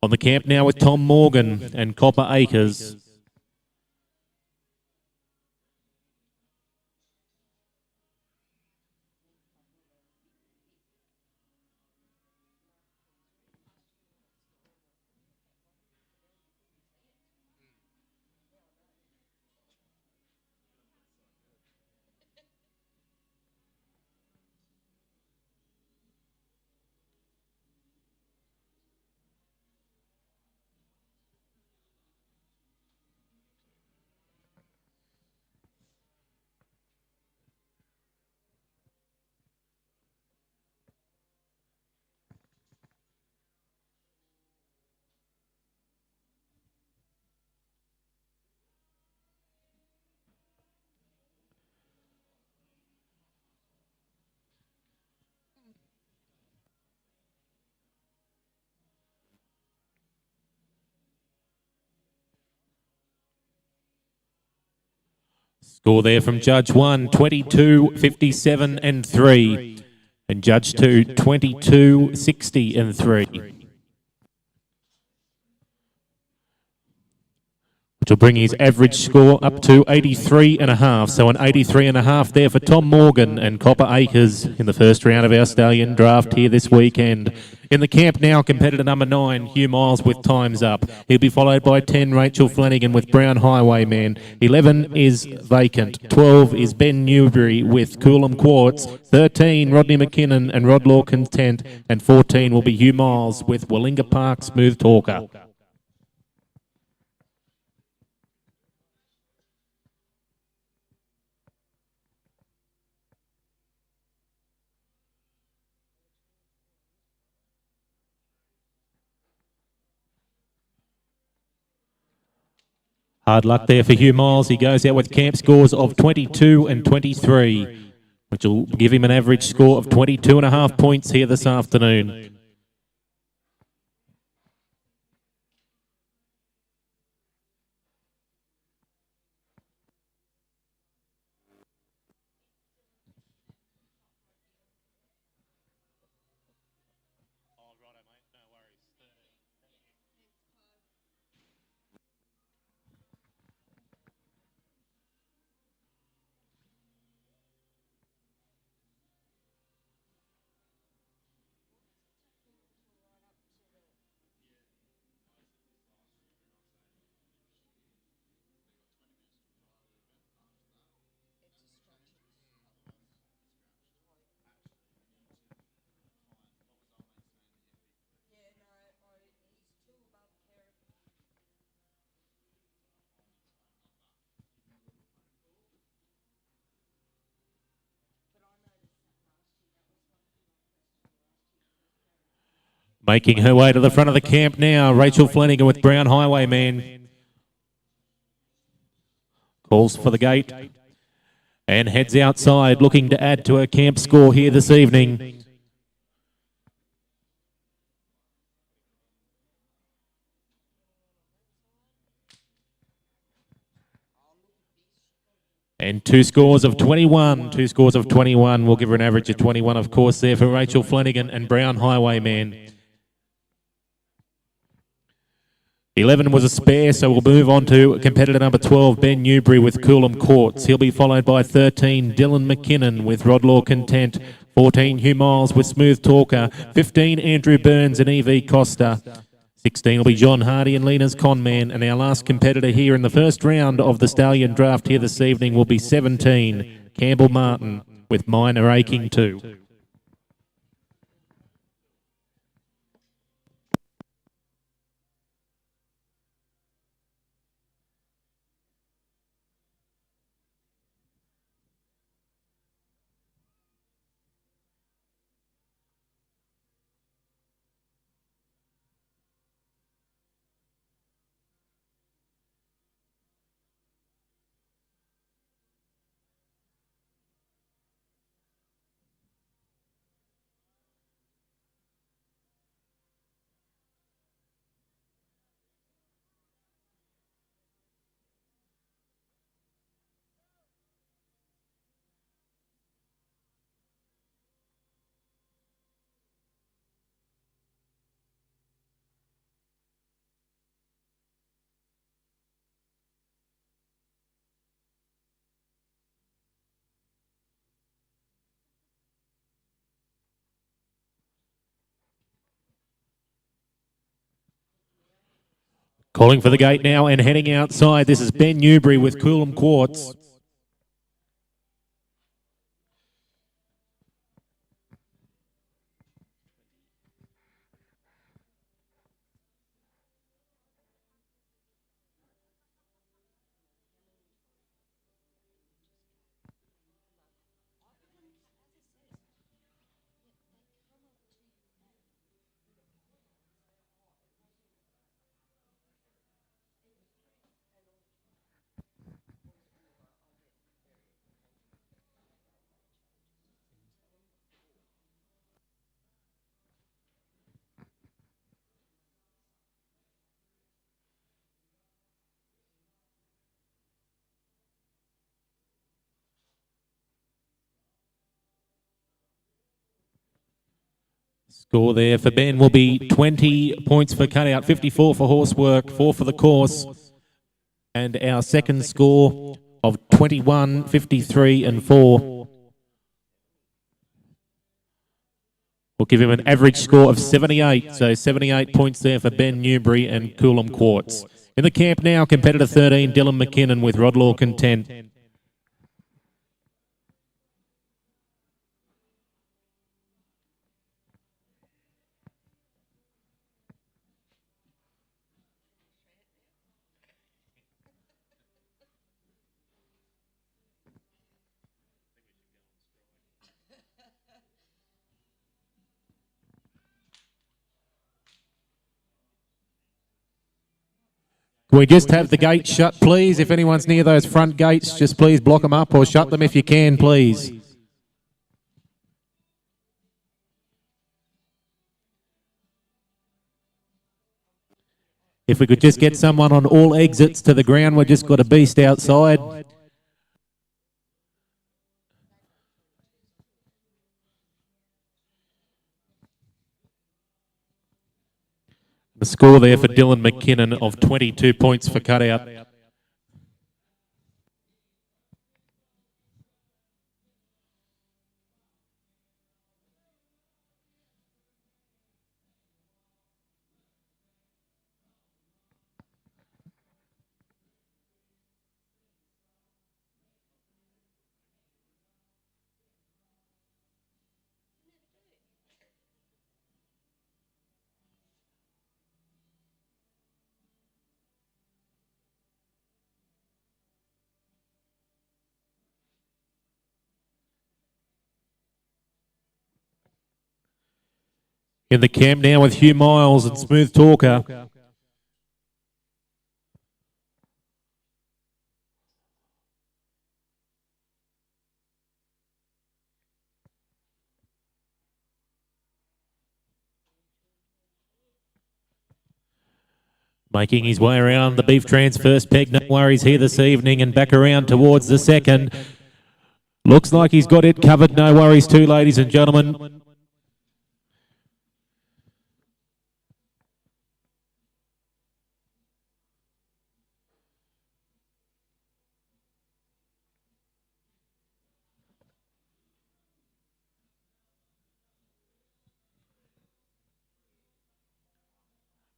On the camp now with Tom Morgan and Copper Acres. Score there from Judge 1, 22, 57 and 3. And Judge 2, 22, 60 and 3. Which will bring his average score up to 83.5. So an 83.5 there for Tom Morgan and Copper Acres in the first round of our Stallion Draft here this weekend. In the camp now, competitor number 9, Hugh Miles with Time's Up. He'll be followed by 10, Rachel Flanagan with Brown Highwayman. 11 is Vacant. 12 is Ben Newbury with Coolum Quartz. 13, Rodney McKinnon and Rod Law Content. And 14 will be Hugh Miles with Wallinga Park Smooth Talker. Hard luck there for Hugh Miles. He goes out with camp scores of 22 and 23, which will give him an average score of 22.5 points here this afternoon. Making her way to the front of the camp now, Rachel Flanagan with Brown Highwayman. Calls for the gate and heads outside, looking to add to her camp score here this evening. And two scores of 21. Two scores of 21 will give her an average of 21, of course, there for Rachel Flanagan and Brown Highwayman. 11 was a spare, so we'll move on to competitor number 12, Ben Newbury with Coolum Quartz. He'll be followed by 13, Dylan McKinnon with Rod Law Content. 14, Hugh Miles with Smooth Talker. 15, Andrew Burns and E.V. Costa. 16 will be John Hardy and Lena's Conman. And our last competitor here in the first round of the Stallion Draft here this evening will be 17, Campbell Martin with Minor Aching 2. Calling for the gate now and heading outside. This is Ben Newbury with Coolum Quartz. Score there for Ben will be 20 points for cutout, 54 for horsework, 4 for the course. And our second score of 21, 53 and 4 will give him an average score of 78. So 78 points there for Ben Newbury and Coolum Quartz. In the camp now, competitor 13, Dylan McKinnon with Rodlaw Content. Can we just have the gates shut, please? If anyone's near those front gates, just please block them up or shut them if you can, please. If we could just get someone on all exits to the ground, we've just got a beast outside. The score there for Dylan McKinnon of 22 points for cutout. In the camp now with Hugh Miles and Smooth Talker. Making his way around the Beef Trans first peg, no worries here this evening, and back around towards the second. Looks like he's got it covered, no worries too, ladies and gentlemen.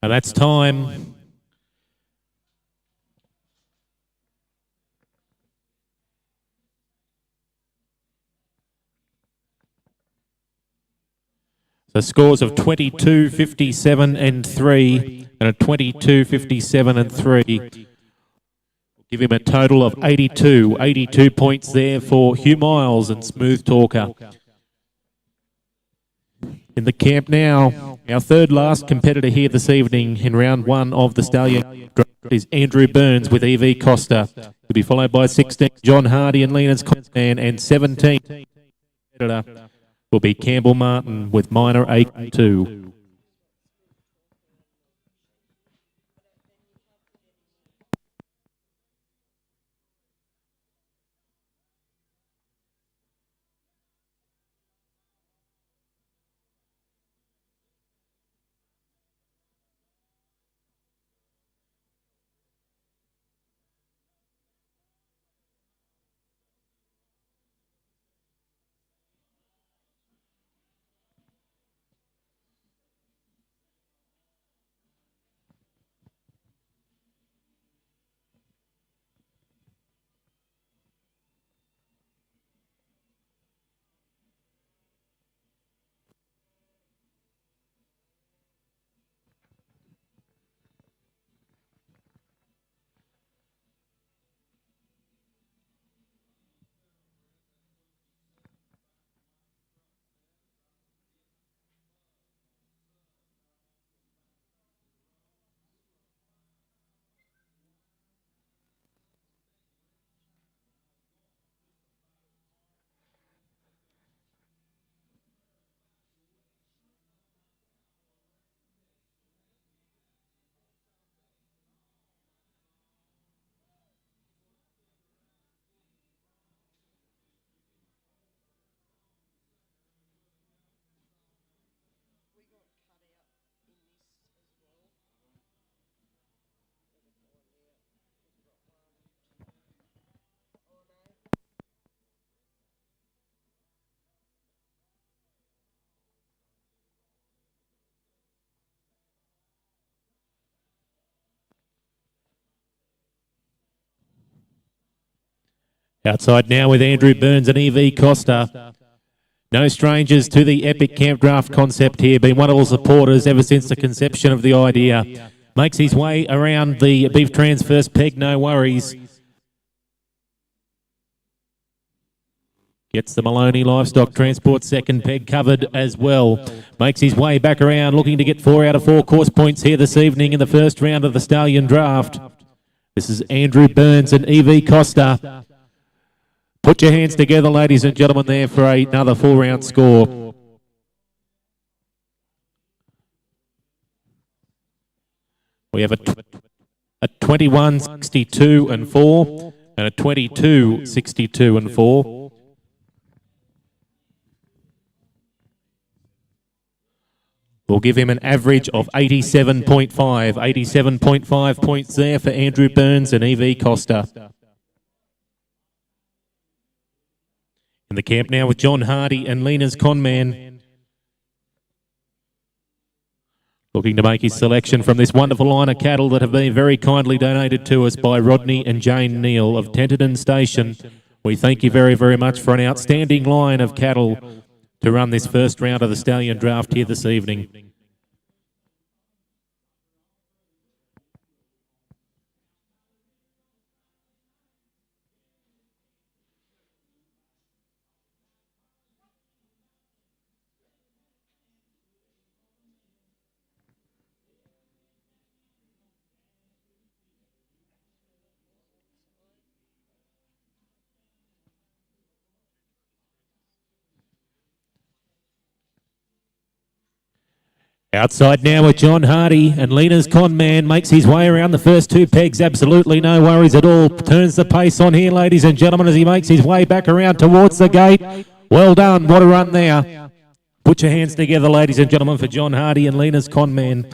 And that's time. So scores of 22, 57 and 3 and a 22, 57 and 3. Give him a total of 82. 82 points there for Hugh Miles and Smooth Talker. In the camp now, our third last competitor here this evening in round one of the Stallion is Andrew Burns with EV Costa. To be followed by 16, John Hardy and Lena's Constan, and 17 competitor will be Campbell Martin with Minor 8-2. Outside now with Andrew Burns and E.V. Costa. No strangers to the Epic Camp Draft concept here. Been wonderful supporters ever since the conception of the idea. Makes his way around the Beef Trans first peg, no worries. Gets the Maloney Livestock Transport second peg covered as well. Makes his way back around, looking to get 4 out of 4 course points here this evening in the first round of the Stallion Draft. This is Andrew Burns and E.V. Costa. Put your hands together, ladies and gentlemen, there for another 4-round score. We have a 21, 62 and 4 and a 22, 62 and 4. We'll give him an average of 87.5. 87.5 points there for Andrew Burns and E.V. Costa. In the camp now with John Hardy and Lena's Conman. Looking to make his selection from this wonderful line of cattle that have been very kindly donated to us by Rodney and Jane Neal of Tenterden Station. We thank you very, very much for an outstanding line of cattle to run this first round of the Stallion Draft here this evening. Outside now with John Hardy and Lena's Conman makes his way around the first 2 pegs. Absolutely no worries at all. Turns the pace on here, ladies and gentlemen, as he makes his way back around towards the gate. Well done. What a run there. Put your hands together, ladies and gentlemen, for John Hardy and Lena's Conman.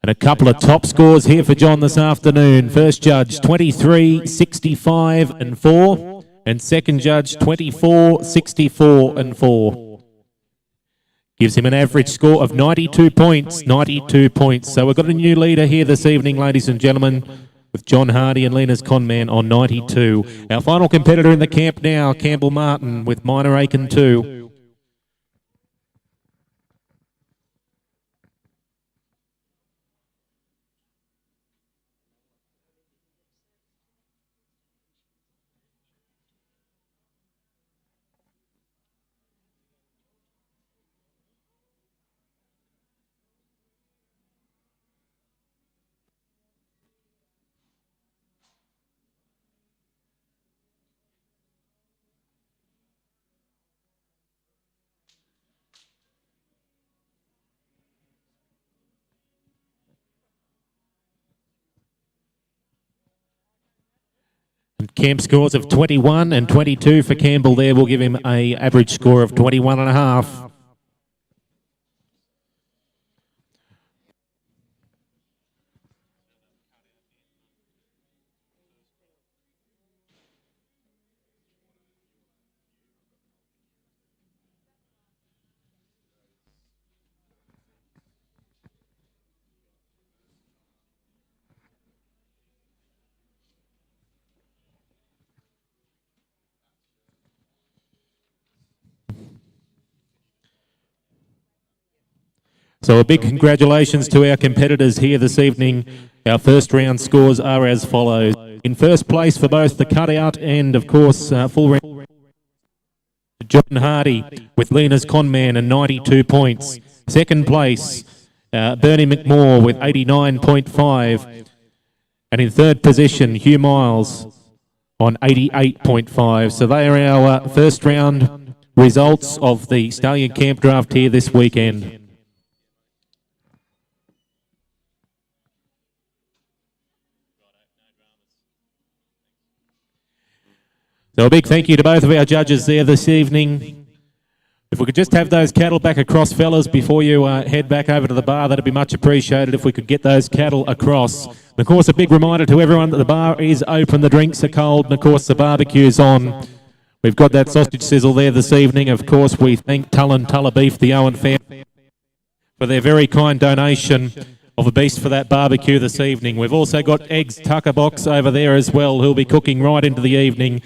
And a couple of top scores here for John this afternoon. First judge, 23, 65 and 4. And second judge, 24, 64 and 4. Gives him an average score of 92 points, 92 points. So we've got a new leader here this evening, ladies and gentlemen, with John Hardy and Lena's Conman on 92. Our final competitor in the camp now, Campbell Martin with Minor Aiken 2. Camp scores of 21 and 22 for Campbell there will give him an average score of 21 and a half. So a big congratulations to our competitors here this evening. Our first round scores are as follows. In first place for both the cutout and, of course, full round, John Hardy with Lena's Conman and 92 points. Second place, Bernie McMorr with 89.5. And in third position, Hugh Miles on 88.5. So they are our first round results of the Stallion Camp Draft here this weekend. So a big thank you to both of our judges there this evening. If we could just have those cattle back across, fellas, before you head back over to the bar, that'd be much appreciated if we could get those cattle across. And of course, a big reminder to everyone that the bar is open, the drinks are cold, and of course the barbecue's on. We've got that sausage sizzle there this evening. Of course, we thank Tulla Beef, the Owen family, for their very kind donation of a beast for that barbecue this evening. We've also got Eggs Tucker Box over there as well, who'll be cooking right into the evening.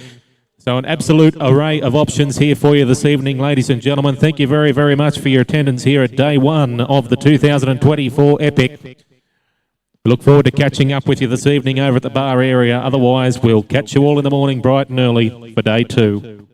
So an absolute array of options here for you this evening, ladies and gentlemen. Thank you very, very much for your attendance here at day one of the 2024 Epic. We look forward to catching up with you this evening over at the bar area. Otherwise, we'll catch you all in the morning bright and early for day two.